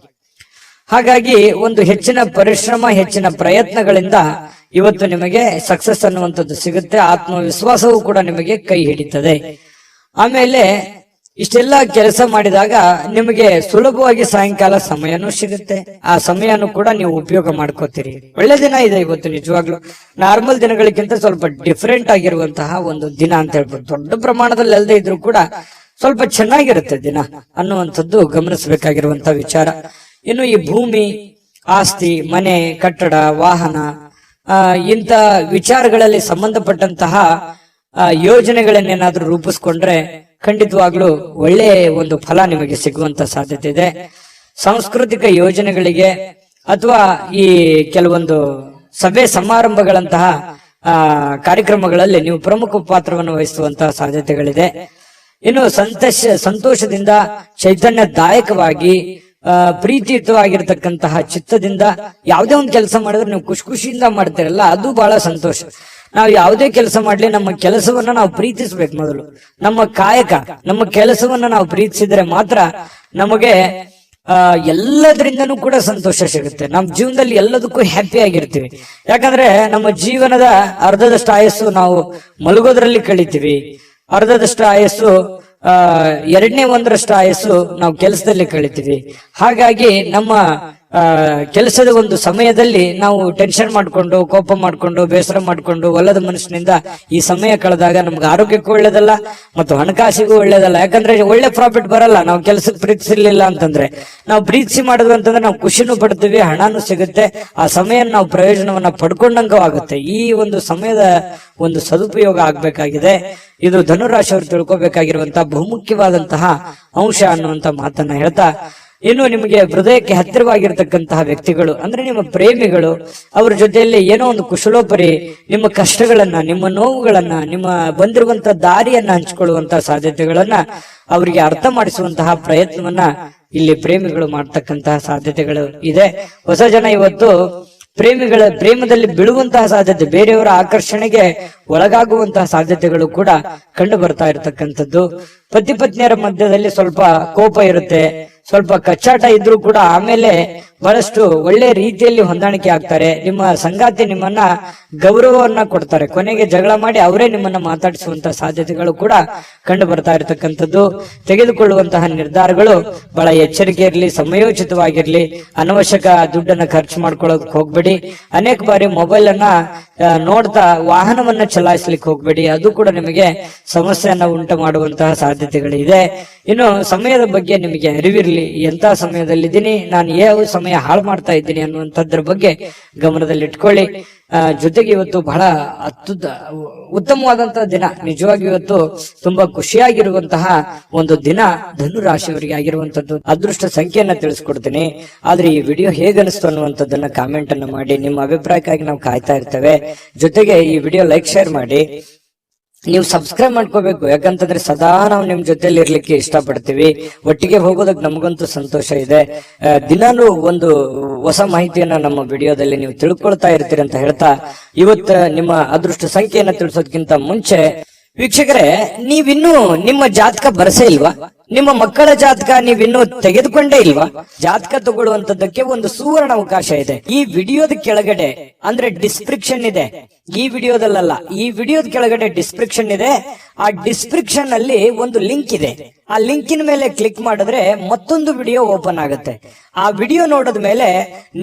ಹಾಗಾಗಿ ಒಂದು ಹೆಚ್ಚಿನ ಪರಿಶ್ರಮ, ಹೆಚ್ಚಿನ ಪ್ರಯತ್ನಗಳಿಂದ ಇವತ್ತು ನಿಮಗೆ ಸಕ್ಸಸ್ ಅನ್ನುವಂಥದ್ದು ಸಿಗುತ್ತೆ. ಆತ್ಮವಿಶ್ವಾಸವೂ ಕೂಡ ನಿಮಗೆ ಕೈ ಹಿಡಿತದೆ. ಆಮೇಲೆ ಇಷ್ಟೆಲ್ಲ ಕೆಲಸ ಮಾಡಿದಾಗ ನಿಮಗೆ ಸುಲಭವಾಗಿ ಸಾಯಂಕಾಲ ಸಮಯನೂ ಸಿಗುತ್ತೆ. ಆ ಸಮಯನೂ ಕೂಡ ನೀವು ಉಪಯೋಗ ಮಾಡ್ಕೋತೀರಿ. ಒಳ್ಳೆ ದಿನ ಇದೆ ಇವತ್ತು. ನಿಜವಾಗ್ಲು ನಾರ್ಮಲ್ ದಿನಗಳಿಗಿಂತ ಸ್ವಲ್ಪ ಡಿಫರೆಂಟ್ ಆಗಿರುವಂತಹ ಒಂದು ದಿನ ಅಂತ ಹೇಳ್ಬೋದು. ದೊಡ್ಡ ಪ್ರಮಾಣದಲ್ಲಿ ಅಲ್ಲದೆ ಇದ್ರೂ ಕೂಡ ಸ್ವಲ್ಪ ಚೆನ್ನಾಗಿರುತ್ತೆ ದಿನ ಅನ್ನುವಂಥದ್ದು ಗಮನಿಸಬೇಕಾಗಿರುವಂತಹ ವಿಚಾರ. ಇನ್ನು ಈ ಭೂಮಿ, ಆಸ್ತಿ, ಮನೆ, ಕಟ್ಟಡ, ವಾಹನ ಇಂಥ ವಿಚಾರಗಳಲ್ಲಿ ಸಂಬಂಧಪಟ್ಟಂತಹ ಯೋಜನೆಗಳನ್ನೇನಾದ್ರೂ ರೂಪಿಸ್ಕೊಂಡ್ರೆ ಖಂಡಿತವಾಗ್ಲೂ ಒಳ್ಳೆ ಒಂದು ಫಲ ನಿಮಗೆ ಸಿಗುವಂತ ಸಾಧ್ಯತೆ ಇದೆ. ಸಾಂಸ್ಕೃತಿಕ ಯೋಜನೆಗಳಿಗೆ ಅಥವಾ ಈ ಕೆಲವೊಂದು ಸಭೆ ಸಮಾರಂಭಗಳಂತಹ ಕಾರ್ಯಕ್ರಮಗಳಲ್ಲಿ ನೀವು ಪ್ರಮುಖ ಪಾತ್ರವನ್ನು ವಹಿಸುವಂತಹ ಸಾಧ್ಯತೆಗಳಿದೆ. ಇನ್ನು ಸಂತೋಷದಿಂದ, ಚೈತನ್ಯದಾಯಕವಾಗಿ, ಪ್ರೀತಿಯುತವಾಗಿರ್ತಕ್ಕಂತಹ ಚಿತ್ತದಿಂದ ಯಾವುದೇ ಒಂದು ಕೆಲಸ ಮಾಡಿದ್ರೆ ನೀವು ಖುಷಿಯಿಂದ ಮಾಡ್ತೀರಲ್ಲ, ಅದು ಬಹಳ ಸಂತೋಷ. ನಾವು ಯಾವುದೇ ಕೆಲಸ ಮಾಡ್ಲಿ ನಮ್ಮ ಕೆಲಸವನ್ನ ನಾವು ಪ್ರೀತಿಸ್ಬೇಕು. ಮೊದಲು ನಮ್ಮ ಕಾಯಕ, ನಮ್ಮ ಕೆಲಸವನ್ನ ನಾವು ಪ್ರೀತಿಸಿದ್ರೆ ಮಾತ್ರ ನಮಗೆ ಎಲ್ಲದರಿಂದನೂ ಕೂಡ ಸಂತೋಷ ಸಿಗುತ್ತೆ. ನಮ್ಮ ಜೀವನದಲ್ಲಿ ಎಲ್ಲದಕ್ಕೂ ಹ್ಯಾಪಿ ಆಗಿರ್ತೀವಿ. ಯಾಕಂದ್ರೆ ನಮ್ಮ ಜೀವನದ ಅರ್ಧದಷ್ಟು ಆಯಸ್ಸು ನಾವು ಮಲಗೋದ್ರಲ್ಲಿ ಕಳಿತೀವಿ, ಅರ್ಧದಷ್ಟು ಆಯಸ್ಸು 1/2 ಆಯಸ್ಸು ನಾವು ಕೆಲಸದಲ್ಲಿ ಕಳಿತೀವಿ. ಹಾಗಾಗಿ ನಮ್ಮ ಕೆಲಸದ ಒಂದು ಸಮಯದಲ್ಲಿ ನಾವು ಟೆನ್ಷನ್ ಮಾಡ್ಕೊಂಡು, ಕೋಪ ಮಾಡ್ಕೊಂಡು, ಬೇಸರ ಮಾಡ್ಕೊಂಡು, ಒಲ್ಲದ ಮನಸ್ಸಿನಿಂದ ಈ ಸಮಯ ಕಳೆದಾಗ ನಮ್ಗೆ ಆರೋಗ್ಯಕ್ಕೂ ಒಳ್ಳೇದಲ್ಲ ಮತ್ತು ಹಣಕಾಸಿಗೂ ಒಳ್ಳೇದಲ್ಲ. ಯಾಕಂದ್ರೆ ಒಳ್ಳೆ ಪ್ರಾಫಿಟ್ ಬರಲ್ಲ ನಾವು ಕೆಲಸಕ್ಕೆ ಪ್ರೀತಿಸಿರ್ಲಿಲ್ಲ ಅಂತಂದ್ರೆ. ನಾವು ಪ್ರೀತಿಸಿ ಮಾಡಿದ್ವಿ ಅಂತಂದ್ರೆ ನಾವು ಖುಷಿನೂ ಪಡ್ತೀವಿ, ಹಣನೂ ಸಿಗುತ್ತೆ, ಆ ಸಮಯ ನಾವು ಪ್ರಯೋಜನವನ್ನ ಪಡ್ಕೊಂಡಂಗೂ ಆಗುತ್ತೆ. ಈ ಒಂದು ಸಮಯದ ಒಂದು ಸದುಪಯೋಗ ಆಗ್ಬೇಕಾಗಿದೆ. ಇದು ಧನುರಾಶಿಯವರು ತಿಳ್ಕೊಬೇಕಾಗಿರುವಂತಹ ಬಹುಮುಖ್ಯವಾದಂತಹ ಅಂಶ ಅನ್ನುವಂತ ಮಾತನ್ನ ಹೇಳ್ತಾ ಇನ್ನು ನಿಮಗೆ ಹೃದಯಕ್ಕೆ ಹತ್ತಿರವಾಗಿರ್ತಕ್ಕಂತಹ ವ್ಯಕ್ತಿಗಳು ಅಂದ್ರೆ ನಿಮ್ಮ ಪ್ರೇಮಿಗಳು, ಅವ್ರ ಜೊತೆಯಲ್ಲಿ ಏನೋ ಒಂದು ಕುಶಲೋಪರಿ ನಿಮ್ಮ ಕಷ್ಟಗಳನ್ನ, ನಿಮ್ಮ ನೋವುಗಳನ್ನ, ನಿಮ್ಮ ಬಂದಿರುವಂತಹ ದಾರಿಯನ್ನ ಹಂಚಿಕೊಳ್ಳುವಂತಹ ಸಾಧ್ಯತೆಗಳನ್ನ ಅವರಿಗೆ ಅರ್ಥ ಮಾಡಿಸುವಂತಹ ಪ್ರಯತ್ನವನ್ನ ಇಲ್ಲಿ ಪ್ರೇಮಿಗಳು ಮಾಡ್ತಕ್ಕಂತಹ ಸಾಧ್ಯತೆಗಳು ಇದೆ. ಹೊಸ ಜನ ಇವತ್ತು ಪ್ರೇಮದಲ್ಲಿ ಬೀಳುವಂತಹ ಸಾಧ್ಯತೆ, ಬೇರೆಯವರ ಆಕರ್ಷಣೆಗೆ ಒಳಗಾಗುವಂತಹ ಸಾಧ್ಯತೆಗಳು ಕೂಡ ಕಂಡು ಬರ್ತಾ ಇರತಕ್ಕಂಥದ್ದು. ಪತಿ ಪತ್ನಿಯರ ಮಧ್ಯದಲ್ಲಿ ಸ್ವಲ್ಪ ಕೋಪ ಇರುತ್ತೆ, ಸ್ವಲ್ಪ ಕಚ್ಚಾಟ ಇದ್ರೂ ಕೂಡ ಆಮೇಲೆ ಬಹಳಷ್ಟು ಒಳ್ಳೆ ರೀತಿಯಲ್ಲಿ ಹೊಂದಾಣಿಕೆ ಆಗ್ತಾರೆ. ನಿಮ್ಮ ಸಂಗಾತಿ ನಿಮ್ಮನ್ನ ಗೌರವವನ್ನ ಕೊಡ್ತಾರೆ, ಕೊನೆಗೆ ಜಗಳ ಮಾಡಿ ಅವರೇ ನಿಮ್ಮನ್ನ ಮಾತಾಡಿಸುವಂತಹ ಸಾಧ್ಯತೆಗಳು ಕೂಡ ಕಂಡು ಬರ್ತಾ ಇರತಕ್ಕಂಥದ್ದು. ತೆಗೆದುಕೊಳ್ಳುವಂತಹ ನಿರ್ಧಾರಗಳು ಬಹಳ ಎಚ್ಚರಿಕೆ ಇರಲಿ, ಸಮಯೋಚಿತವಾಗಿರ್ಲಿ. ಅನವಶ್ಯಕ ದುಡ್ಡನ್ನ ಖರ್ಚು ಮಾಡ್ಕೊಳ್ಳೋಕ್ ಹೋಗ್ಬೇಡಿ. ಅನೇಕ ಬಾರಿ ಮೊಬೈಲ್ ಅನ್ನ ನೋಡ್ತಾ ವಾಹನವನ್ನ ಚಲಾಯಿಸ್ಲಿಕ್ಕೆ ಹೋಗ್ಬೇಡಿ, ಅದು ಕೂಡ ನಿಮಗೆ ಸಮಸ್ಯೆಯನ್ನ ಉಂಟು ಮಾಡುವಂತಹ ಸಾಧ್ಯತೆಗಳಿದೆ. ಇನ್ನು ಸಮಯದ ಬಗ್ಗೆ ನಿಮಗೆ ಅರಿವಿರ್ಲಿ, ಎಂತ ಸಮಯದಲ್ಲಿದ್ದೀನಿ, ನಾನು ಯಾವ ಸಮಯ ಹಾಳು ಮಾಡ್ತಾ ಇದ್ದೀನಿ ಅನ್ನುವಂಥದ್ರ ಬಗ್ಗೆ ಗಮನದಲ್ಲಿ ಇಟ್ಕೊಳ್ಳಿ. ಜೊತೆಗೆ ಇವತ್ತು ಬಹಳ ಉತ್ತಮವಾದಂತಹ ದಿನ, ನಿಜವಾಗಿ ಇವತ್ತು ತುಂಬಾ ಖುಷಿಯಾಗಿರುವಂತಹ ಒಂದು ದಿನ ಧನು ರಾಶಿಯವರಿಗೆ ಆಗಿರುವಂತದ್ದು. ಅದೃಷ್ಟ ಸಂಖ್ಯೆಯನ್ನ ತಿಳಿಸ್ಕೊಡ್ತೀನಿ, ಆದ್ರೆ ಈ ವಿಡಿಯೋ ಹೇಗನಿಸ್ತು ಅನ್ನುವಂಥದ್ದನ್ನ ಕಾಮೆಂಟ್ ಅನ್ನ ಮಾಡಿ. ನಿಮ್ಮ ಅಭಿಪ್ರಾಯಕ್ಕಾಗಿ ನಾವು ಕಾಯ್ತಾ ಇರ್ತೇವೆ. ಜೊತೆಗೆ ಈ ವಿಡಿಯೋ ಲೈಕ್, ಶೇರ್ ಮಾಡಿ. ನೀವು ಸಬ್ಸ್ಕ್ರೈಬ್ ಮಾಡ್ಕೋಬೇಕು, ಯಾಕಂತಂದ್ರೆ ಸದಾ ನಾವು ನಿಮ್ ಜೊತೆಲಿ ಇರ್ಲಿಕ್ಕೆ ಇಷ್ಟಪಡ್ತೀವಿ. ಒಟ್ಟಿಗೆ ಹೋಗೋದಕ್ಕೆ ನಮಗಂತೂ ಸಂತೋಷ ಇದೆ. ದಿನಾನು ಒಂದು ಹೊಸ ಮಾಹಿತಿಯನ್ನ ನಮ್ಮ ವಿಡಿಯೋದಲ್ಲಿ ನೀವು ತಿಳ್ಕೊಳ್ತಾ ಇರ್ತೀರಿ ಅಂತ ಹೇಳ್ತಾ, ಇವತ್ತು ನಿಮ್ಮ ಅದೃಷ್ಟ ಸಂಖ್ಯೆಯನ್ನ ತಿಳಿಸೋದಕ್ಕಿಂತ ಮುಂಚೆ ವೀಕ್ಷಕರೇ, ನೀವಿನ್ನೂ ನಿಮ್ಮ ಜಾತಕ ಬರಸೇ ಇಲ್ವಾ? ನಿಮ್ಮ ಮಕ್ಕಳ ಜಾತಕ ನೀವಿನ್ನೂ ತೆಗೆದುಕೊಂಡೇ ಇಲ್ವಾ? ಜಾತಕ ತಗೊಳ್ಳುವಂತದ್ದಕ್ಕೆ ಒಂದು ಸುವರ್ಣ ಅವಕಾಶ ಇದೆ. ಈ ವಿಡಿಯೋದ ಕೆಳಗಡೆ ಅಂದ್ರೆ ಡಿಸ್ಕ್ರಿಪ್ಷನ್ ಇದೆ, ಈ ವಿಡಿಯೋದಲ್ಲ, ಈ ವಿಡಿಯೋದ ಕೆಳಗಡೆ ಡಿಸ್ಕ್ರಿಪ್ಷನ್ ಇದೆ. ಆ ಡಿಸ್ಕ್ರಿಪ್ಷನ್ ಅಲ್ಲಿ ಒಂದು ಲಿಂಕ್ ಇದೆ. ಆ ಲಿಂಕಿನ ಮೇಲೆ ಕ್ಲಿಕ್ ಮಾಡಿದ್ರೆ ಮತ್ತೊಂದು ವಿಡಿಯೋ ಓಪನ್ ಆಗುತ್ತೆ. ಆ ವಿಡಿಯೋ ನೋಡಿದ ಮೇಲೆ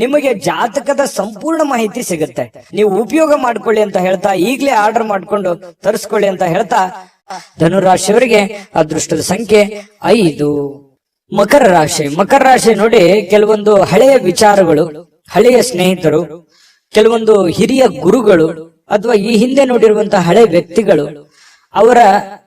ನಿಮಗೆ ಜಾತಕದ ಸಂಪೂರ್ಣ ಮಾಹಿತಿ ಸಿಗುತ್ತೆ. ನೀವು ಉಪಯೋಗ ಮಾಡ್ಕೊಳ್ಳಿ ಅಂತ ಹೇಳ್ತಾ, ಈಗಲೇ ಆರ್ಡರ್ ಮಾಡ್ಕೊಂಡು ತರಿಸ್ಕೊಳ್ಳಿ ಅಂತ ಹೇಳ್ತಾ, ಧನುರಾಶಿಯವರಿಗೆ ಅದೃಷ್ಟದ ಸಂಖ್ಯೆ 5. ಮಕರ ರಾಶಿ ನೋಡಿ, ಕೆಲವೊಂದು ಹಳೆಯ ವಿಚಾರಗಳು, ಹಳೆಯ ಸ್ನೇಹಿತರು, ಕೆಲವೊಂದು ಹಿರಿಯ ಗುರುಗಳು ಅಥವಾ ಈ ಹಿಂದೆ ನೋಡಿರುವಂತಹ ಹಳೆ ವ್ಯಕ್ತಿಗಳು ಅವರ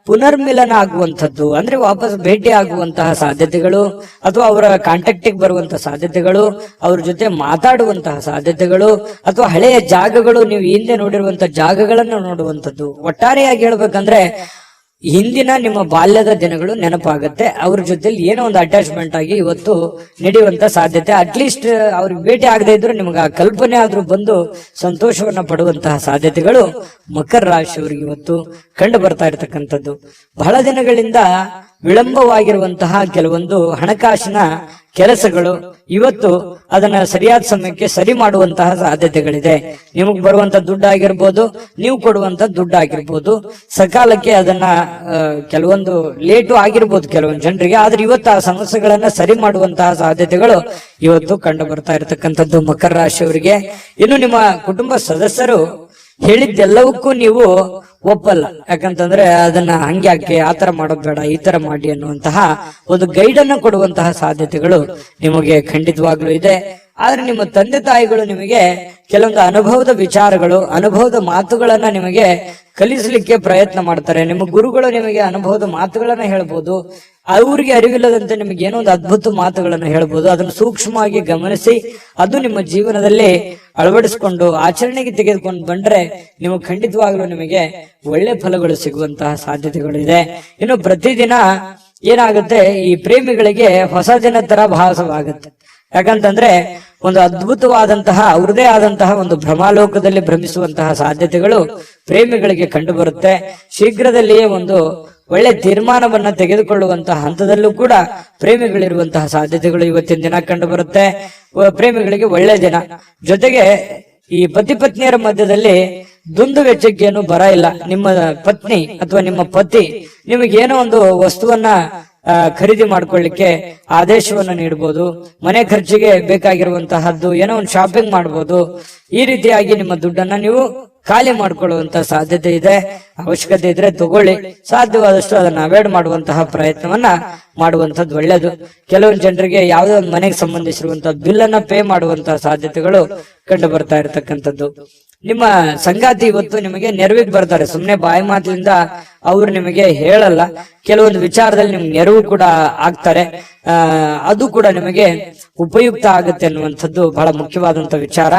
ಪುನರ್ಮಿಲನ ಆಗುವಂಥದ್ದು, ಅಂದ್ರೆ ವಾಪಸ್ ಭೇಟಿ ಆಗುವಂತಹ ಸಾಧ್ಯತೆಗಳು, ಅಥವಾ ಅವರ ಕಾಂಟ್ಯಾಕ್ಟಿಗೆ ಬರುವಂತಹ ಸಾಧ್ಯತೆಗಳು, ಅವ್ರ ಜೊತೆ ಮಾತಾಡುವಂತಹ ಸಾಧ್ಯತೆಗಳು, ಅಥವಾ ಹಳೆಯ ಜಾಗಗಳು, ನೀವು ಹಿಂದೆ ನೋಡಿರುವಂತಹ ಜಾಗಗಳನ್ನು ನೋಡುವಂಥದ್ದು. ಒಟ್ಟಾರೆಯಾಗಿ ಹೇಳ್ಬೇಕಂದ್ರೆ ಹಿಂದಿನ ನಿಮ್ಮ ಬಾಲ್ಯದ ದಿನಗಳು ನೆನಪಾಗುತ್ತೆ. ಅವ್ರ ಜೊತೆಲಿ ಏನೋ ಒಂದು ಅಟ್ಯಾಚ್ಮೆಂಟ್ ಆಗಿ ಇವತ್ತು ನಡೆಯುವಂತ ಸಾಧ್ಯತೆ. ಅಟ್ಲೀಸ್ಟ್ ಅವ್ರಿಗೆ ಭೇಟಿ ಆಗದೆ ಇದ್ರು ನಿಮ್ಗೆ ಆ ಕಲ್ಪನೆ ಆದ್ರೂ ಬಂದು ಸಂತೋಷವನ್ನ ಪಡುವಂತಹ ಸಾಧ್ಯತೆಗಳು ಮಕರ ರಾಶಿಯವರಿಗೆ ಇವತ್ತು ಕಂಡು ಬರ್ತಾ ಇರತಕ್ಕಂಥದ್ದು. ಬಹಳ ದಿನಗಳಿಂದ ವಿಳಂಬವಾಗಿರುವಂತಹ ಕೆಲವೊಂದು ಹಣಕಾಸಿನ ಕೆಲಸಗಳು ಇವತ್ತು ಅದನ್ನ ಸರಿಯಾದ ಸಮಯಕ್ಕೆ ಸರಿ ಮಾಡುವಂತಹ ಸಾಧ್ಯತೆಗಳಿದೆ. ನಿಮಗ್ ಬರುವಂತ ದುಡ್ಡು ಆಗಿರ್ಬೋದು, ನೀವು ಕೊಡುವಂತ ದುಡ್ಡು ಆಗಿರ್ಬೋದು, ಸಕಾಲಕ್ಕೆ ಅದನ್ನ ಕೆಲವೊಂದು ಲೇಟು ಆಗಿರ್ಬೋದು ಕೆಲವೊಂದು ಜನರಿಗೆ, ಆದ್ರೆ ಇವತ್ತು ಆ ಸಮಸ್ಯೆಗಳನ್ನ ಸರಿ ಮಾಡುವಂತಹ ಸಾಧ್ಯತೆಗಳು ಇವತ್ತು ಕಂಡು ಬರ್ತಾ ಇರತಕ್ಕಂಥದ್ದು ಮಕರ ರಾಶಿಯವರಿಗೆ. ಇನ್ನು ನಿಮ್ಮ ಕುಟುಂಬ ಸದಸ್ಯರು ಹೇಳಿದ್ದೆಲ್ಲವಕ್ಕೂ ನೀವು ಒಪ್ಪಲ್ಲ, ಯಾಕಂತಂದ್ರೆ ಅದನ್ನ ಹಂಗ್ಯಾಕೆ, ಆತರ ಮಾಡೋದ್ ಬೇಡ, ಈ ತರ ಮಾಡಿ ಅನ್ನುವಂತಹ ಒಂದು ಗೈಡ್ ಅನ್ನು ಕೊಡುವಂತಹ ಸಾಧ್ಯತೆಗಳು ನಿಮಗೆ ಖಂಡಿತವಾಗ್ಲೂ ಇದೆ. ಆದ್ರೆ ನಿಮ್ಮ ತಂದೆ ತಾಯಿಗಳು ನಿಮಗೆ ಕೆಲವೊಂದು ಅನುಭವದ ವಿಚಾರಗಳು, ಅನುಭವದ ಮಾತುಗಳನ್ನ ನಿಮಗೆ ಕಲಿಸಲಿಕ್ಕೆ ಪ್ರಯತ್ನ ಮಾಡ್ತಾರೆ. ನಿಮ್ಮ ಗುರುಗಳು ನಿಮಗೆ ಅನುಭವದ ಮಾತುಗಳನ್ನ ಹೇಳ್ಬೋದು, ಅವ್ರಿಗೆ ಅರಿವಿಲ್ಲದಂತೆ ನಿಮಗೆ ಏನೋ ಒಂದು ಅದ್ಭುತ ಮಾತುಗಳನ್ನು ಹೇಳ್ಬೋದು. ಅದನ್ನು ಸೂಕ್ಷ್ಮವಾಗಿ ಗಮನಿಸಿ ಅದು ನಿಮ್ಮ ಜೀವನದಲ್ಲಿ ಅಳವಡಿಸಿಕೊಂಡು ಆಚರಣೆಗೆ ತೆಗೆದುಕೊಂಡು ಬಂದ್ರೆ ನಿಮಗೆ ಖಂಡಿತವಾಗ್ಲೂ ನಿಮಗೆ ಒಳ್ಳೆ ಫಲಗಳು ಸಿಗುವಂತಹ ಸಾಧ್ಯತೆಗಳಿದೆ. ಇನ್ನು ಪ್ರತಿದಿನ ಏನಾಗುತ್ತೆ, ಈ ಪ್ರೇಮಿಗಳಿಗೆ ಹೊಸ ದಿನ ತರ ಭಾಸವಾಗುತ್ತೆ. ಯಾಕಂತಂದ್ರೆ ಒಂದು ಅದ್ಭುತವಾದಂತಹ ಅವ್ರದೇ ಆದಂತಹ ಒಂದು ಭ್ರಮಾಲೋಕದಲ್ಲಿ ಭ್ರಮಿಸುವಂತಹ ಸಾಧ್ಯತೆಗಳು ಪ್ರೇಮಿಗಳಿಗೆ ಕಂಡು ಬರುತ್ತೆ. ಶೀಘ್ರದಲ್ಲಿಯೇ ಒಂದು ಒಳ್ಳೆ ತೀರ್ಮಾನವನ್ನ ತೆಗೆದುಕೊಳ್ಳುವಂತಹ ಹಂತದಲ್ಲೂ ಕೂಡ ಪ್ರೇಮಿಗಳಿರುವಂತಹ ಸಾಧ್ಯತೆಗಳು ಇವತ್ತಿನ ದಿನ ಕಂಡು ಬರುತ್ತೆ. ಪ್ರೇಮಿಗಳಿಗೆ ಒಳ್ಳೆ ದಿನ. ಜೊತೆಗೆ ಈ ಪತಿ ಪತ್ನಿಯರ ಮಧ್ಯದಲ್ಲಿ ದುಂದು ವೆಚ್ಚಕ್ಕೇನು ಬರ ಇಲ್ಲ. ನಿಮ್ಮ ಪತ್ನಿ ಅಥವಾ ನಿಮ್ಮ ಪತಿ ನಿಮಗೇನೋ ಒಂದು ವಸ್ತುವನ್ನ ಖರೀದಿ ಮಾಡ್ಕೊಳ್ಳಿಕ್ಕೆ ಆದೇಶವನ್ನು ನೀಡಬಹುದು. ಮನೆ ಖರ್ಚಿಗೆ ಬೇಕಾಗಿರುವಂತಹದ್ದು ಏನೋ ಒಂದು ಶಾಪಿಂಗ್ ಮಾಡಬಹುದು. ಈ ರೀತಿಯಾಗಿ ನಿಮ್ಮ ದುಡ್ಡನ್ನ ನೀವು ಖಾಲಿ ಮಾಡ್ಕೊಳ್ಳುವಂತ ಸಾಧ್ಯತೆ ಇದೆ. ಅವಶ್ಯಕತೆ ಇದ್ರೆ ತಗೊಳ್ಳಿ, ಸಾಧ್ಯವಾದಷ್ಟು ಅದನ್ನ ಅವಾಯ್ಡ್ ಮಾಡುವಂತಹ ಪ್ರಯತ್ನವನ್ನ ಮಾಡುವಂತದ್ದು ಒಳ್ಳೇದು. ಕೆಲವೊಂದು ಜನರಿಗೆ ಯಾವುದೋ ಒಂದು ಮನೆಗೆ ಸಂಬಂಧಿಸಿರುವಂತಹ ಬಿಲ್ ಅನ್ನ ಪೇ ಮಾಡುವಂತಹ ಸಾಧ್ಯತೆಗಳು ಕಂಡು ಬರ್ತಾ ಇರತಕ್ಕಂಥದ್ದು. ನಿಮ್ಮ ಸಂಗಾತಿ ಇವತ್ತು ನಿಮಗೆ ನೆರವಿಗೆ ಬರ್ತಾರೆ. ಸುಮ್ನೆ ಬಾಯಿ ಮಾತಿನಿಂದ ಅವ್ರು ನಿಮಗೆ ಹೇಳಲ್ಲ, ಕೆಲವೊಂದು ವಿಚಾರದಲ್ಲಿ ನಿಮ್ಗೆ ನೆರವು ಕೂಡ ಆಗ್ತಾರೆ. ಅದು ಕೂಡ ನಿಮಗೆ ಉಪಯುಕ್ತ ಆಗುತ್ತೆ ಅನ್ನುವಂಥದ್ದು ಬಹಳ ಮುಖ್ಯವಾದಂತ ವಿಚಾರ.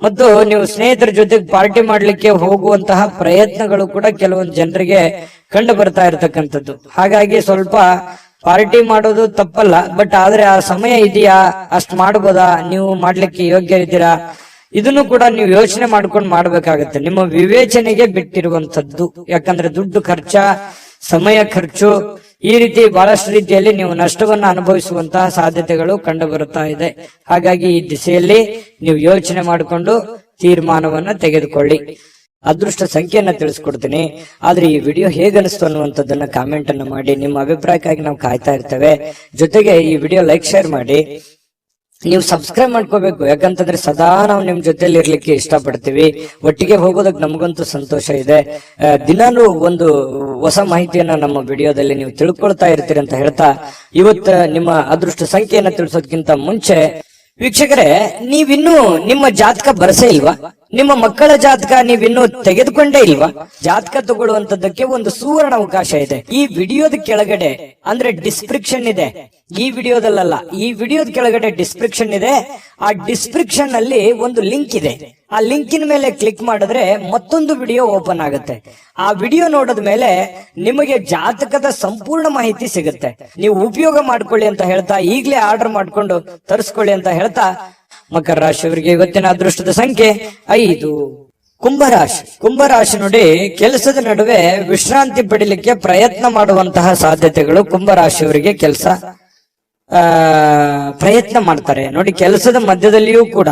ಮತ್ತು ನೀವು ಸ್ನೇಹಿತರ ಜೊತೆಗೆ ಪಾರ್ಟಿ ಮಾಡ್ಲಿಕ್ಕೆ ಹೋಗುವಂತಹ ಪ್ರಯತ್ನಗಳು ಕೂಡ ಕೆಲವೊಂದು ಜನರಿಗೆ ಕಂಡು ಬರ್ತಾ ಇರತಕ್ಕಂಥದ್ದು. ಹಾಗಾಗಿ ಸ್ವಲ್ಪ ಪಾರ್ಟಿ ಮಾಡೋದು ತಪ್ಪಲ್ಲ, ಬಟ್ ಆದ್ರೆ ಆ ಸಮಯ ಇದೆಯಾ, ಅಷ್ಟ್ ಮಾಡ್ಬೋದಾ, ನೀವು ಮಾಡ್ಲಿಕ್ಕೆ ಯೋಗ್ಯ ಇದ್ದೀರಾ, ಇದನ್ನು ಕೂಡ ನೀವು ಯೋಚನೆ ಮಾಡ್ಕೊಂಡು ಮಾಡ್ಬೇಕಾಗತ್ತೆ. ನಿಮ್ಮ ವಿವೇಚನೆಗೆ ಬಿಟ್ಟಿರುವಂತದ್ದು. ಯಾಕಂದ್ರೆ ದುಡ್ಡು ಖರ್ಚ, ಸಮಯ ಖರ್ಚು, ಈ ರೀತಿ ಬಹಳಷ್ಟು ರೀತಿಯಲ್ಲಿ ನೀವು ನಷ್ಟವನ್ನ ಅನುಭವಿಸುವಂತಹ ಸಾಧ್ಯತೆಗಳು ಕಂಡು ಬರುತ್ತಾ ಇದೆ. ಹಾಗಾಗಿ ಈ ದಿಸೆಯಲ್ಲಿ ನೀವು ಯೋಚನೆ ಮಾಡಿಕೊಂಡು ತೀರ್ಮಾನವನ್ನ ತೆಗೆದುಕೊಳ್ಳಿ. ಅದೃಷ್ಟ ಸಂಖ್ಯೆಯನ್ನ ತಿಳಿಸ್ಕೊಡ್ತೀನಿ. ಆದ್ರೆ ಈ ವಿಡಿಯೋ ಹೇಗನಿಸ್ತು ಅನ್ನುವಂಥದ್ದನ್ನ ಕಾಮೆಂಟ್ ಅನ್ನ ಮಾಡಿ. ನಿಮ್ಮ ಅಭಿಪ್ರಾಯಕ್ಕಾಗಿ ನಾವು ಕಾಯ್ತಾ ಇರ್ತೇವೆ. ಜೊತೆಗೆ ಈ ವಿಡಿಯೋ ಲೈಕ್, ಶೇರ್ ಮಾಡಿ. ನೀವು ಸಬ್ಸ್ಕ್ರೈಬ್ ಮಾಡ್ಕೋಬೇಕು, ಯಾಕಂತಂದ್ರೆ ಸದಾ ನಾವು ನಿಮ್ ಜೊತೆಲಿ ಇರ್ಲಿಕ್ಕೆ ಇಷ್ಟಪಡ್ತೀವಿ. ಒಟ್ಟಿಗೆ ಹೋಗೋದಕ್ಕೆ ನಮಗಂತೂ ಸಂತೋಷ ಇದೆ. ದಿನಾನು ಒಂದು ಹೊಸ ಮಾಹಿತಿಯನ್ನ ನಮ್ಮ ವಿಡಿಯೋದಲ್ಲಿ ನೀವು ತಿಳ್ಕೊಳ್ತಾ ಇರ್ತೀರಿ ಅಂತ ಹೇಳ್ತಾ, ಇವತ್ತು ನಿಮ್ಮ ಅದೃಷ್ಟ ಸಂಖ್ಯೆಯನ್ನ ತಿಳಿಸೋದಕ್ಕಿಂತ ಮುಂಚೆ ವೀಕ್ಷಕರೇ, ನೀವಿನ್ನೂ ನಿಮ್ಮ ಜಾತಕ ಬರಸೇ ಇಲ್ವಾ? ನಿಮ್ಮ ಮಕ್ಕಳ ಜಾತಕ ನೀವಿನ್ನೂ ತೆಗೆದುಕೊಂಡೇ ಇಲ್ವಾ? ಜಾತಕ ತಗೊಳ್ಳುವಂತದ್ದಕ್ಕೆ ಒಂದು ಸುವರ್ಣ ಅವಕಾಶ ಇದೆ. ಈ ವಿಡಿಯೋದ ಕೆಳಗಡೆ ಅಂದ್ರೆ ಡಿಸ್ಕ್ರಿಪ್ಷನ್ ಇದೆ. ಈ ವಿಡಿಯೋದಲ್ಲ, ಈ ವಿಡಿಯೋದ ಕೆಳಗಡೆ ಡಿಸ್ಕ್ರಿಪ್ಷನ್ ಇದೆ. ಆ ಡಿಸ್ಕ್ರಿಪ್ಷನ್ ಅಲ್ಲಿ ಒಂದು ಲಿಂಕ್ ಇದೆ. ಆ ಲಿಂಕಿನ ಮೇಲೆ ಕ್ಲಿಕ್ ಮಾಡಿದ್ರೆ ಮತ್ತೊಂದು ವಿಡಿಯೋ ಓಪನ್ ಆಗುತ್ತೆ. ಆ ವಿಡಿಯೋ ನೋಡಿದ ಮೇಲೆ ನಿಮಗೆ ಜಾತಕದ ಸಂಪೂರ್ಣ ಮಾಹಿತಿ ಸಿಗುತ್ತೆ. ನೀವು ಉಪಯೋಗ ಮಾಡ್ಕೊಳ್ಳಿ ಅಂತ ಹೇಳ್ತಾ, ಈಗಲೇ ಆರ್ಡರ್ ಮಾಡ್ಕೊಂಡು ತರಿಸ್ಕೊಳ್ಳಿ ಅಂತ ಹೇಳ್ತಾ, ಮಕರ ರಾಶಿಯವರಿಗೆ ಇವತ್ತಿನ ಅದೃಷ್ಟದ ಸಂಖ್ಯೆ 5. ಕುಂಭರಾಶಿ. ಕುಂಭರಾಶಿ ನೋಡಿ, ಕೆಲಸದ ನಡುವೆ ವಿಶ್ರಾಂತಿ ಪಡಿಲಿಕ್ಕೆ ಪ್ರಯತ್ನ ಮಾಡುವಂತಹ ಸಾಧ್ಯತೆಗಳು ಕುಂಭರಾಶಿಯವರಿಗೆ ಪ್ರಯತ್ನ ಮಾಡ್ತಾರೆ ನೋಡಿ. ಕೆಲಸದ ಮಧ್ಯದಲ್ಲಿಯೂ ಕೂಡ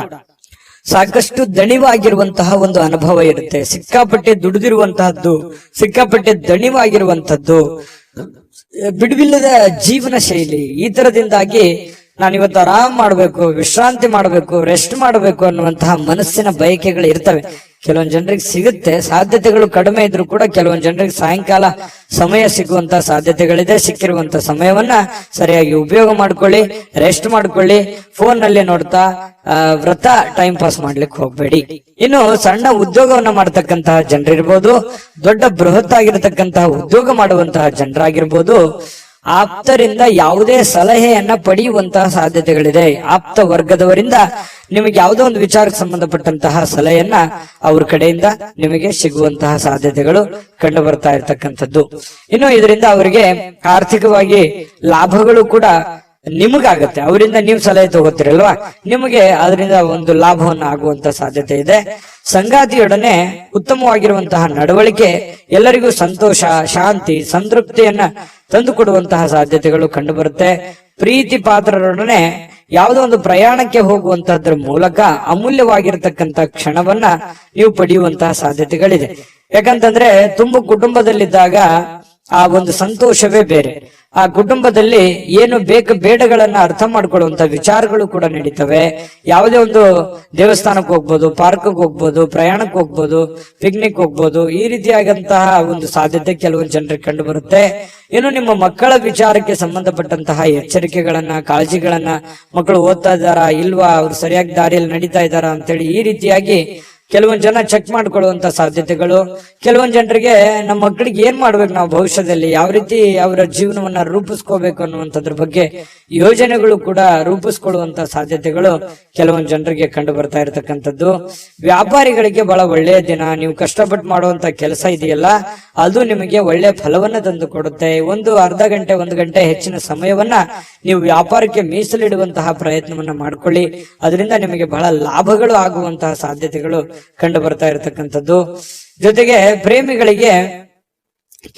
ಸಾಕಷ್ಟು ದಣಿವಾಗಿರುವಂತಹ ಒಂದು ಅನುಭವ ಇರುತ್ತೆ. ಸಿಕ್ಕಾಪಟ್ಟೆ ದುಡಿದಿರುವಂತಹದ್ದು, ಸಿಕ್ಕಾಪಟ್ಟೆ ದಣಿವಾಗಿರುವಂತಹದ್ದು, ಬಿಡುವಿಲ್ಲದ ಜೀವನ ಶೈಲಿ, ಈ ತರದಿಂದಾಗಿ ನಾನಿವತ್ತು ಆರಾಮ್ ಮಾಡ್ಬೇಕು, ವಿಶ್ರಾಂತಿ ಮಾಡ್ಬೇಕು, ರೆಸ್ಟ್ ಮಾಡ್ಬೇಕು ಅನ್ನುವಂತಹ ಮನಸ್ಸಿನ ಬಯಕೆಗಳು ಇರ್ತವೆ. ಕೆಲವೊಂದು ಜನರಿಗೆ ಸಿಗುತ್ತೆ, ಸಾಧ್ಯತೆಗಳು ಕಡಿಮೆ ಇದ್ರೂ ಕೂಡ ಕೆಲವೊಂದು ಜನರಿಗೆ ಸಾಯಂಕಾಲ ಸಮಯ ಸಿಗುವಂತಹ ಸಾಧ್ಯತೆಗಳಿದೆ. ಸಿಕ್ಕಿರುವಂತಹ ಸಮಯವನ್ನ ಸರಿಯಾಗಿ ಉಪಯೋಗ ಮಾಡ್ಕೊಳ್ಳಿ, ರೆಸ್ಟ್ ಮಾಡ್ಕೊಳ್ಳಿ. ಫೋನ್ ನಲ್ಲಿ ನೋಡ್ತಾ ವ್ರತ ಟೈಮ್ ಪಾಸ್ ಮಾಡ್ಲಿಕ್ಕೆ ಹೋಗ್ಬೇಡಿ. ಇನ್ನು ಸಣ್ಣ ಉದ್ಯೋಗವನ್ನ ಮಾಡ್ತಕ್ಕಂತಹ ಜನರಿರ್ಬೋದು, ದೊಡ್ಡ ಬೃಹತ್ ಆಗಿರತಕ್ಕಂತಹ ಉದ್ಯೋಗ ಮಾಡುವಂತಹ ಜನರಾಗಿರ್ಬೋದು, ಆಪ್ತರಿಂದ ಯಾವುದೇ ಸಲಹೆಯನ್ನ ಪಡೆಯುವಂತಹ ಸಾಧ್ಯತೆಗಳಿದೆ. ಆಪ್ತ ವರ್ಗದವರಿಂದ ನಿಮಗೆ ಯಾವುದೋ ಒಂದು ವಿಚಾರಕ್ಕೆ ಸಂಬಂಧಪಟ್ಟಂತಹ ಸಲಹೆಯನ್ನ ಅವ್ರ ಕಡೆಯಿಂದ ನಿಮಗೆ ಸಿಗುವಂತಹ ಸಾಧ್ಯತೆಗಳು ಕಂಡು ಬರ್ತಾ ಇರ್ತಕ್ಕಂಥದ್ದು. ಇನ್ನು ಇದರಿಂದ ಅವರಿಗೆ ಆರ್ಥಿಕವಾಗಿ ಲಾಭಗಳು ಕೂಡ ನಿಮಗಾಗತ್ತೆ. ಅವರಿಂದ ನೀವು ಸಲಹೆ ತಗೋತೀರಲ್ವಾ, ನಿಮಗೆ ಅದರಿಂದ ಒಂದು ಲಾಭವನ್ನು ಆಗುವಂತ ಸಾಧ್ಯತೆ ಇದೆ. ಸಂಗಾತಿಯೊಡನೆ ಉತ್ತಮವಾಗಿರುವಂತಹ ನಡವಳಿಕೆ ಎಲ್ಲರಿಗೂ ಸಂತೋಷ, ಶಾಂತಿ, ಸಂತೃಪ್ತಿಯನ್ನ ತಂದುಕೊಡುವಂತಹ ಸಾಧ್ಯತೆಗಳು ಕಂಡು ಬರುತ್ತೆ. ಪ್ರೀತಿ ಪಾತ್ರರೊಡನೆ ಯಾವುದೋ ಒಂದು ಪ್ರಯಾಣಕ್ಕೆ ಹೋಗುವಂತಹದ್ರ ಮೂಲಕ ಅಮೂಲ್ಯವಾಗಿರತಕ್ಕಂತ ಕ್ಷಣವನ್ನ ನೀವು ಪಡೆಯುವಂತಹ ಸಾಧ್ಯತೆಗಳಿದೆ. ಯಾಕಂತಂದ್ರೆ ತುಂಬ ಕುಟುಂಬದಲ್ಲಿದ್ದಾಗ ಆ ಒಂದು ಸಂತೋಷವೇ ಬೇರೆ. ಆ ಕುಟುಂಬದಲ್ಲಿ ಏನು ಬೇಡಗಳನ್ನ ಅರ್ಥ ಮಾಡ್ಕೊಳ್ಳುವಂತ ವಿಚಾರಗಳು ಕೂಡ ನಡೀತವೆ. ಯಾವುದೇ ಒಂದು ದೇವಸ್ಥಾನಕ್ಕೆ ಹೋಗ್ಬೋದು, ಪಾರ್ಕ್ ಹೋಗ್ಬೋದು, ಪ್ರಯಾಣಕ್ಕೆ ಹೋಗ್ಬೋದು, ಪಿಕ್ನಿಕ್ ಹೋಗ್ಬೋದು, ಈ ರೀತಿಯಾದಂತಹ ಒಂದು ಸಾಧ್ಯತೆ ಕೆಲವೊಂದು ಜನರಿಗೆ ಕಂಡು ಬರುತ್ತೆ. ಇನ್ನು ನಿಮ್ಮ ಮಕ್ಕಳ ವಿಚಾರಕ್ಕೆ ಸಂಬಂಧಪಟ್ಟಂತಹ ಎಚ್ಚರಿಕೆಗಳನ್ನ, ಕಾಳಜಿಗಳನ್ನ, ಮಕ್ಕಳು ಓದ್ತಾ ಇದ್ದಾರಾ ಇಲ್ವಾ, ಅವ್ರು ಸರಿಯಾಗಿ ದಾರಿಯಲ್ಲಿ ನಡೀತಾ ಇದ್ದಾರಾ ಅಂತೇಳಿ ಈ ರೀತಿಯಾಗಿ ಕೆಲವೊಂದು ಜನ ಚೆಕ್ ಮಾಡ್ಕೊಳ್ಳುವಂತ ಸಾಧ್ಯತೆಗಳು. ಕೆಲವೊಂದು ಜನರಿಗೆ ನಮ್ಮ ಮಕ್ಕಳಿಗೆ ಏನ್ ಮಾಡ್ಬೇಕು, ನಾವು ಭವಿಷ್ಯದಲ್ಲಿ ಯಾವ ರೀತಿ ಅವರ ಜೀವನವನ್ನ ರೂಪಿಸ್ಕೋಬೇಕು ಅನ್ನುವಂಥದ್ರ ಬಗ್ಗೆ ಯೋಜನೆಗಳು ಕೂಡ ರೂಪಿಸ್ಕೊಳ್ಳುವಂತ ಸಾಧ್ಯತೆಗಳು ಕೆಲವೊಂದು ಜನರಿಗೆ ಕಂಡು ಬರ್ತಾ ಇರತಕ್ಕಂಥದ್ದು. ವ್ಯಾಪಾರಿಗಳಿಗೆ ಬಹಳ ಒಳ್ಳೆಯ ದಿನ. ನೀವು ಕಷ್ಟಪಟ್ಟು ಮಾಡುವಂತ ಕೆಲಸ ಇದೆಯಲ್ಲ, ಅದು ನಿಮಗೆ ಒಳ್ಳೆ ಫಲವನ್ನ ತಂದು ಕೊಡುತ್ತೆ. ಒಂದು ಅರ್ಧ ಗಂಟೆ, 1 ಗಂಟೆ ಹೆಚ್ಚಿನ ಸಮಯವನ್ನ ನೀವು ವ್ಯಾಪಾರಕ್ಕೆ ಮೀಸಲಿಡುವಂತಹ ಪ್ರಯತ್ನವನ್ನ ಮಾಡ್ಕೊಳ್ಳಿ. ಅದರಿಂದ ನಿಮಗೆ ಬಹಳ ಲಾಭಗಳು ಆಗುವಂತಹ ಸಾಧ್ಯತೆಗಳು ಕಂಡು ಬರ್ತಾ ಇರತಕ್ಕಂಥದ್ದು. ಜೊತೆಗೆ ಪ್ರೇಮಿಗಳಿಗೆ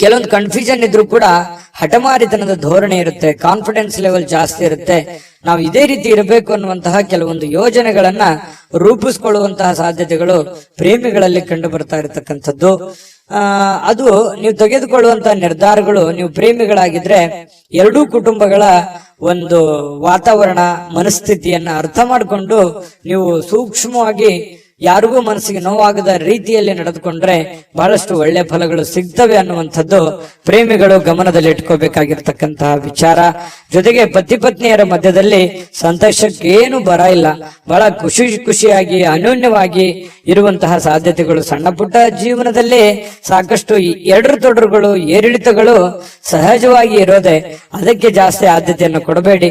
ಕೆಲವೊಂದು ಕನ್ಫ್ಯೂಷನ್ ಇದ್ರೂ ಕೂಡ ಹಠಮಾರಿತನದ ಧೋರಣೆ ಇರುತ್ತೆ, ಕಾನ್ಫಿಡೆನ್ಸ್ ಲೆವೆಲ್ ಜಾಸ್ತಿ ಇರುತ್ತೆ. ನಾವು ಇದೇ ರೀತಿ ಇರಬೇಕು ಅನ್ನುವಂತಹ ಕೆಲವೊಂದು ಯೋಜನೆಗಳನ್ನ ರೂಪಿಸ್ಕೊಳ್ಳುವಂತಹ ಸಾಧ್ಯತೆಗಳು ಪ್ರೇಮಿಗಳಲ್ಲಿ ಕಂಡು ಬರ್ತಾ ಇರತಕ್ಕಂಥದ್ದು. ಅದು ನೀವು ತೆಗೆದುಕೊಳ್ಳುವಂತಹ ನಿರ್ಧಾರಗಳು, ನೀವು ಪ್ರೇಮಿಗಳಾಗಿದ್ರೆ ಎರಡೂ ಕುಟುಂಬಗಳ ಒಂದು ವಾತಾವರಣ, ಮನಸ್ಥಿತಿಯನ್ನ ಅರ್ಥ ಮಾಡಿಕೊಂಡು ನೀವು ಸೂಕ್ಷ್ಮವಾಗಿ ಯಾರಿಗೂ ಮನಸ್ಸಿಗೆ ನೋವಾಗದ ರೀತಿಯಲ್ಲಿ ನಡೆದುಕೊಂಡ್ರೆ ಬಹಳಷ್ಟು ಒಳ್ಳೆ ಫಲಗಳು ಸಿಗ್ತವೆ ಅನ್ನುವಂಥದ್ದು ಪ್ರೇಮಿಗಳು ಗಮನದಲ್ಲಿ ಇಟ್ಕೋಬೇಕಾಗಿರ್ತಕ್ಕಂತಹ ವಿಚಾರ. ಜೊತೆಗೆ ಪತಿ ಪತ್ನಿಯರ ಮಧ್ಯದಲ್ಲಿ ಸಂತೋಷಕ್ಕೆ ಏನು ಬರ ಇಲ್ಲ, ಬಹಳ ಖುಷಿಯಾಗಿ ಅನ್ಯೋನ್ಯವಾಗಿ ಇರುವಂತಹ ಸಾಧ್ಯತೆಗಳು. ಸಣ್ಣ ಪುಟ್ಟ ಜೀವನದಲ್ಲಿ ಸಾಕಷ್ಟು ಎಡರು ತೊಡರುಗಳು ಏರಿಳಿತಗಳು ಸಹಜವಾಗಿ ಇರೋದೆ. ಅದಕ್ಕೆ ಜಾಸ್ತಿ ಆದ್ಯತೆಯನ್ನು ಕೊಡಬೇಡಿ.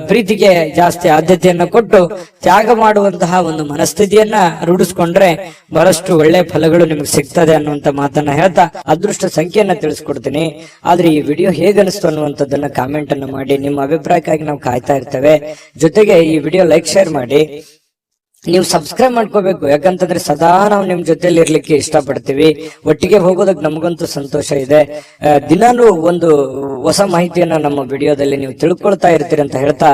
ಪ್ರೀತಿಗೆ ಜಾಸ್ತಿ ಆದ್ಯತೆಯನ್ನು ಕೊಟ್ಟು ತ್ಯಾಗ ಮಾಡುವಂತಹ ಒಂದು ಮನಸ್ಥಿತಿಯನ್ನ ರೂಢಿಸ್ಕೊಂಡ್ರೆ ಬಹಳಷ್ಟು ಒಳ್ಳೆ ಫಲಗಳು ನಿಮ್ಗೆ ಸಿಗ್ತದೆ ಅನ್ನುವಂತ ಮಾತನ್ನ ಹೇಳ್ತಾ ಅದೃಷ್ಟ ಸಂಖ್ಯೆಯನ್ನ ತಿಳಿಸ್ಕೊಡ್ತೀನಿ. ಆದ್ರೆ ಈ ವಿಡಿಯೋ ಹೇಗನಿಸ್ತು ಅನ್ನುವಂಥದ್ದನ್ನ ಕಾಮೆಂಟ್ ಅನ್ನು ಮಾಡಿ. ನಿಮ್ಮ ಅಭಿಪ್ರಾಯಕ್ಕಾಗಿ ನಾವು ಕಾಯ್ತಾ ಇರ್ತೇವೆ. ಜೊತೆಗೆ ಈ ವಿಡಿಯೋ ಲೈಕ್ ಶೇರ್ ಮಾಡಿ. ನೀವು ಸಬ್ಸ್ಕ್ರೈಬ್ ಮಾಡ್ಕೋಬೇಕು, ಯಾಕಂತಂದ್ರೆ ಸದಾ ನಾವು ನಿಮ್ ಜೊತೆಲಿ ಇರ್ಲಿಕ್ಕೆ ಇಷ್ಟಪಡ್ತೀವಿ. ಒಟ್ಟಿಗೆ ಹೋಗೋದಕ್ಕೆ ನಮಗಂತೂ ಸಂತೋಷ ಇದೆ. ದಿನಾನು ಒಂದು ಹೊಸ ಮಾಹಿತಿಯನ್ನ ನಮ್ಮ ವಿಡಿಯೋದಲ್ಲಿ ನೀವು ತಿಳ್ಕೊಳ್ತಾ ಇರ್ತೀರಿ ಅಂತ ಹೇಳ್ತಾ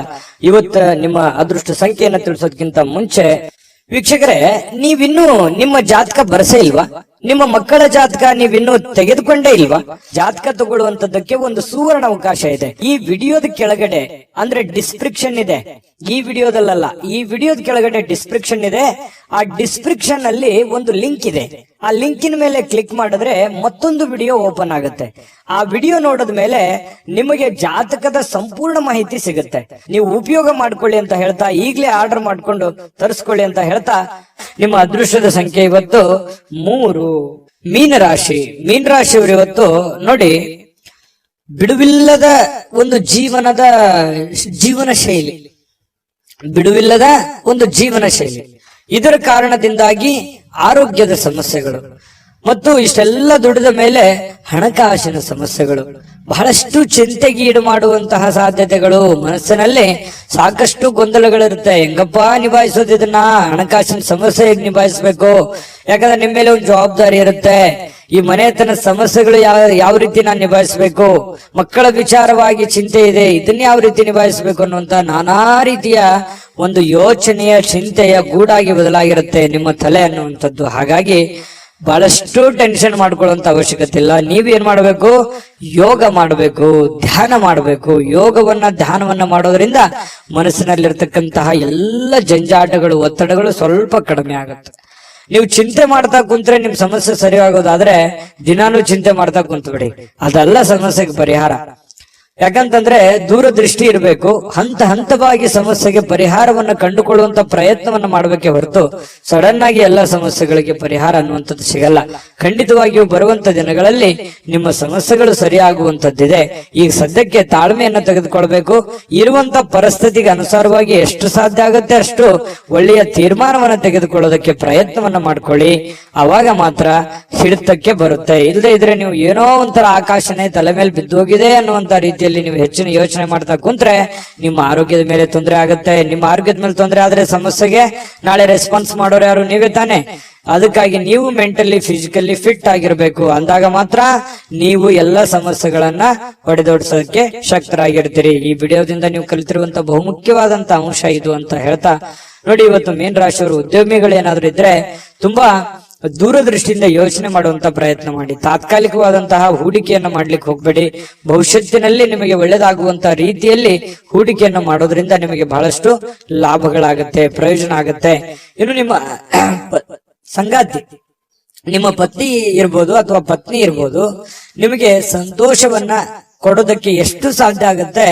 ಇವತ್ತು ನಿಮ್ಮ ಅದೃಷ್ಟ ಸಂಖ್ಯೆಯನ್ನ ತಿಳಿಸೋದಕ್ಕಿಂತ ಮುಂಚೆ ವೀಕ್ಷಕರೇ, ನೀವಿನ್ನೂ ನಿಮ್ಮ ಜಾತಕ ಬರಸೇ ಇಲ್ವಾ? ನಿಮ್ಮ ಮಕ್ಕಳ ಜಾತಕ ನೀವಿನ್ನೂ ತೆಗೆದುಕೊಂಡೇ ಇಲ್ವಾ? ಜಾತಕ ತಗೊಳ್ಳುವಂತದ್ದಕ್ಕೆ ಒಂದು ಸುವರ್ಣ ಅವಕಾಶ ಇದೆ. ಈ ವಿಡಿಯೋದ ಕೆಳಗಡೆ ಅಂದ್ರೆ ಡಿಸ್ಕ್ರಿಪ್ಷನ್ ಇದೆ. ಈ ವಿಡಿಯೋದಲ್ಲ, ಈ ವಿಡಿಯೋದ ಕೆಳಗಡೆ ಡಿಸ್ಕ್ರಿಪ್ಷನ್ ಇದೆ. ಆ ಡಿಸ್ಕ್ರಿಪ್ಷನ್ ಅಲ್ಲಿ ಒಂದು ಲಿಂಕ್ ಇದೆ. ಆ ಲಿಂಕಿನ ಮೇಲೆ ಕ್ಲಿಕ್ ಮಾಡಿದ್ರೆ ಮತ್ತೊಂದು ವಿಡಿಯೋ ಓಪನ್ ಆಗುತ್ತೆ. ಆ ವಿಡಿಯೋ ನೋಡಿದ ಮೇಲೆ ನಿಮಗೆ ಜಾತಕದ ಸಂಪೂರ್ಣ ಮಾಹಿತಿ ಸಿಗುತ್ತೆ. ನೀವು ಉಪಯೋಗ ಮಾಡ್ಕೊಳ್ಳಿ ಅಂತ ಹೇಳ್ತಾ, ಈಗಲೇ ಆರ್ಡರ್ ಮಾಡ್ಕೊಂಡು ತರಿಸ್ಕೊಳ್ಳಿ ಅಂತ ಹೇಳ್ತಾ, ನಿಮ್ಮ ಅದೃಷ್ಟದ ಸಂಖ್ಯೆ ಇವತ್ತು 3. ಮೀನರಾಶಿ. ಮೀನರಾಶಿಯವರು ಇವತ್ತು ನೋಡಿ, ಬಿಡುವಿಲ್ಲದ ಒಂದು ಜೀವನ ಶೈಲಿ, ಬಿಡುವಿಲ್ಲದ ಒಂದು ಜೀವನ ಶೈಲಿ. ಇದರ ಕಾರಣದಿಂದಾಗಿ ಆರೋಗ್ಯದ ಸಮಸ್ಯೆಗಳು ಮತ್ತು ಇಷ್ಟೆಲ್ಲ ದುಡಿದ ಮೇಲೆ ಹಣಕಾಸಿನ ಸಮಸ್ಯೆಗಳು, ಬಹಳಷ್ಟು ಚಿಂತೆಗೆ ಈಡು ಮಾಡುವಂತಹ ಸಾಧ್ಯತೆಗಳು. ಮನಸ್ಸಿನಲ್ಲಿ ಸಾಕಷ್ಟು ಗೊಂದಲಗಳಿರುತ್ತೆ. ಹೆಂಗಪ್ಪ ನಿಭಾಯಿಸೋದು ಇದನ್ನ? ಹಣಕಾಸಿನ ಸಮಸ್ಯೆ ಹೇಗೆ ನಿಭಾಯಿಸ್ಬೇಕು? ಯಾಕಂದ್ರೆ ನಿಮ್ಮ ಮೇಲೆ ಒಂದು ಜವಾಬ್ದಾರಿ ಇರುತ್ತೆ. ಈ ಮನೆತನ ಸಮಸ್ಯೆಗಳು ಯಾವ ರೀತಿ ನಾನು ನಿಭಾಯಿಸ್ಬೇಕು? ಮಕ್ಕಳ ವಿಚಾರವಾಗಿ ಚಿಂತೆ ಇದೆ, ಇದನ್ನ ಯಾವ ರೀತಿ ನಿಭಾಯಿಸ್ಬೇಕು ಅನ್ನುವಂತ ನಾನಾ ರೀತಿಯ ಒಂದು ಯೋಚನೆಯ ಚಿಂತೆಯ ಗೂಡಾಗಿ ಬದಲಾಗಿರುತ್ತೆ ನಿಮ್ಮ ತಲೆ ಅನ್ನುವಂಥದ್ದು. ಹಾಗಾಗಿ ಬಹಳಷ್ಟು ಟೆನ್ಷನ್ ಮಾಡ್ಕೊಳ್ಳುವಂತ ಅವಶ್ಯಕತೆ ಇಲ್ಲ. ನೀವೇನ್ ಮಾಡಬೇಕು? ಯೋಗ ಮಾಡಬೇಕು, ಧ್ಯಾನ ಮಾಡಬೇಕು. ಧ್ಯಾನವನ್ನ ಮಾಡೋದ್ರಿಂದ ಮನಸ್ಸಿನಲ್ಲಿರ್ತಕ್ಕಂತಹ ಎಲ್ಲ ಜಂಜಾಟಗಳು, ಒತ್ತಡಗಳು ಸ್ವಲ್ಪ ಕಡಿಮೆ ಆಗುತ್ತೆ. ನೀವು ಚಿಂತೆ ಮಾಡ್ತಾ ಕುಂತ್ರೆ ನಿಮ್ ಸಮಸ್ಯೆ ಸರಿ ಆಗೋದಾದ್ರೆ ದಿನಾನು ಚಿಂತೆ ಮಾಡ್ತಾ ಕುಂತ್ಬಿಡಿ. ಅದೆಲ್ಲ ಸಮಸ್ಯೆಗೆ ಪರಿಹಾರ. ಯಾಕಂತಂದ್ರೆ ದೂರದೃಷ್ಟಿ ಇರಬೇಕು. ಹಂತವಾಗಿ ಸಮಸ್ಯೆಗೆ ಪರಿಹಾರವನ್ನ ಕಂಡುಕೊಳ್ಳುವಂತ ಪ್ರಯತ್ನವನ್ನ ಮಾಡಬೇಕೆ ಹೊರತು ಸಡನ್ ಆಗಿ ಎಲ್ಲ ಸಮಸ್ಯೆಗಳಿಗೆ ಪರಿಹಾರ ಅನ್ನುವಂಥದ್ದು ಸಿಗಲ್ಲ. ಖಂಡಿತವಾಗಿಯೂ ಬರುವಂತ ದಿನಗಳಲ್ಲಿ ನಿಮ್ಮ ಸಮಸ್ಯೆಗಳು ಸರಿಯಾಗುವಂತದ್ದಿದೆ. ಈಗ ಸದ್ಯಕ್ಕೆ ತಾಳ್ಮೆಯನ್ನ ತೆಗೆದುಕೊಳ್ಬೇಕು. ಇರುವಂತ ಪರಿಸ್ಥಿತಿಗೆ ಅನುಸಾರವಾಗಿ ಎಷ್ಟು ಸಾಧ್ಯ ಆಗುತ್ತೆ ಅಷ್ಟು ಒಳ್ಳೆಯ ತೀರ್ಮಾನವನ್ನ ತೆಗೆದುಕೊಳ್ಳೋದಕ್ಕೆ ಪ್ರಯತ್ನವನ್ನ ಮಾಡ್ಕೊಳ್ಳಿ. ಅವಾಗ ಮಾತ್ರ ಹಿಡಿತಕ್ಕೆ ಬರುತ್ತೆ. ಇಲ್ಲದೆ ಇದ್ರೆ ನೀವು ಏನೋ ಒಂಥರ ಆಕಾಶನೇ ತಲೆ ಮೇಲೆ ಬಿದ್ದೋಗಿದೆ ಅನ್ನುವಂತ ರೀತಿಯಲ್ಲಿ ನೀವು ಹೆಚ್ಚಿನ ಯೋಚನೆ ಮಾಡ್ತಾ ಕುಂತ್ರೆ ನಿಮ್ಮ ಆರೋಗ್ಯದ ಮೇಲೆ ತೊಂದರೆ ಆಗುತ್ತೆ. ನಿಮ್ಮ ಆರೋಗ್ಯದ ಮೇಲೆ ತೊಂದರೆ ಆದ್ರೆ ಸಮಸ್ಯೆಗೆ ನಾಳೆ ರೆಸ್ಪಾನ್ಸ್ ಮಾಡೋರು ಯಾರು? ನೀವೇ ತಾನೆ. ಅದಕ್ಕಾಗಿ ನೀವು ಮೆಂಟಲಿ ಫಿಸಿಕಲಿ ಫಿಟ್ ಆಗಿರ್ಬೇಕು. ಅಂದಾಗ ಮಾತ್ರ ನೀವು ಎಲ್ಲ ಸಮಸ್ಯೆಗಳನ್ನ ಹೊಡೆದೋಡಿಸೋದಕ್ಕೆ ಶಕ್ತರಾಗಿರ್ತೀರಿ. ಈ ವಿಡಿಯೋದಿಂದ ನೀವು ಕಲಿತಿರುವಂತ ಬಹುಮುಖ್ಯವಾದಂತ ಅಂಶ ಇದು ಅಂತ ಹೇಳ್ತಾ ನೋಡಿ, ಇವತ್ತು ಮೀನ ರಾಶಿಯವರು ಉದ್ಯಮಿಗಳೇನಾದ್ರೂ ಇದ್ರೆ ತುಂಬಾ ದೂರದೃಷ್ಟಿಯಿಂದ ಯೋಚನೆ ಮಾಡುವಂತ ಪ್ರಯತ್ನ ಮಾಡಿ. ತಾತ್ಕಾಲಿಕವಾದಂತಹ ಹೂಡಿಕೆಯನ್ನ ಮಾಡ್ಲಿಕ್ಕೆ ಹೋಗ್ಬೇಡಿ. ಭವಿಷ್ಯತ್ತಿನಲ್ಲಿ ನಿಮಗೆ ಒಳ್ಳೆದಾಗುವಂತ ರೀತಿಯಲ್ಲಿ ಹೂಡಿಕೆಯನ್ನು ಮಾಡೋದ್ರಿಂದ ನಿಮಗೆ ಬಹಳಷ್ಟು ಲಾಭಗಳಾಗುತ್ತೆ, ಪ್ರಯೋಜನ ಆಗುತ್ತೆ. ಇನ್ನು ನಿಮ್ಮ ಸಂಗಾತಿ, ನಿಮ್ಮ ಪತಿ ಇರ್ಬೋದು ಅಥವಾ ಪತ್ನಿ ಇರ್ಬೋದು, ನಿಮಗೆ ಸಂತೋಷವನ್ನ ಕೊಡೋದಕ್ಕೆ ಎಷ್ಟು ಸಾಧ್ಯ ಆಗುತ್ತೆ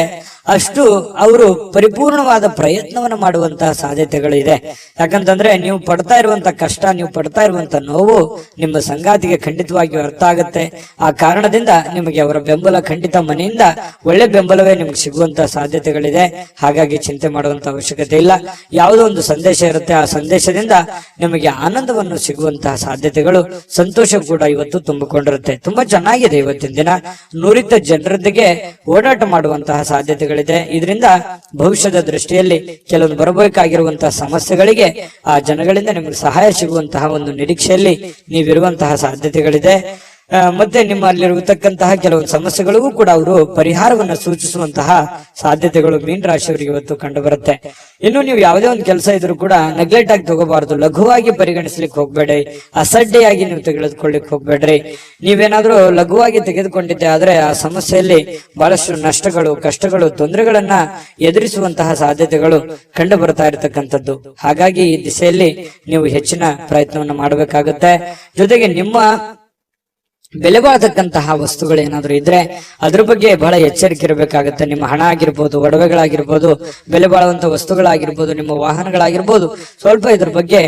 ಅಷ್ಟು ಅವರು ಪರಿಪೂರ್ಣವಾದ ಪ್ರಯತ್ನವನ್ನ ಮಾಡುವಂತಹ ಸಾಧ್ಯತೆಗಳಿದೆ. ಯಾಕಂತಂದ್ರೆ ನೀವು ಪಡ್ತಾ ಇರುವಂತ ಕಷ್ಟ, ನೀವು ಪಡ್ತಾ ಇರುವಂತ ನೋವು ನಿಮ್ಮ ಸಂಗಾತಿಗೆ ಖಂಡಿತವಾಗಿಯೂ ಅರ್ಥ ಆಗುತ್ತೆ. ಆ ಕಾರಣದಿಂದ ನಿಮಗೆ ಅವರ ಬೆಂಬಲ ಖಂಡಿತ ಮನೆಯಿಂದ ಒಳ್ಳೆ ಬೆಂಬಲವೇ ನಿಮ್ಗೆ ಸಿಗುವಂತಹ ಸಾಧ್ಯತೆಗಳಿದೆ. ಹಾಗಾಗಿ ಚಿಂತೆ ಮಾಡುವಂತ ಅವಶ್ಯಕತೆ ಇಲ್ಲ. ಯಾವುದೋ ಒಂದು ಸಂದೇಶ ಇರುತ್ತೆ, ಆ ಸಂದೇಶದಿಂದ ನಿಮಗೆ ಆನಂದವನ್ನು ಸಿಗುವಂತಹ ಸಾಧ್ಯತೆಗಳು, ಸಂತೋಷ ಕೂಡ ಇವತ್ತು ತುಂಬಿಕೊಂಡಿರುತ್ತೆ. ತುಂಬಾ ಚೆನ್ನಾಗಿದೆ ಇವತ್ತಿನ ದಿನ. ನುರಿತ ಜನರೊಂದಿಗೆ ಓಡಾಟ ಮಾಡುವಂತಹ ಸಾಧ್ಯತೆಗಳು ಇದರಿಂದ ಭವಿಷ್ಯದ ದೃಷ್ಟಿಯಲ್ಲಿ ಕೆಲವೊಂದು ಬರಬೇಕಾಗಿರುವಂತಹ ಸಮಸ್ಯೆಗಳಿಗೆ ಆ ಜನಗಳಿಂದ ನಿಮಗೆ ಸಹಾಯ ಸಿಗುವಂತಹ ಒಂದು ನಿರೀಕ್ಷೆಯಲ್ಲಿ ನೀವಿರುವಂತಹ ಸಾಧ್ಯತೆಗಳಿದೆ. ಮತ್ತೆ ನಿಮ್ಮಲ್ಲಿರತಕ್ಕಂತಹ ಕೆಲವು ಸಮಸ್ಯೆಗಳಿಗೂ ಕೂಡ ಅವರು ಪರಿಹಾರವನ್ನ ಸೂಚಿಸುವಂತಹ ಸಾಧ್ಯತೆಗಳು ಮೀನ ರಾಶಿಯವರಿಗೆ ಇವತ್ತು ಕಂಡು ಬರುತ್ತೆ. ಇನ್ನು ನೀವು ಯಾವುದೇ ಒಂದು ಕೆಲಸ ಇದ್ರೂ ಕೂಡ ನೆಗ್ಲೆಕ್ಟ್ ಆಗಿ ತಗೋಬಾರದು, ಲಘುವಾಗಿ ಪರಿಗಣಿಸ್ಲಿಕ್ಕೆ ಹೋಗ್ಬೇಡಿ, ಅಸಡ್ಡೆಯಾಗಿ ನೀವು ತೆಗೆದುಕೊಳ್ಳಿಕ್ ಹೋಗ್ಬೇಡ್ರಿ. ನೀವೇನಾದ್ರೂ ಲಘುವಾಗಿ ತೆಗೆದುಕೊಂಡಿದ್ದೆ ಆದ್ರೆ ಆ ಸಮಸ್ಯೆಯಲ್ಲಿ ಬಹಳಷ್ಟು ನಷ್ಟಗಳು, ಕಷ್ಟಗಳು, ತೊಂದರೆಗಳನ್ನ ಎದುರಿಸುವಂತಹ ಸಾಧ್ಯತೆಗಳು ಕಂಡು ಬರ್ತಾ ಇರತಕ್ಕಂಥದ್ದು. ಹಾಗಾಗಿ ಈ ದಿಸೆಯಲ್ಲಿ ನೀವು ಹೆಚ್ಚಿನ ಪ್ರಯತ್ನವನ್ನು ಮಾಡಬೇಕಾಗುತ್ತೆ. ಜೊತೆಗೆ ನಿಮ್ಮ ಬೆಲೆ ಬಾಳತಕ್ಕಂತಹ ವಸ್ತುಗಳು ಏನಾದ್ರು ಇದ್ರೆ ಅದ್ರ ಬಗ್ಗೆ ಬಹಳ ಎಚ್ಚರಿಕೆ ಇರಬೇಕಾಗುತ್ತೆ. ನಿಮ್ಮ ಹಣ ಆಗಿರ್ಬೋದು, ಒಡವೆಗಳಾಗಿರ್ಬೋದು, ಬೆಲೆ ಬಾಳುವಂತ ವಸ್ತುಗಳಾಗಿರ್ಬೋದು, ನಿಮ್ಮ ವಾಹನಗಳಾಗಿರ್ಬೋದು, ಸ್ವಲ್ಪ ಇದ್ರ ಬಗ್ಗೆ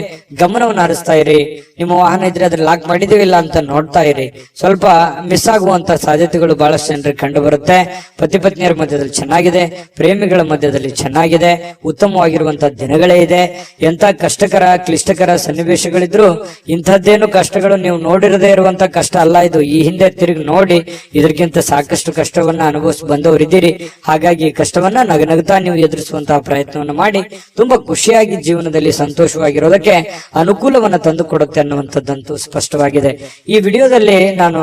ಗಮನವನ್ನು ಹರಿಸ್ತಾ ಇರಿ. ನಿಮ್ಮ ವಾಹನ ಇದ್ರೆ ಅದ್ರ ಲಾಕ್ ಮಾಡಿದೀವಿಲ್ಲ ಅಂತ ನೋಡ್ತಾ ಇರಿ. ಸ್ವಲ್ಪ ಮಿಸ್ ಆಗುವಂತ ಸಾಧ್ಯತೆಗಳು ಬಹಳಷ್ಟು ಜನರಿಗೆ ಕಂಡು ಬರುತ್ತೆ. ಪತಿ ಪತ್ನಿಯರ ಮಧ್ಯದಲ್ಲಿ ಚೆನ್ನಾಗಿದೆ, ಪ್ರೇಮಿಗಳ ಮಧ್ಯದಲ್ಲಿ ಚೆನ್ನಾಗಿದೆ, ಉತ್ತಮವಾಗಿರುವಂತಹ ದಿನಗಳೇ ಇದೆ. ಎಂತ ಕಷ್ಟಕರ ಕ್ಲಿಷ್ಟಕರ ಸನ್ನಿವೇಶಗಳಿದ್ರು ಇಂಥದ್ದೇನು ಕಷ್ಟಗಳು ನೀವು ನೋಡಿರದೇ ಇರುವಂತ ಕಷ್ಟ ಅಲ್ಲ ಇದು. ಈ ಹಿಂದೆ ತಿರುಗಿ ನೋಡಿ ಇದಕ್ಕಿಂತ ಸಾಕಷ್ಟು ಕಷ್ಟವನ್ನ ಅನುಭವಿಸಿ ಬಂದವರಿದ್ದೀರಿ. ಹಾಗಾಗಿ ಕಷ್ಟವನ್ನ ನಗನಗ್ತಾ ನೀವು ಎದುರಿಸುವಂತಹ ಪ್ರಯತ್ನವನ್ನು ಮಾಡಿ ತುಂಬಾ ಖುಷಿಯಾಗಿ ಜೀವನದಲ್ಲಿ ಸಂತೋಷವಾಗಿರೋದಕ್ಕೆ ಅನುಕೂಲವನ್ನ ತಂದು ಕೊಡುತ್ತೆ ಅನ್ನುವಂಥದ್ದಂತೂ ಸ್ಪಷ್ಟವಾಗಿದೆ. ಈ ವಿಡಿಯೋದಲ್ಲಿ ನಾನು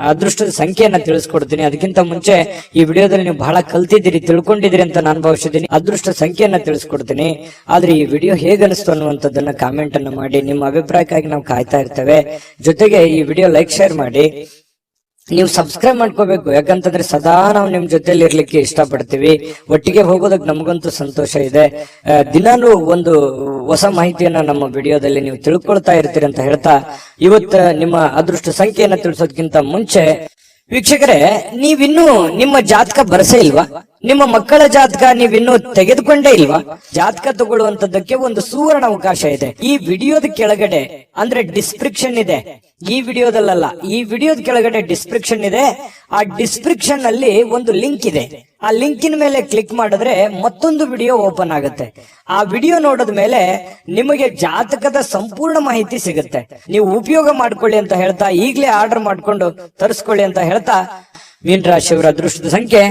ಅದೃಷ್ಟದ ಸಂಖ್ಯೆಯನ್ನ ತಿಳಿಸ್ಕೊಡ್ತೀನಿ. ಅದಕ್ಕಿಂತ ಮುಂಚೆ ಈ ವಿಡಿಯೋದಲ್ಲಿ ನೀವು ಬಹಳ ಕಲ್ತಿದ್ದೀರಿ, ತಿಳ್ಕೊಂಡಿದ್ದೀರಿ ಅಂತ ನಾನು ಭಾವಿಸಿದ್ದೀನಿ. ಅದೃಷ್ಟ ಸಂಖ್ಯೆಯನ್ನ ತಿಳಿಸ್ಕೊಡ್ತೀನಿ. ಆದ್ರೆ ಈ ವಿಡಿಯೋ ಹೇಗನಿಸ್ತು ಅನ್ನುವಂಥದ್ದನ್ನ ಕಾಮೆಂಟ್ ಅನ್ನು ಮಾಡಿ. ನಿಮ್ಮ ಅಭಿಪ್ರಾಯಕ್ಕಾಗಿ ನಾವು ಕಾಯ್ತಾ ಇರ್ತೇವೆ. ಜೊತೆಗೆ ಈ ವಿಡಿಯೋ ಲೈಕ್, ಶೇರ್ ಮಾಡಿ. ನೀವು ಸಬ್ಸ್ಕ್ರೈಬ್ ಮಾಡ್ಕೋಬೇಕು, ಯಾಕಂತಂದ್ರೆ ಸದಾ ನಾವು ನಿಮ್ ಜೊತೆಲಿ ಇರ್ಲಿಕ್ಕೆ ಇಷ್ಟಪಡ್ತೀವಿ. ಒಟ್ಟಿಗೆ ಹೋಗೋದಕ್ಕೆ ನಮಗಂತೂ ಸಂತೋಷ ಇದೆ. ದಿನಾನು ಒಂದು ಹೊಸ ಮಾಹಿತಿಯನ್ನ ನಮ್ಮ ವಿಡಿಯೋದಲ್ಲಿ ನೀವು ತಿಳ್ಕೊಳ್ತಾ ಇರ್ತೀರಿ ಅಂತ ಹೇಳ್ತಾ, ಇವತ್ತು ನಿಮ್ಮ ಅದೃಷ್ಟ ಸಂಖ್ಯೆಯನ್ನ ತಿಳಿಸೋದಕ್ಕಿಂತ ಮುಂಚೆ ವೀಕ್ಷಕರೇ, ನೀವಿನ್ನೂ ನಿಮ್ಮ ಜಾತಕ ಬರಸೇ ಇಲ್ವಾ? ನಿಮ್ಮ ಮಕ್ಕಳ ಜಾತಕ ನೀವಿನ್ನೂ ತೆಗೆದುಕೊಂಡೇ ಇಲ್ವಾ? ಜಾತಕ ತಗೊಳ್ಳುವಂತದ್ದಕ್ಕೆ ಒಂದು ಸುವರ್ಣ ಅವಕಾಶ ಇದೆ. ಈ ವಿಡಿಯೋದ ಕೆಳಗಡೆ ಅಂದ್ರೆ ಡಿಸ್ಕ್ರಿಪ್ಷನ್ ಇದೆ. ಈ ವಿಡಿಯೋದಲ್ಲ, ಈ ವಿಡಿಯೋದ ಕೆಳಗಡೆ ಡಿಸ್ಕ್ರಿಪ್ಷನ್ ಇದೆ. ಆ ಡಿಸ್ಕ್ರಿಪ್ಷನ್ ಅಲ್ಲಿ ಒಂದು ಲಿಂಕ್ ಇದೆ. ಆ ಲಿಂಕಿನ ಮೇಲೆ ಕ್ಲಿಕ್ ಮಾಡಿದ್ರೆ ಮತ್ತೊಂದು ವಿಡಿಯೋ ಓಪನ್ ಆಗುತ್ತೆ. ಆ ವಿಡಿಯೋ ನೋಡಿದ ಮೇಲೆ ನಿಮಗೆ ಜಾತಕದ ಸಂಪೂರ್ಣ ಮಾಹಿತಿ ಸಿಗುತ್ತೆ. ನೀವು ಉಪಯೋಗ ಮಾಡ್ಕೊಳ್ಳಿ ಅಂತ ಹೇಳ್ತಾ, ಈಗಲೇ ಆರ್ಡರ್ ಮಾಡ್ಕೊಂಡು ತರಿಸ್ಕೊಳ್ಳಿ ಅಂತ ಹೇಳ್ತಾ, ಮೀನ ರಾಶಿಯವರ ಅದೃಷ್ಟದ ಸಂಖ್ಯೆ